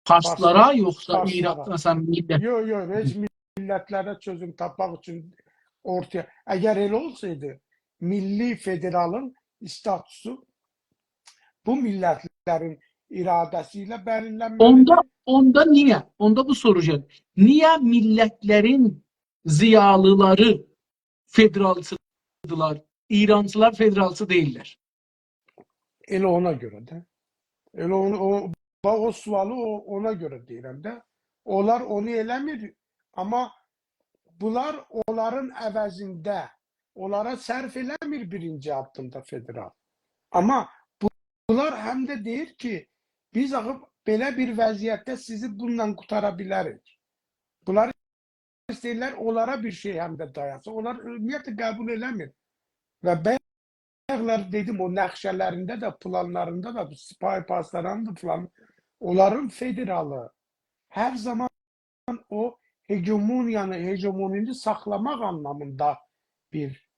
farslara yoxsa İran, farslara. məsələn, millət? Yox, heç millətlərə çözüm tapmaq üçün ortaya. Əgər elə olsaydı, milli federalın statusu bu millətlərin iradəsi ilə belirlənməlidir. Onda niyə? Onda bu soru gəlir. Niyə millətlərin ziyalıları federalçıdırlar, İrancılar federalçı deyirlər? Elə ona görə də. Elə o sualı ona görə deyirəm də. Onlar onu eləmir, amma bunlar onların əvəzində onlara sərf eləmir birinci addımda federal. Amma bunlar həm də deyir ki, biz axıb belə bir vəziyyətdə sizi bununla qutara bilərik. Bunlar istəyirlər, onlara bir şey həm də dayasın. Onlar ümumiyyətlə qəbul eləmir. Və bayaqlar dedim, o nəxşələrində də, planlarında da, spy paslarının da planı, onların federalı hər zaman o hegemonini saxlamaq anlamında bir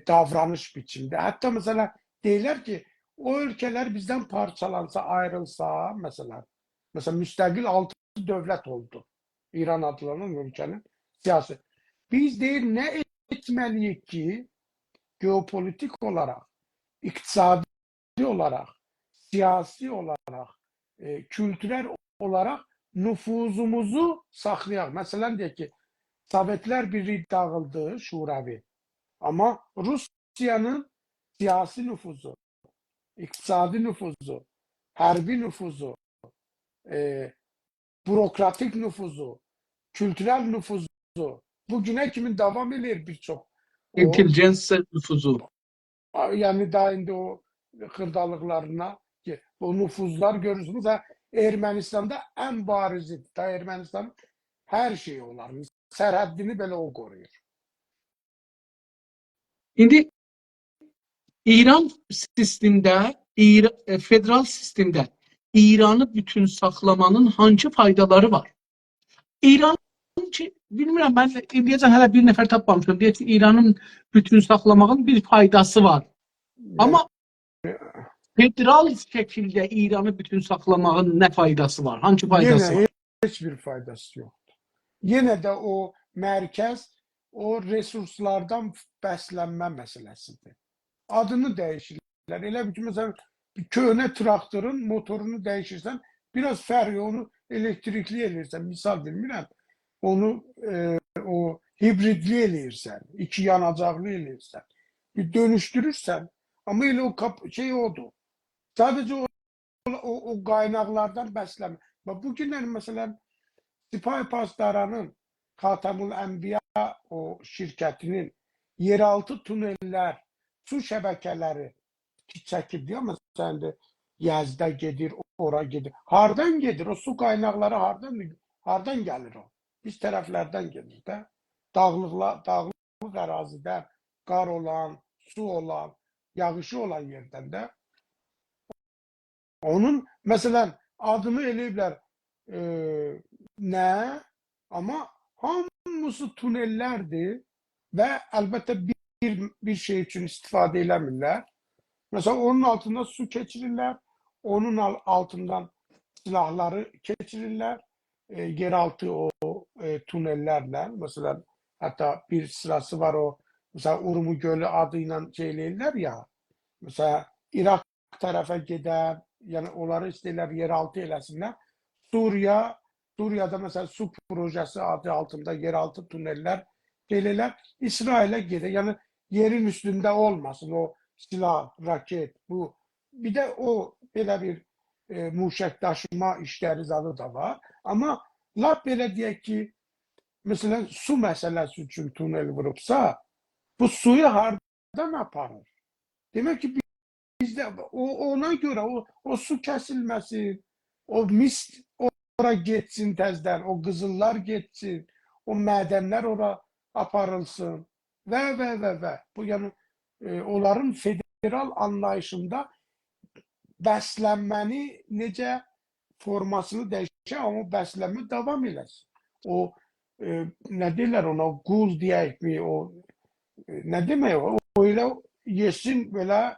davranış biçimdə. Hətta mesela deyirlər ki, o ölkələr bizdən parçalansa, ayrılsa, mesela müstəqil 6 dövlət oldu. İran adlanan ülkenin siyasi. Biz deyir ne etmeliyik ki geopolitik olarak, iktisadi olarak, siyasi olarak, kültürel olarak nüfuzumuzu saklayalım. Mesela diyor ki Sovyetler Birliği dağıldı, Şuravi. Ama Rusya'nın siyasi nüfuzu, iktisadi nüfuzu, harbi nüfuzu, bürokratik nüfuzu, kültürel nüfuzu bugüne kimin devam ediyor birçok. İntelligensiya nüfuzu. Yani daha indi o kırdalıklarına ki o nüfuzlar görürsünüz. Ermenistan'da en barizi. Da Ermenistan her şeyi olar. Sərhəddini belə o qoruyur. İndi İran sistemdə, federal sistemdə İranı bütün saxlamanın hangi faydaları var? İranın ki, bilmirəm, mən indiyəcən hələ bir nəfər tapmamışam. Deyək ki, İranın bütün saxlamağın bir faydası var. Amma federal şəkildə İranı bütün saxlamağın nə faydası var? Hangi faydası var? Hiçbir faydası yoktur. Yine de o merkez o resurslardan bəslənmə məsələsidir. Adını dəyişirlər. Elə bir ki, mesela bir köhnə traktörün motorunu değişirsən, biraz fərqi onu elektrikli eləyirsən, misal bilmirəm. Onu o hibridli eləyirsən, iki yanacaqlı eləyirsən. Bir dönüştürürsən, ama elə o şey odur. Sadece o qaynaqlardan bəslənmə. Bugünlər məsələn Sipay Pastaranın Xatamul Ənbiya o şirkətinin yeraltı tuneller, su şəbəkələri çəkib diyor. Məsələn, Yazda gedir, ora gedir. Hardan gedir? O su qaynaqları hardan gəlir o? Biz tərəflərdən gelir də. Dağlıq ərazidə qar olan, su olan, yağışı olan yerdən də. Onun məsələn adını eləyiblər nə? Amma hamısı tunellərdir və əlbəttə bir şey üçün istifadə eləmirlər. Mesela onun altında su keçirirlər, onun altından silahları keçirirlər, yeraltı o tunellerle. Mesela hatta bir sırası var o, mesela Urmu Gölü adıyla şeyleyirlər ya, mesela Irak tarafa giden, yani onları istəyirlər yeraltı eləsinlər. Suriyada mesela su projesi adı altında yeraltı tuneller gelirler. İsrail'e gider. Yani yerin üstünde olmasın o silah, raket, bu. Bir de o belə bir muşək daşıma işləri zadı da var. Ama lap belə deyək ki, mesela su məsələsi üçün tunel vurubsa, bu suyu hardan aparır? Demək ki, bizdə ona göre o su kesilmesin, o mis ora geçsin təzdən, o qızıllar geçsin, o mədənlər ora aparılsın və. Bu yəni onların federal anlayışında bəslənməni necə formasını dəyişir, amma bəslənmə davam eləsin. O nə deyirlər ona, qul deyəkmi, o nə demək o? O elə yesin, belə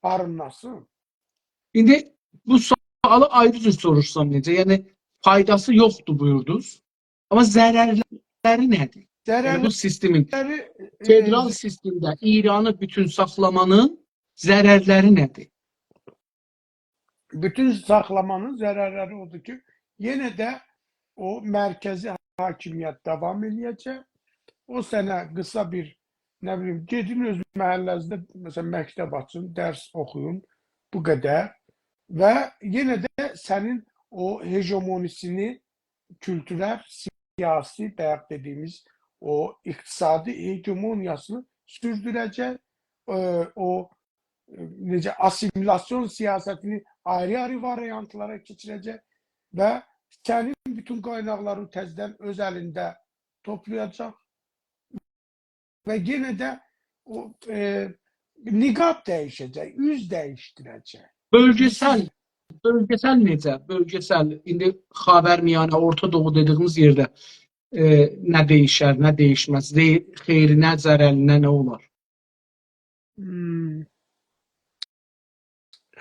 arınlasın. İndi bu sualı ayrı cür sorursam necə? Yəni faydası yoxdur buyurdunuz. Amma zərərləri nədir? Yəni bu sistemin federal sistemdə İranı bütün saxlamanın zərərləri nədir? Bütün saxlamanın zərərləri odur ki, yenə də o mərkəzi hakimiyyət davam eləyəcək. O sənə qısa bir, nə bilim, gedin öz məhəllənizdə məsələn məktəb açın, dərs oxuyun, bu qədər. Və yenə də sənin o hegemonisini kültürel, siyasi bayaq dediyimiz o iqtisadi hegemoniyasını sürdürəcək. O necə asimilasyon siyasətini ayrı-ayrı variantlara keçirəcək və sənin bütün qaynaqları təzədən öz əlində toplayacaq və yenə də o niqab dəyişəcək, üz dəyişdirəcək. Bölgesel necə? Bölgesel, indi Xavərmiyanə, Orta Doğu dediyimiz yerdə nə dəyişər, nə dəyişməz, xeyrinə, zərərinə nə olar?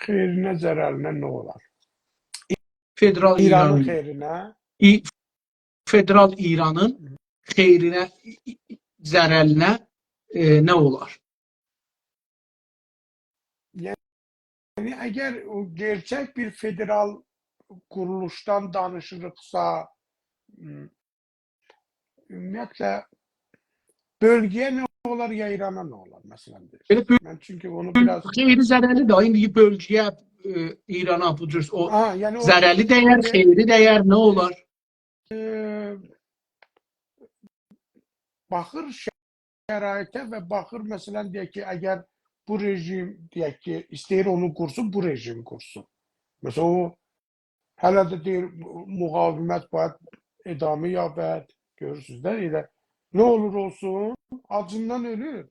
Xeyrinə, zərərinə nə olar? Federal İranın xeyrinə? Federal İranın xeyrinə, zərərinə nə olar? Yəni, əgər o gerçək bir federal quruluşdan danışırıqsa, ümumiyyətlə, bölgəyə nə olar, ya İrana nə olar, məsələn deyir. Mən çünki onu biraz... Xeyri zərəli də, indi bölgəyə, İrana bu cür, o yəni zərəli dəyər, xeyri dəyər, nə olar? Baxır şəraitə və baxır, məsələn, deyək ki, əgər bu rejim, deyək ki, istəyir onu qursun, bu rejim qursun. Məsələn, o hələ də deyir, müqavimət bayaq edamı yabət, görürsünüz də, elə nə olur olsun, acından ölür.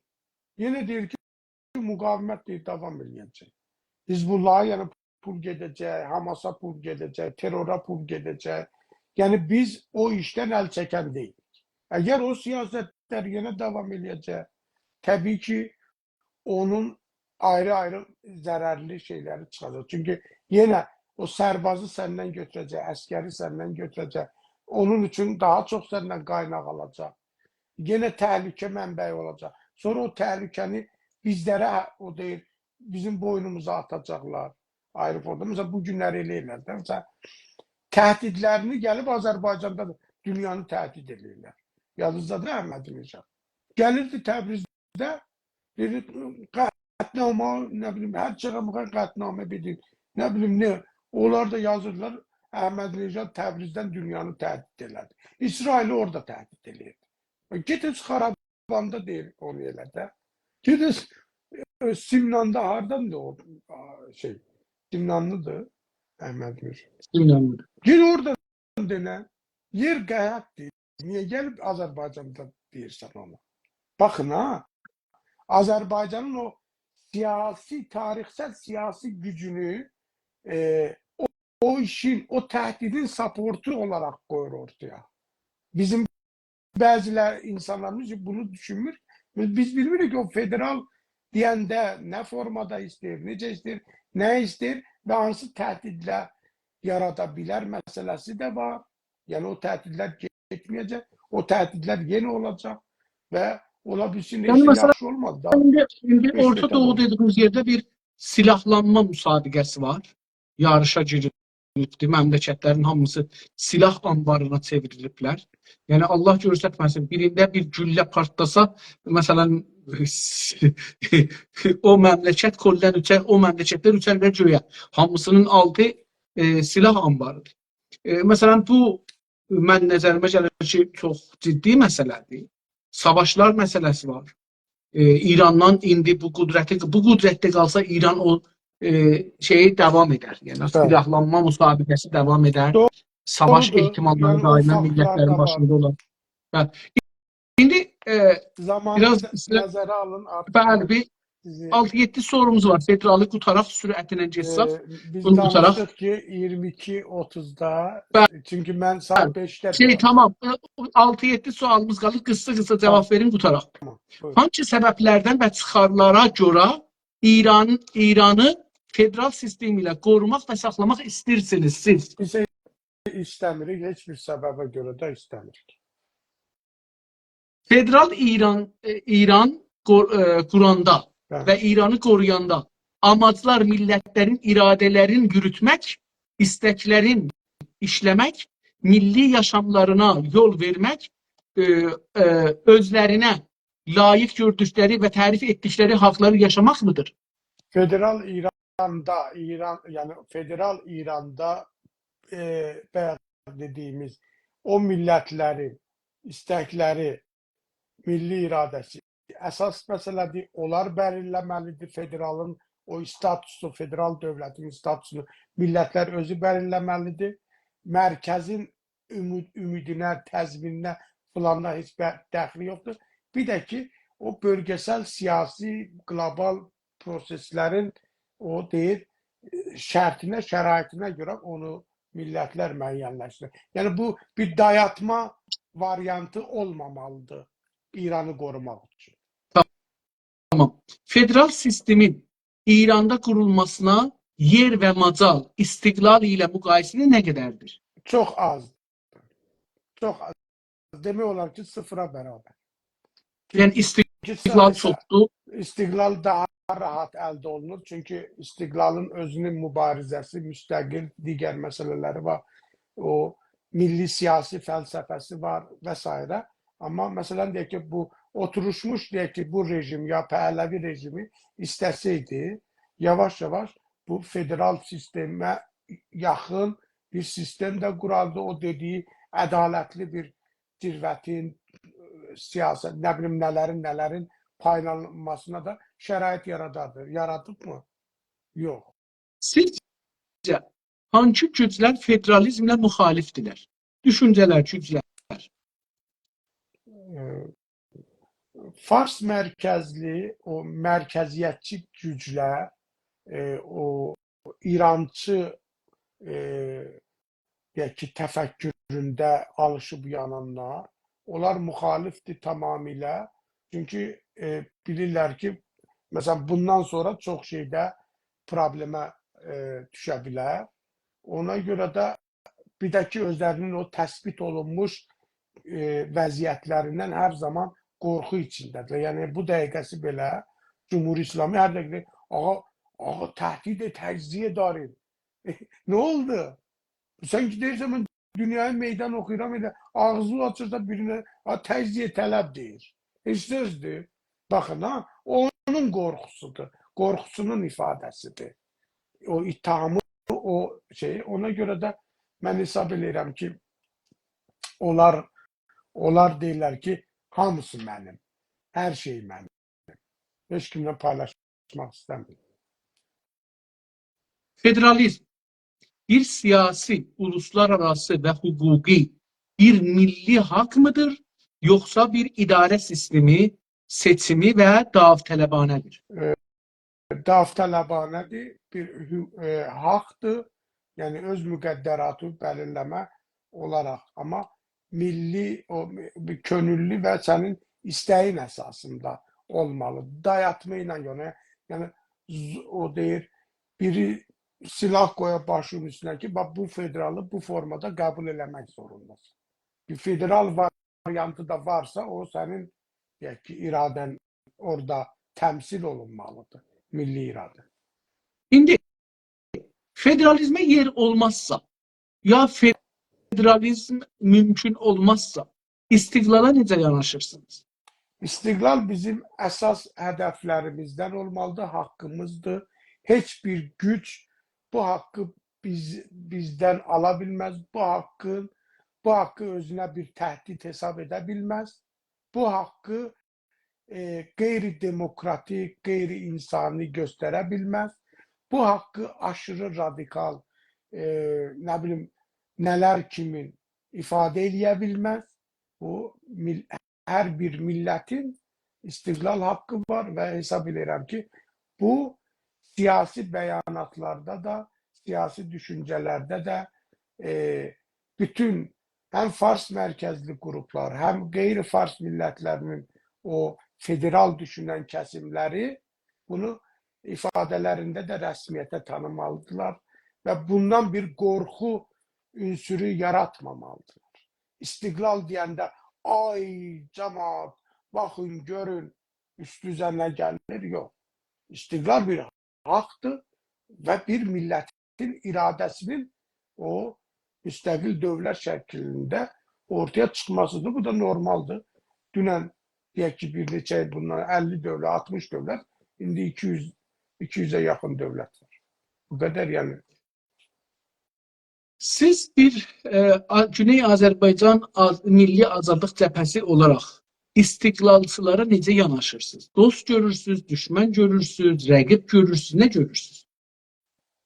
Yenə deyir ki, müqavimət deyir, davam edəcək. Hizbullah'a yəni pul gedəcək, Hamas'a pul gedəcək, terrora pul gedəcək. Yəni biz o işdən əl çəkən deyilik. Əgər o siyasətlər yenə davam edəcək, təbii ki, onun ayrı-ayrı zərərli şeyləri çıxacaq. Çünki yenə o sərbazı səndən götürəcək, əskəri səndən götürəcək. Onun üçün daha çox səndən qaynaq alacaq. Yenə təhlükə mənbəyi olacaq. Sonra o təhlükəni bizlərə, o deyir, bizim boynumuza atacaqlar. Ayrı formada. Məsələn, bu günləri eləyirlər. Məsələn, təhdidlərini gəlib Azərbaycanda dünyanı təhdid edirlər. Yadınızda da Əhmədinəcad. Gəlirdi Təbrizdə, deyir, qətnamə, nə bilim, hər çəqəmə qətnamə bilir, nə bilim, nə. Onlar da yazırlar, Əhmədinəcad Təbrizdən dünyanı təhdid elədi. İsraili orada təhdid eləyirdi. Gidiniz Xarabanda deyir onu elə də. Gidiniz Simnanda hardandır o şey? Simnanlıdır Əhmədinəcad. Simnanlıdır. Gid oradan denə. Yer qəyətdir. Niyə gəlib Azərbaycanda deyirsən ona? Baxın ha, Azərbaycanın o siyasi, tarixsel siyasi gücünü o işin, o təhdidin supportu olarak koyur ortaya. Bizim bəzilər insanlarımız bunu düşünmür. Biz bilmirik ki o federal deyəndə nə formada istəyir, necə istəyir, nə istəyir və hansı təhdidlə yarada bilər məsələsi də var. Yəni o təhdidlər getməyəcək, o təhdidlər yeni olacaq və ola bilsin yəni, işi yaxşı olmadı. İndi Orta Doğu dediğimiz yerdə bir silahlanma müsabiqəsi var. Yarışa girilibdir. Məmləkətlərin hamısı silah anbarına çevriliblər. Yəni Allah göstərməsin, birində bir güllə partlasa, məsələn, o məmləkət koldən uçar, o məmləkətlər uçarlar göyə. Hamısının altı silah anbarıdır. Məsələn, bu mən nəzərimə gəlir ki, çox ciddi məsələdir. Savaşlar məsələsi var. İrandan indi bu qüdrətdə qalsa İran o şeyi davam edər. Yəni silahlanma müsabiqəsi davam edər. Savaş ehtimalları daima millətlərin başında olar. İndi Zamanı biraz nəzərə alın, artıq bəli, mən bir sizi 6-7 sorumuz var. Federali qutaraq sürətlə getsək. biz Bunu qutaraq. danışdıq ki 22:30-da, Bəli. çünki mən saat 5-də Şey, duracağam. tamam. 6-7 sualımız qalır. Qısa cavab verin qutaraq. Buyurun. Hangi səbəblərdən və çıxarlara görə İranı federal sistemi ilə qorumaq və saxlamaq istəyirsiniz siz? Biz istəmirik, heç bir səbəbə görə də istəmirik. Federal İran quranda və İranı qoruyanda amaclar millətlərin iradələrini yürütmək, istəklərin işləmək, milli yaşamlarına yol vermək, özlərinə layiq gördükləri və tərif etdikləri haqları yaşamaq mıdır? Federal İranda bayaq dediyimiz o millətlərin istəkləri, milli iradəsi əsas məsələdir. Onlar belirləməlidir federalın o statusu, federal dövlətin statusunu millətlər özü belirləməlidir. Mərkəzin ümidinə, təzmininə filanla heç dəxli yoxdur. Bir də ki, o bölgesel siyasi, global proseslərin o deyir, şərtinə, şəraitinə görə onu millətlər müəyyənləşdirir. Yəni bu bir dayatma variantı olmamalıdır İranı qorumaq üçün. Tamam. Federal sistemin İranda qurulmasına yer və macal istiqlal ilə müqayisəsi nə qədərdir? Çox azdır. Çox az. Demək olar ki, sıfıra bərabər. Yəni istiqlal çoxdur. İstiqlal daha rahat əldə olunur. Çünki istiqlalın özünün mübarizəsi, müstəqil digər məsələləri var. O milli siyasi fəlsəfəsi var və s. Amma məsələn deyək ki, bu oturuşmuş deyək ki, bu rejim ya Pəhləvi rejimi istəsəydi, yavaş-yavaş bu federal sistemə yaxın bir sistem də qurardı. O dediyi ədalətli bir zirvətin, siyaset, nə bilim nələrin paylanmasına da şərait yaradardı. Yaradıb mı? Yox. Sizcə hangi güclər federalizmlə müxalifdirlər? Düşüncələr, güclər. Fars mərkəzli, o mərkəziyyətçi güclər, o İrançı deyək ki, təfəkküründə alışıb yananlar, onlar müxalifdir tamamilə. Çünki bilirlər ki, məsələn, bundan sonra çox şeydə problemə düşə bilər. Ona görə də bir də ki, özlərinin o təsbit olunmuş vəziyyətlərindən hər zaman qorxu içindədir. Yəni, bu dəqiqəsi belə Cumhur İslami hər dəqiqə ağa təhdid təcziyə darim. Nə oldu? Sən ki, deyirsən, mən dünyaya meydan oxuyuram, ağzı açırsa birinə təcziyə tələb deyir. Sözdür. Baxın, onun qorxusudur. Qorxusunun ifadəsidir. O ittihamı, o şey. Ona görə də mən hesab edirəm ki, onlar deyirlər ki, hamısı mənim, hər şey mənim. Heç kimlə paylaşmaq istəmir. Federalizm bir siyasi, uluslararası və hüquqi bir milli hak mıdır, yoxsa bir idarə sistemi, seçimi və davtələbanədir? Davtələbanədir, bir haqdır, yəni öz müqəddəratı belirləmə olaraq, amma milli, könüllü və sənin istəyin əsasında olmalı. Dayatma ilə yəni o deyir, biri silah qoya başının üstünə ki, bu federalı bu formada qəbul eləmək zorundasın. Bir federal variantı da varsa, o sənin deyək ki, iradən orada təmsil olunmalıdır, milli iradə. İndi federalizmə yer olmazsa, ya federalizm mümkün olmazsa, istiqlala necə yanaşırsınız? İstiqlal bizim əsas hədəflərimizdən olmalıdır, haqqımızdır. Heç bir güc bu haqqı bizdən ala bilməz. Bu haqqı özünə bir təhdid hesab edə bilməz. Bu haqqı qeyri-demokratik, qeyri-insani göstərə bilməz. Bu haqqı aşırı radikal, nə bilim, nələr kimi ifadə eləyə bilməz. Bu her bir milletin istiklal hakkı var ve hesap ederim ki bu siyasi beyanatlarda da, siyasi düşüncelerde de bütün hem Fars merkezli gruplar hem gayri Fars milletlerinin o federal düşünen kesimleri bunu ifadelerinde de resmiyete tanımalıdılar ve bundan bir korku ünsürü yaratmamalıdılar. İstiklal diyende ay cemaat bakın görün üst düzene gelir yok. İstiklal bir haktı ve bir milletin iradesinin o müstakil devlet şeklinde ortaya çıkmasıdır. Bu da normaldir. Dünen diye ki bir neçə bundan 50 devlet, 60 devlet, şimdi 200'e yakın devlet var. Bu kadar yani. Siz bir Güney Azərbaycan Milli Azadlıq Cəbhəsi olaraq istiqlalçılara necə yanaşırsınız? Dost görürsünüz, düşmən görürsünüz, rəqib görürsünüz, nə görürsünüz?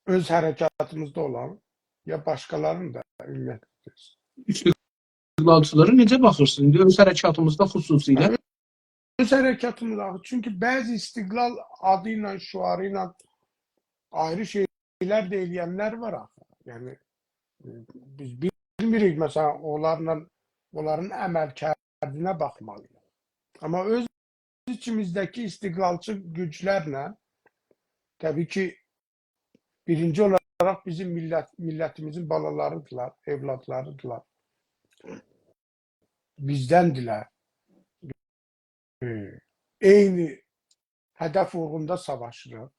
Öz harekatımızda olan ya başkalarının da ümumiyyətlə. İstiqlalçılara necə baxırsınız? Öz hərəkatımızda xüsusilə. Öz harekatımızda. Çünkü bazı istiklal adıyla, şuarıyla ayrı şeyler de eleyenler var. Yani biz bilmirik mesela onların əməlkərdinə baxmalıyıq. Ama öz içimizdeki istiklalçı güçlerle tabii ki birinci olarak bizim milletimizin balalarıdırlar, evlatlarıdırlar. Bizdendiler. Eyni hedef uğrunda savaşırıq.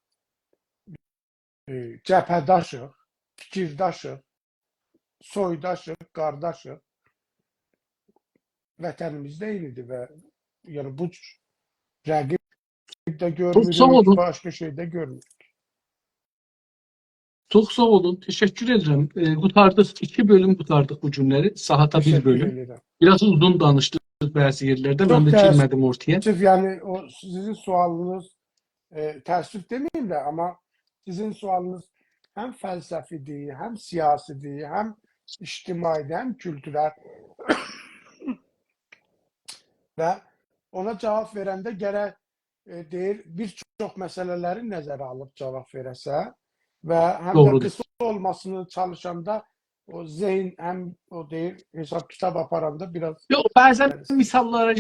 Cəbhədaşıq, fikirdaşıq, soydaşıq, qardaşıq. Vətənimizdə eynidir və yəni bu rəqib də Çox sağ görmürük, olun. başqa şey də görmürük. Çox sağ olun. Təşəkkür edirəm. Qutardıq. 2 bölüm qutardıq bu günləri. Saata 1 Təşəkkür bölüm. edirəm. Biraz uzun danışdıq bəzi yerlərdə. Mən Çox də girmədim ortaya. təəssüf, yəni o sizin sualınız təəssüf demeyeyim de ama sizin sualınız hem felsefedir, hem siyasidir, hem içtimaidir, hem kültürel ve ona cevap verende gerek deyir birçok meseleleri nəzərə alıb cevap verəsə ve hem de Doğrudur. kısa olmasını çalışanda o zeyn hem o deyir hesap kitap aparanda biraz Yox, bəzən misallara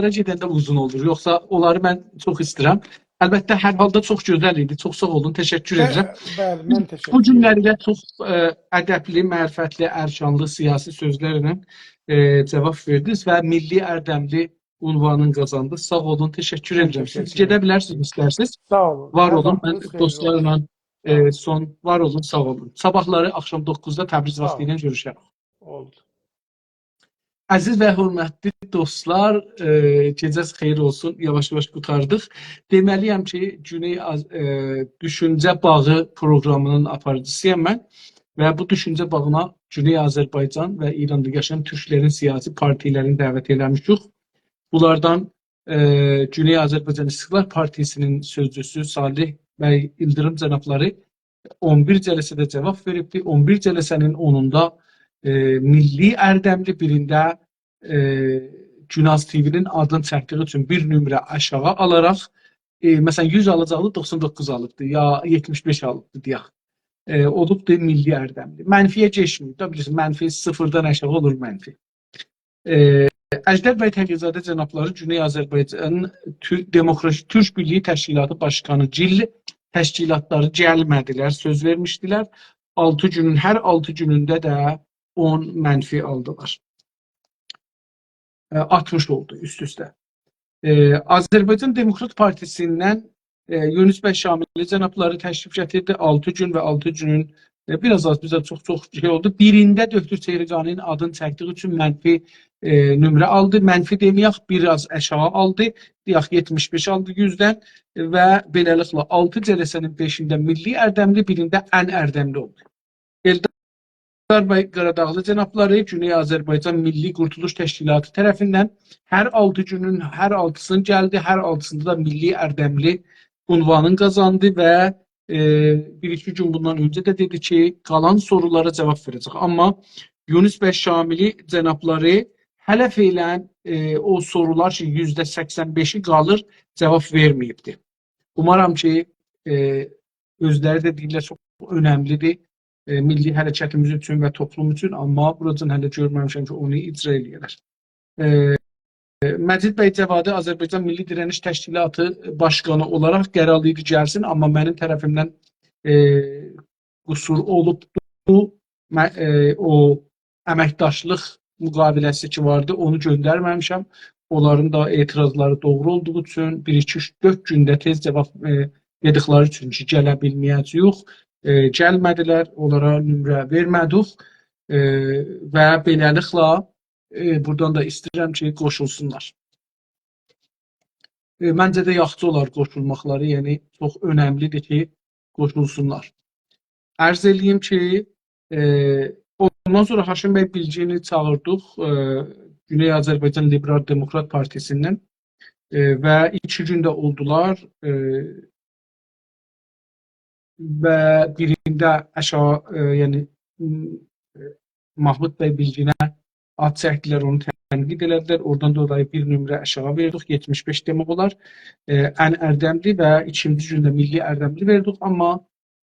gedəndə uzun olur. Yoxsa onları mən çox istəyirəm. Əlbəttə, hər halda çox gözəl idi. Çox sağ olun. Təşəkkür edirəm. bəli, mən Bu təşəkkür günləri edirəm. də çox ədəbli, mərifətli, ərşanlı siyasi sözlərlə cavab verdiniz və milli ərdəmli unvanını qazandınız. Sağ olun. Təşəkkür Mən edirəm. Siz təşəkkür gedə edirəm. bilərsiniz istərsiniz. Sağ olun. Var Hər olun. Mən vaxtınız xeyirli olsun. dostlarla Sağ olun. son var olun, sağ olun. Sabahları axşam 9-da Təbriz Sağ vaxtı ilə görüşərəm. Oldu. Əziz və hörmətli dostlar, gecəniz xeyir olsun. Yavaş-yavaş qutardıq. Deməliyəm ki, Düşüncə Bağı proqramının aparıcısıyam mən və bu Düşüncə Bağına Güney Azərbaycan və İranda yaşayan türklərin siyasi partilərini dəvət eləmişik. Bunlardan Güney Azərbaycan İstiqlal Partisinin sözcüsü Salih bəy İldırım cənabları 11 cəlsədə cavab veribdi. 11 cəlsənin 10-unda milli ərdəmli, birində Günaz TV-nin adını çəkdiyi üçün bir nömrə aşağı alaraq məsələn 100 alacaqlı 99 alıbdı ya 75 alıbdı deyək. Olubdu milli ərdəmli. Mənfiyə keçmir. Da bilirsiniz, mənfi sıfırdan aşağı olur mənfi. Əjdər bəy Təqiyzadə cənabları Güney Azərbaycan Demokratik Türk Birliyi Təşkilatı Başkanı Cil təşkilatları gəlmədilər, söz vermişdilər. 6 günün, hər 6 günündə də 10 mənfi aldılar. 60 oldu üst-üstə. Azərbaycan Demokrat Partisindən Yunus bəy Şamili cənabları təşrif gətirdi. 6 gün və 6 günün biraz az bizə çox şey oldu. Birində Döktür Çehriqaninin adını çəkdiyi üçün mənfi nömrə aldı. Mənfi deməyək, biraz aşağı aldı. Deyək 75 aldı 100-dən və beləliklə 6 cəlsənin 5-də milli ərdəmli, birində ən ərdəmli oldu. Eldar bəy Qaradağlı cənabları Güney Azərbaycan Milli Qurtuluş Təşkilatı tərəfindən hər 6 günün hər 6-sını gəldi, hər 6-sında da milli ərdəmli unvanını qazandı və bir-iki gün bundan öncə də dedi ki, qalan sorulara cavab verəcək. Amma Yunus bəy Şamili cənabları hələ feilən o sorular ki, %85'i qalır, cavab verməyibdir. Umarım ki, özləri də deyirlər çox önəmlidir milli hərəkətimiz üçün və toplum üçün, amma buradan hələ görməmişəm ki, onu icra edirlər. Məcid bəy Cəvadi Azərbaycan Milli Dirəniş Təşkilatı Başqanı olaraq qərarlıydı gəlsin, amma mənim tərəfimdən qüsur olubdu. O əməkdaşlıq müqaviləsi ki vardı, onu göndərməmişəm. Onların da etirazları doğru olduğu üçün 1-2-3-4 gündə tez cavab dedikləri üçün ki, gələ bilməyəcəyik. Gəlmədilər, onlara nömrə vermədik və beləliklə buradan da istəyirəm ki, qoşulsunlar. Məncə də yaxşı olar qoşulmaqları, yəni çox önəmlidir ki, qoşulsunlar. Ərz edeyim ki, ondan sonra Haşim bəy Bilgini çağırdıq Güney Azərbaycan Liberal Demokrat Partisindən və 2 gündə oldular və birində aşağı, yəni Mahmud bəy Bilginə ad çəkdilər, onu tənqid elədilər. Oradan dolayı bir nömrə aşağı verdik, 75 demək olar. Ən ərdəmli və ikinci gündə milli ərdəmli verdik, amma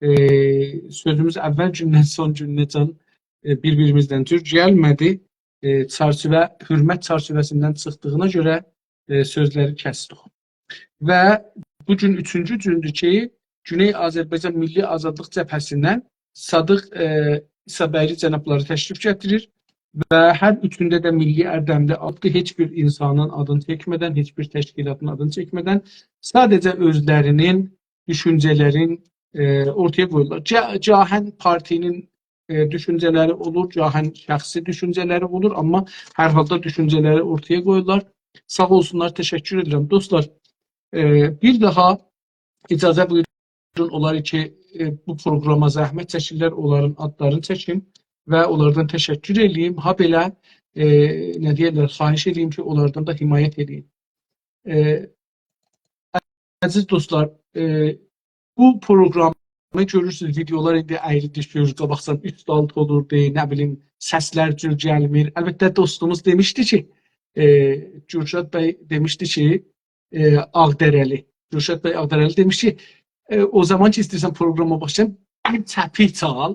sözümüz əvvəl gündən son gündən bir-birimizdən cür gəlmədi. Hürmət çərçivəsindən çıxdığına görə sözləri kəsdik. Və bugün 3-cü gündür ki, Güney Azərbaycan Milli Azadlıq Cəbhəsindən Sadıq İsabəyli cənabları təşrif gətirir və hər üçündə də milli ərdəmli adlı heç bir insanın adını çəkmədən, heç bir təşkilatın adını çəkmədən sadəcə özlərinin düşüncələrin ortaya qoyurlar. Cahən partinin düşüncələri olur, cahən şəxsi düşüncələri olur, amma hər halda düşüncələri ortaya qoyurlar. Sağ olsunlar, təşəkkür edirəm. Dostlar, bir daha icazə buyurun olar ki, bu programa zəhmət çəkirlər, onların adlarını çəkin və onlardan təşəkkür edeyim. Ha belə, nə deyirlər, xahiş edeyim ki, onlardan da himayət edeyim. Əziz dostlar, bu proqramı görürsünüz, videolar indi əyri düşür, qabaqsan 3-6 olurdu, nə bilim, səslər cür gəlmir. Əlbəttə, dostumuz demişdi ki, Gürşad bəy demişdi ki, Ağdərəli. Gürşad bəy Ağdərəli demiş ki, o zaman ki, istəyirsən proqrama başlayın, bir təpi çal,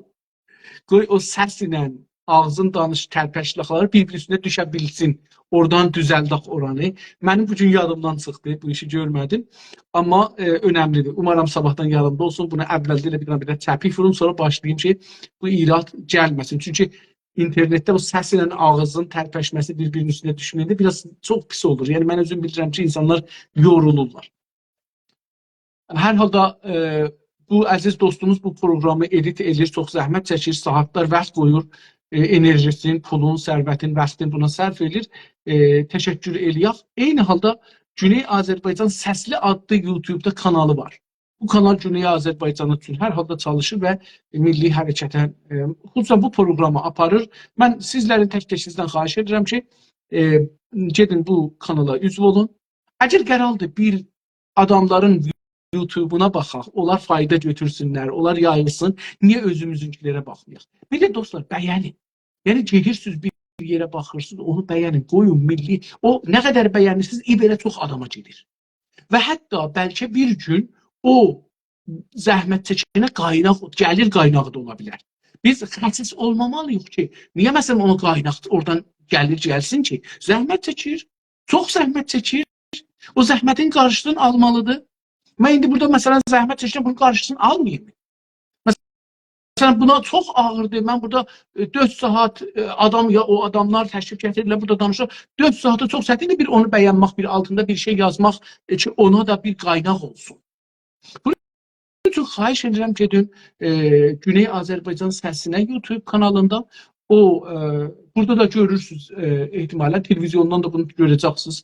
qoy o səs ilə ağzın danış tərpəşləkləri bir-bir üstünə düşə bilsin, oradan düzəldək oranı. Mənim bugün yadımdan çıxdı, bu işi görmədim, amma önəmlidir. Umarım sabahdan yadımda olsun, bunu əvvəldə ilə bir təpi vurun, sonra başlayayım ki, bu irad gəlməsin. Çünki internetdə bu səs ilə ağzın tərpəşməsi bir-birinin üstünə düşməyində biraz çox pis olur. Yəni, mən özüm bildirəm ki, insanlar yorulurlar. Hər halda bu əziz dostumuz bu proqramı edit edir, çox zəhmət çəkir, saatlar vaxt qoyur, enerjisini, pulun, sərvətin, vaxtını buna sərf edir. Təşəkkür eləyək. Eyni halda Güney Azərbaycan Səsli adlı YouTube-da kanalı var. Bu kanal Güney Azərbaycan üçün hər halda çalışır və milli hərəkətə, xüsusən bu proqramı aparır. Mən sizlərin tək-təkizdən xahiş edirəm ki, gedin bu kanala üzv olun. Əgər qərarlıdır bir adamların YouTube-una baxaq, onlar fayda götürsünlər, onlar yayılsın, niyə özümüzünkilərə baxmayaq? Bir də dostlar, bəyənin. Yəni, gedirsiniz bir yerə baxırsınız, onu bəyənin, qoyun, milli. O, nə qədər bəyənirsiniz, belə çox adama gedir. Və hətta bəlkə bir gün o zəhmət çəkənə qaynaq, gəlir qaynağı da ola bilər. Biz xəsis olmamalıyıq ki, niyə məsələn onu qaynaq oradan gəlir, gəlsin ki, zəhmət çəkir, çox zəhmət çəkir, o zəhmətin qarşısını almalıdır. Mən indi burada məsələn zəhmət çəkirəm, bunun qarşısını almayayım. Məsələn, buna çox ağırdır. Mən burada 4 saat o adamlar təşrif gətirirlər, burada danışır. 4 saatı çox çətindir bir onu bəyənmək, bir altında bir şey yazmaq ki, ona da bir qaynaq olsun. Bunun üçün xahiş edirəm ki, Güney Azərbaycan Səsinə YouTube kanalında burada da görürsünüz ehtimalən, televizyondan da bunu görəcəksiniz.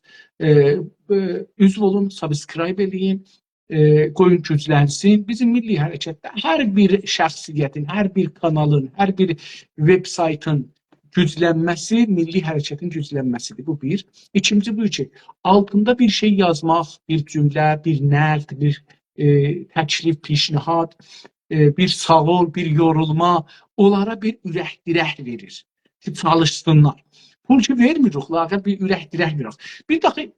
Üzv olun, subscribe edin. Qoyun güclənsin. Bizim milli hərəkətdə hər bir şəxsiyyətin, hər bir kanalın, hər bir web saytın güclənməsi milli hərəkətin güclənməsidir. Bu bir. İkinci bu ki, altında bir şey yazmaq, bir cümlə, bir nəqd, bir təklif, pişnihad, bir sağ ol, bir yorulma, onlara bir ürək dirək verir ki, çalışsınlar. Pul ki vermirik, lakin bir ürək dirəkmirik. Bir dəxi,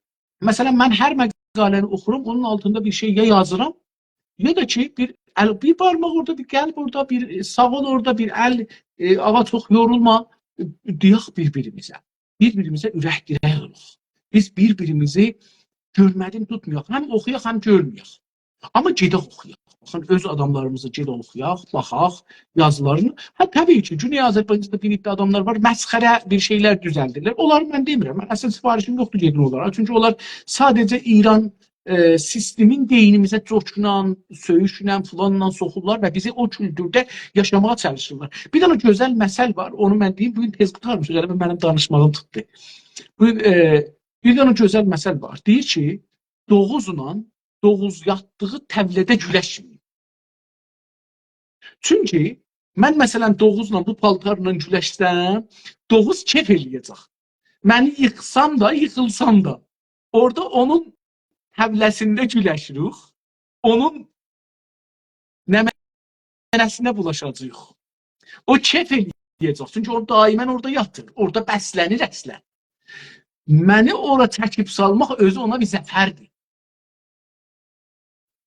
məsələn, mən hər məqaləni oxurum, onun altında bir şey ya yazıram, ya da ki bir parmaq orada, bir qəlb orada, bir sağ ol orada, bir əl, ava çox yorulma, deyək bir-birimizə. Bir-birimizə ürək dirək olaq. Biz bir-birimizi görmədən tutmayaq. Həm oxuyaq, həm görməyək. Amma gedək oxuyaq. Baxın, öz adamlarımızı gedək oxuyaq, baxaq yazılarını. Hə, təbii ki, Cüney Azərbaycanda bir iddia adamlar var, məsxərə bir şeylər düzəldirlər. Onları mən demirəm. Mən əsas sifarişim yoxdur gedin onlara. Çünki onlar sadəcə İran sistemin beynimizə coşqla, söyüşlə, filanla soxurlar və bizi o kültürdə yaşamağa çalışırlar. Bir dənə gözəl məsəl var, onu mən deyim, bugün tez qutarmışıq, yəni mənim danışmağım tutdu. Bir dənə gözəl məsəl var, deyir ki, Doğuzla Doğuz yatdığı təvlədə güləşməyib. Çünki mən məsələn Doğuzla bu paltarla güləşsəm, Doğuz kef eləyəcək. Məni yıxsam da, yıxılsam da, orada onun təvləsində güləşirik, onun nəməsinə bulaşacaq. O kef eləyəcək, çünki o daimən orada yatır, orada bəslənir əslən. Məni ora çəkib salmaq özü ona bir zəfərdir.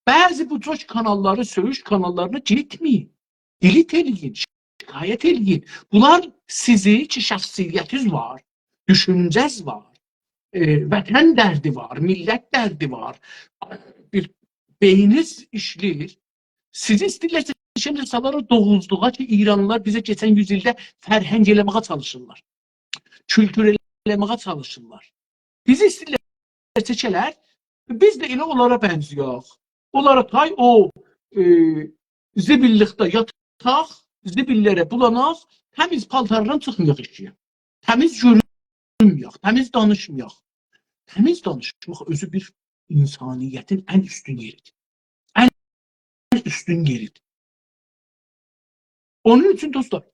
Bəzi bu coş kanalları, söyüş kanallarına gitməyin, dilit eləyin, şikayət eləyin. Bunlar sizi ki, şəxsiyyətiniz var, düşüncəz var, vətən dərdi var, millət dərdi var, bir beyniniz işləyir. Sizi istəyirlərsə şimdi salara Doğuzluğa ki, İranlılar bizə keçən yüzildə fərhəng eləməyə çalışırlar. Kültür eləməyə çalışırlar. Bizi istəyirlərsə çəkələr, biz də elə onlara bənziyək. Onlara tay o zibillikdə yataq, zibillərə bulanaq, təmiz paltardan çıxmayaq işiyə. Təmiz görünməyək, təmiz danışmayaq. Təmiz danışmaq özü bir insaniyyətin ən üstün yeridir. Ən üstün yeridir. Onun üçün dostlar,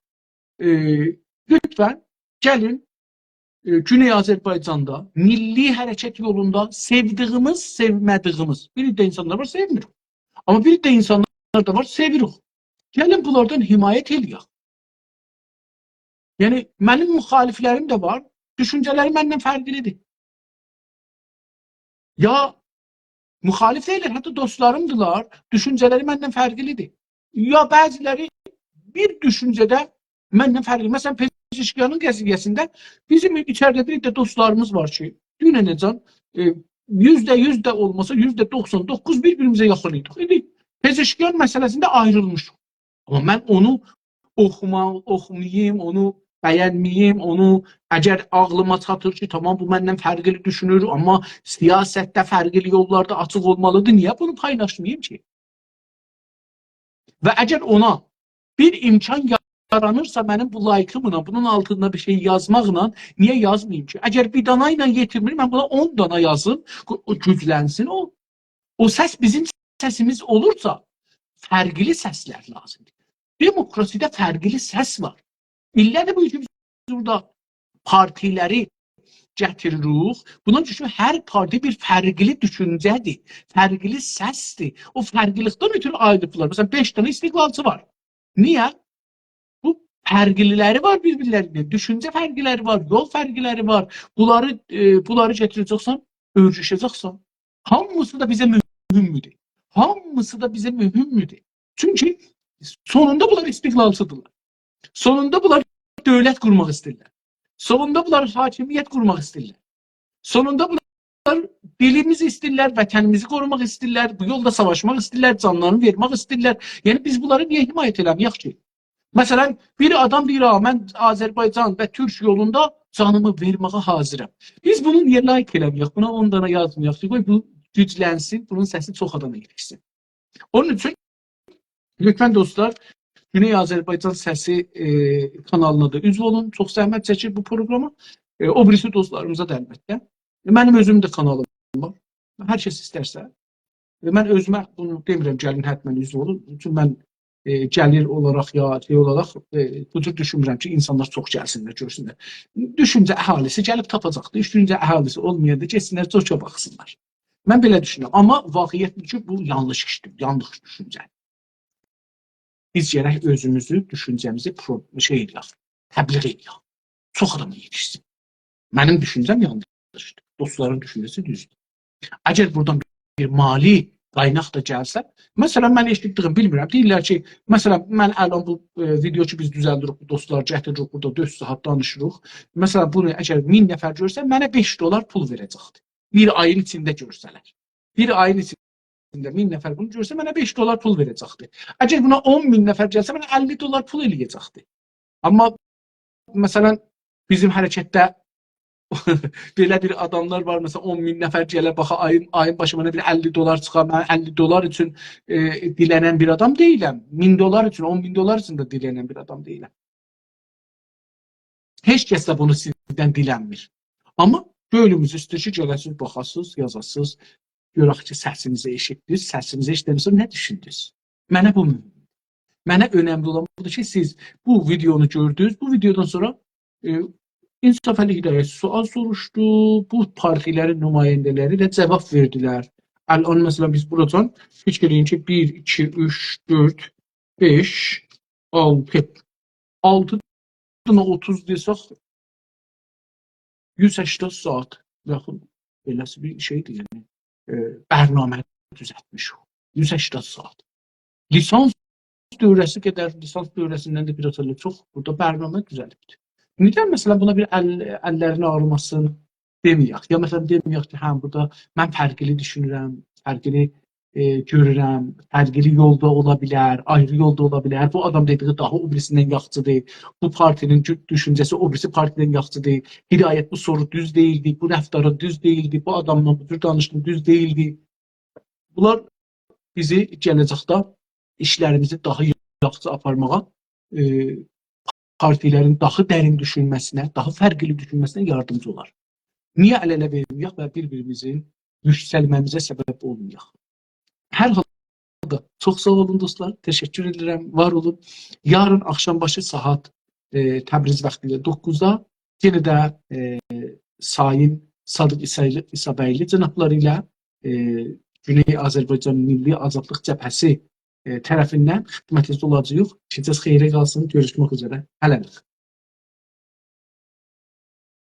lütfən gəlin Güney Azərbaycanda milli hərəkət yolunda sevdiyimiz, sevmədiyimiz bir də insanlar var, sevmirik. Amma bir də insanlar da var, sevirik. Gəlin bunlardan himayət eləyək. Yəni, mənim müxaliflərim də var, düşüncələri məndən fərqlidir. Ya, müxalif deyirlər, hətta dostlarımdılar, düşüncələri məndən fərqlidir. Ya, bəziləri bir düşüncədə məndən fərqlidir. Məsələn, Pezeşkiyanın qəziyyəsində bizim içəridə bir də dostlarımız var ki, dünənəcən %100 də olmasa %99 bir-birimizə yaxın idik. İndi Pezeşkiyan məsələsində ayrılmışıq. Amma mən onu oxumayım, onu bəyənməyim, onu əgər ağlıma çatır ki, tamam bu məndən fərqli düşünür, amma siyasətdə fərqli yollarda açıq olmalıdır, niyə bunu paylaşmayayım ki? Və əgər ona bir imkan yaranırsa mənim bu laykımla, bunun altında bir şey yazmaqla niyə yazmayayım ki? Əgər bir dana ilə yetirmir, mən buna 10 dana yazım, güclənsin o. O səs bizim səsimiz olursa, fərqli səslər lazımdır. Demokrasiyada fərqli səs var. İllərdir bu ki, biz burada partiləri gətiririk. Bunun üçün hər parti bir fərqli düşüncədir, fərqli səsdir. O fərqlilikdən ötürü ayrılıqlar. Məsələn, 5 dənə istiqlalçı var. Niyə? Bu fərqliləri var bir-birlərində, düşüncə fərqliləri var, yol fərqliləri var. Bunları gətirəcəksən, örgüşəcəksən. Hamısı da bizə mühümmüdür. Hamısı da bizə mühümmüdür. Çünki sonunda bunlar istiqlalçıdırlar. Sonunda bunlar dövlət qurmaq istəyirlər. Sonunda bunlar hakimiyyət qurmaq istəyirlər. Sonunda bunlar dilimizi istəyirlər, vətənimizi qorumaq istəyirlər, bu yolda savaşmaq istəyirlər, canlarını vermək istəyirlər. Yəni biz bunları niyə himayət eləməyək ki? Məsələn, bir adam deyir, mən Azərbaycan və Türk yolunda canımı verməyə hazıram. Biz bunu niyə layık eləməyək? Buna 10 dana yazmayaq ki, bu güclənsin, bunun səsi çox adama yetişsin. Onun üçün, lütfən dostlar, Güney Azərbaycan Səsi kanalına da üzv olun. Çox zəhmət çəkir bu programa. O birisi dostlarımıza da əlbəttə. Mənim özüm də kanalım var. Hər kəs istərsə. Mən özümə bunu demirəm, gəlin həttmən üzv olun. Çünki mən gəlir olaraq ya şey olaraq bu cür düşünmürəm ki, insanlar çox gəlsinlər, görsünlər. Düşüncə əhalisi gəlib tapacaqdır. Düşüncə əhalisi olmayanda keçsinlər, çoxa baxsınlar. Mən belə düşünürəm. Amma vaqiyyətdir ki, bu yanlış işdir, yanlış düşüncədir. Biz gərək özümüzü, düşüncəmizi təbliğ edək. Çox adama yetişsin. Mənim düşüncəm yanlışdır. Dostların düşüncəsi düzdür. Əgər buradan bir mali qaynaq da gəlsə, məsələn, mən eşitdiyim, bilmirəm, deyirlər ki, məsələn, mən əlan bu video ki, biz düzəldirik, bu dostlar gətiririk, burada 4 saat danışırıq. Məsələn, bunu əgər 1000 nəfər görsə, mənə $5 pul verəcəkdir. Bir ayın içində görsələr. Bir ayın içində 1000 nəfər bunu görsə, mənə $5 pul verəcəkdir. Əgər buna 10.000 nəfər gəlsə, mənə $50 pul eləyəcəkdir. Amma, məsələn, bizim hərəkətdə belə bir adamlar var, məsələn 10.000 nəfər gələ baxa, ayın başı mənə bir $50 çıxar, mən $50 üçün dilənən bir adam deyiləm. $1000 üçün, $10.000 üçün də dilənən bir adam deyiləm. Heç kəs də bunu sizdən dilənmir. Amma gönlümüz istəyir ki, gələsiniz, baxasınız, yazasınız, görək ki, səsinizi eşitdiniz, səsinizi eşitdinizsə nə düşündünüz? Mənə bu mühüm. Mənə önəmli olan budur ki, siz bu videonu gördünüz, bu videodan sonra İnsaf Əli Hidayət sual soruşdu, bu partilərin nümayəndələri də cavab verdilər. Ələn, məsələn, biz buradan heç gələyim ki, 1, 2, 3, 4, 5, 6 30 desək, 180 saat, yaxın, beləsi bir şeydir, yəni, bərnamə düzətmişik. 180 saat. Lisans dövrəsi qədər, lisans dövrəsindən də bir çox burada bərnamə düzəlibdir. Neden mesela buna bir əllərini ağrımasın deməyək? Ya məsələn deməyək ki, hə, burada mən fərqli düşünürəm, fərqli görürəm, fərqli yolda ola bilər, ayrı yolda ola bilər. Bu adam dediği daha o birisindən yaxşıdır. Bu partinin düşüncəsi o birisi partidən yaxşıdır. Hidayət bu soru düz değildi, bu rəftarı düz değildi, bu adamla bu tür danışma düz değildi. Bunlar bizi gələcəkdə işlərimizi daha yaxşı aparmağa partilərin daha dərin düşünməsinə, daha fərqli düşünməsinə yardımcı olar. Niyə əl-ələ verməyək və bir-birimizin yüksəlməmizə səbəb olmayaq? Hər halda çox sağ olun dostlar, təşəkkür edirəm, var olun. Yarın axşambaşı saat Təbriz vaxtı ilə 9-da yenə də Sayın Sadıq İsabəyli cənabları ilə Güney Azərbaycan Milli Azadlıq Cəbhəsi tərəfindən xidmətinizdə olacağıq. İşiniz xeyrə qalsın. Görüşmək üzrə. Hələlik.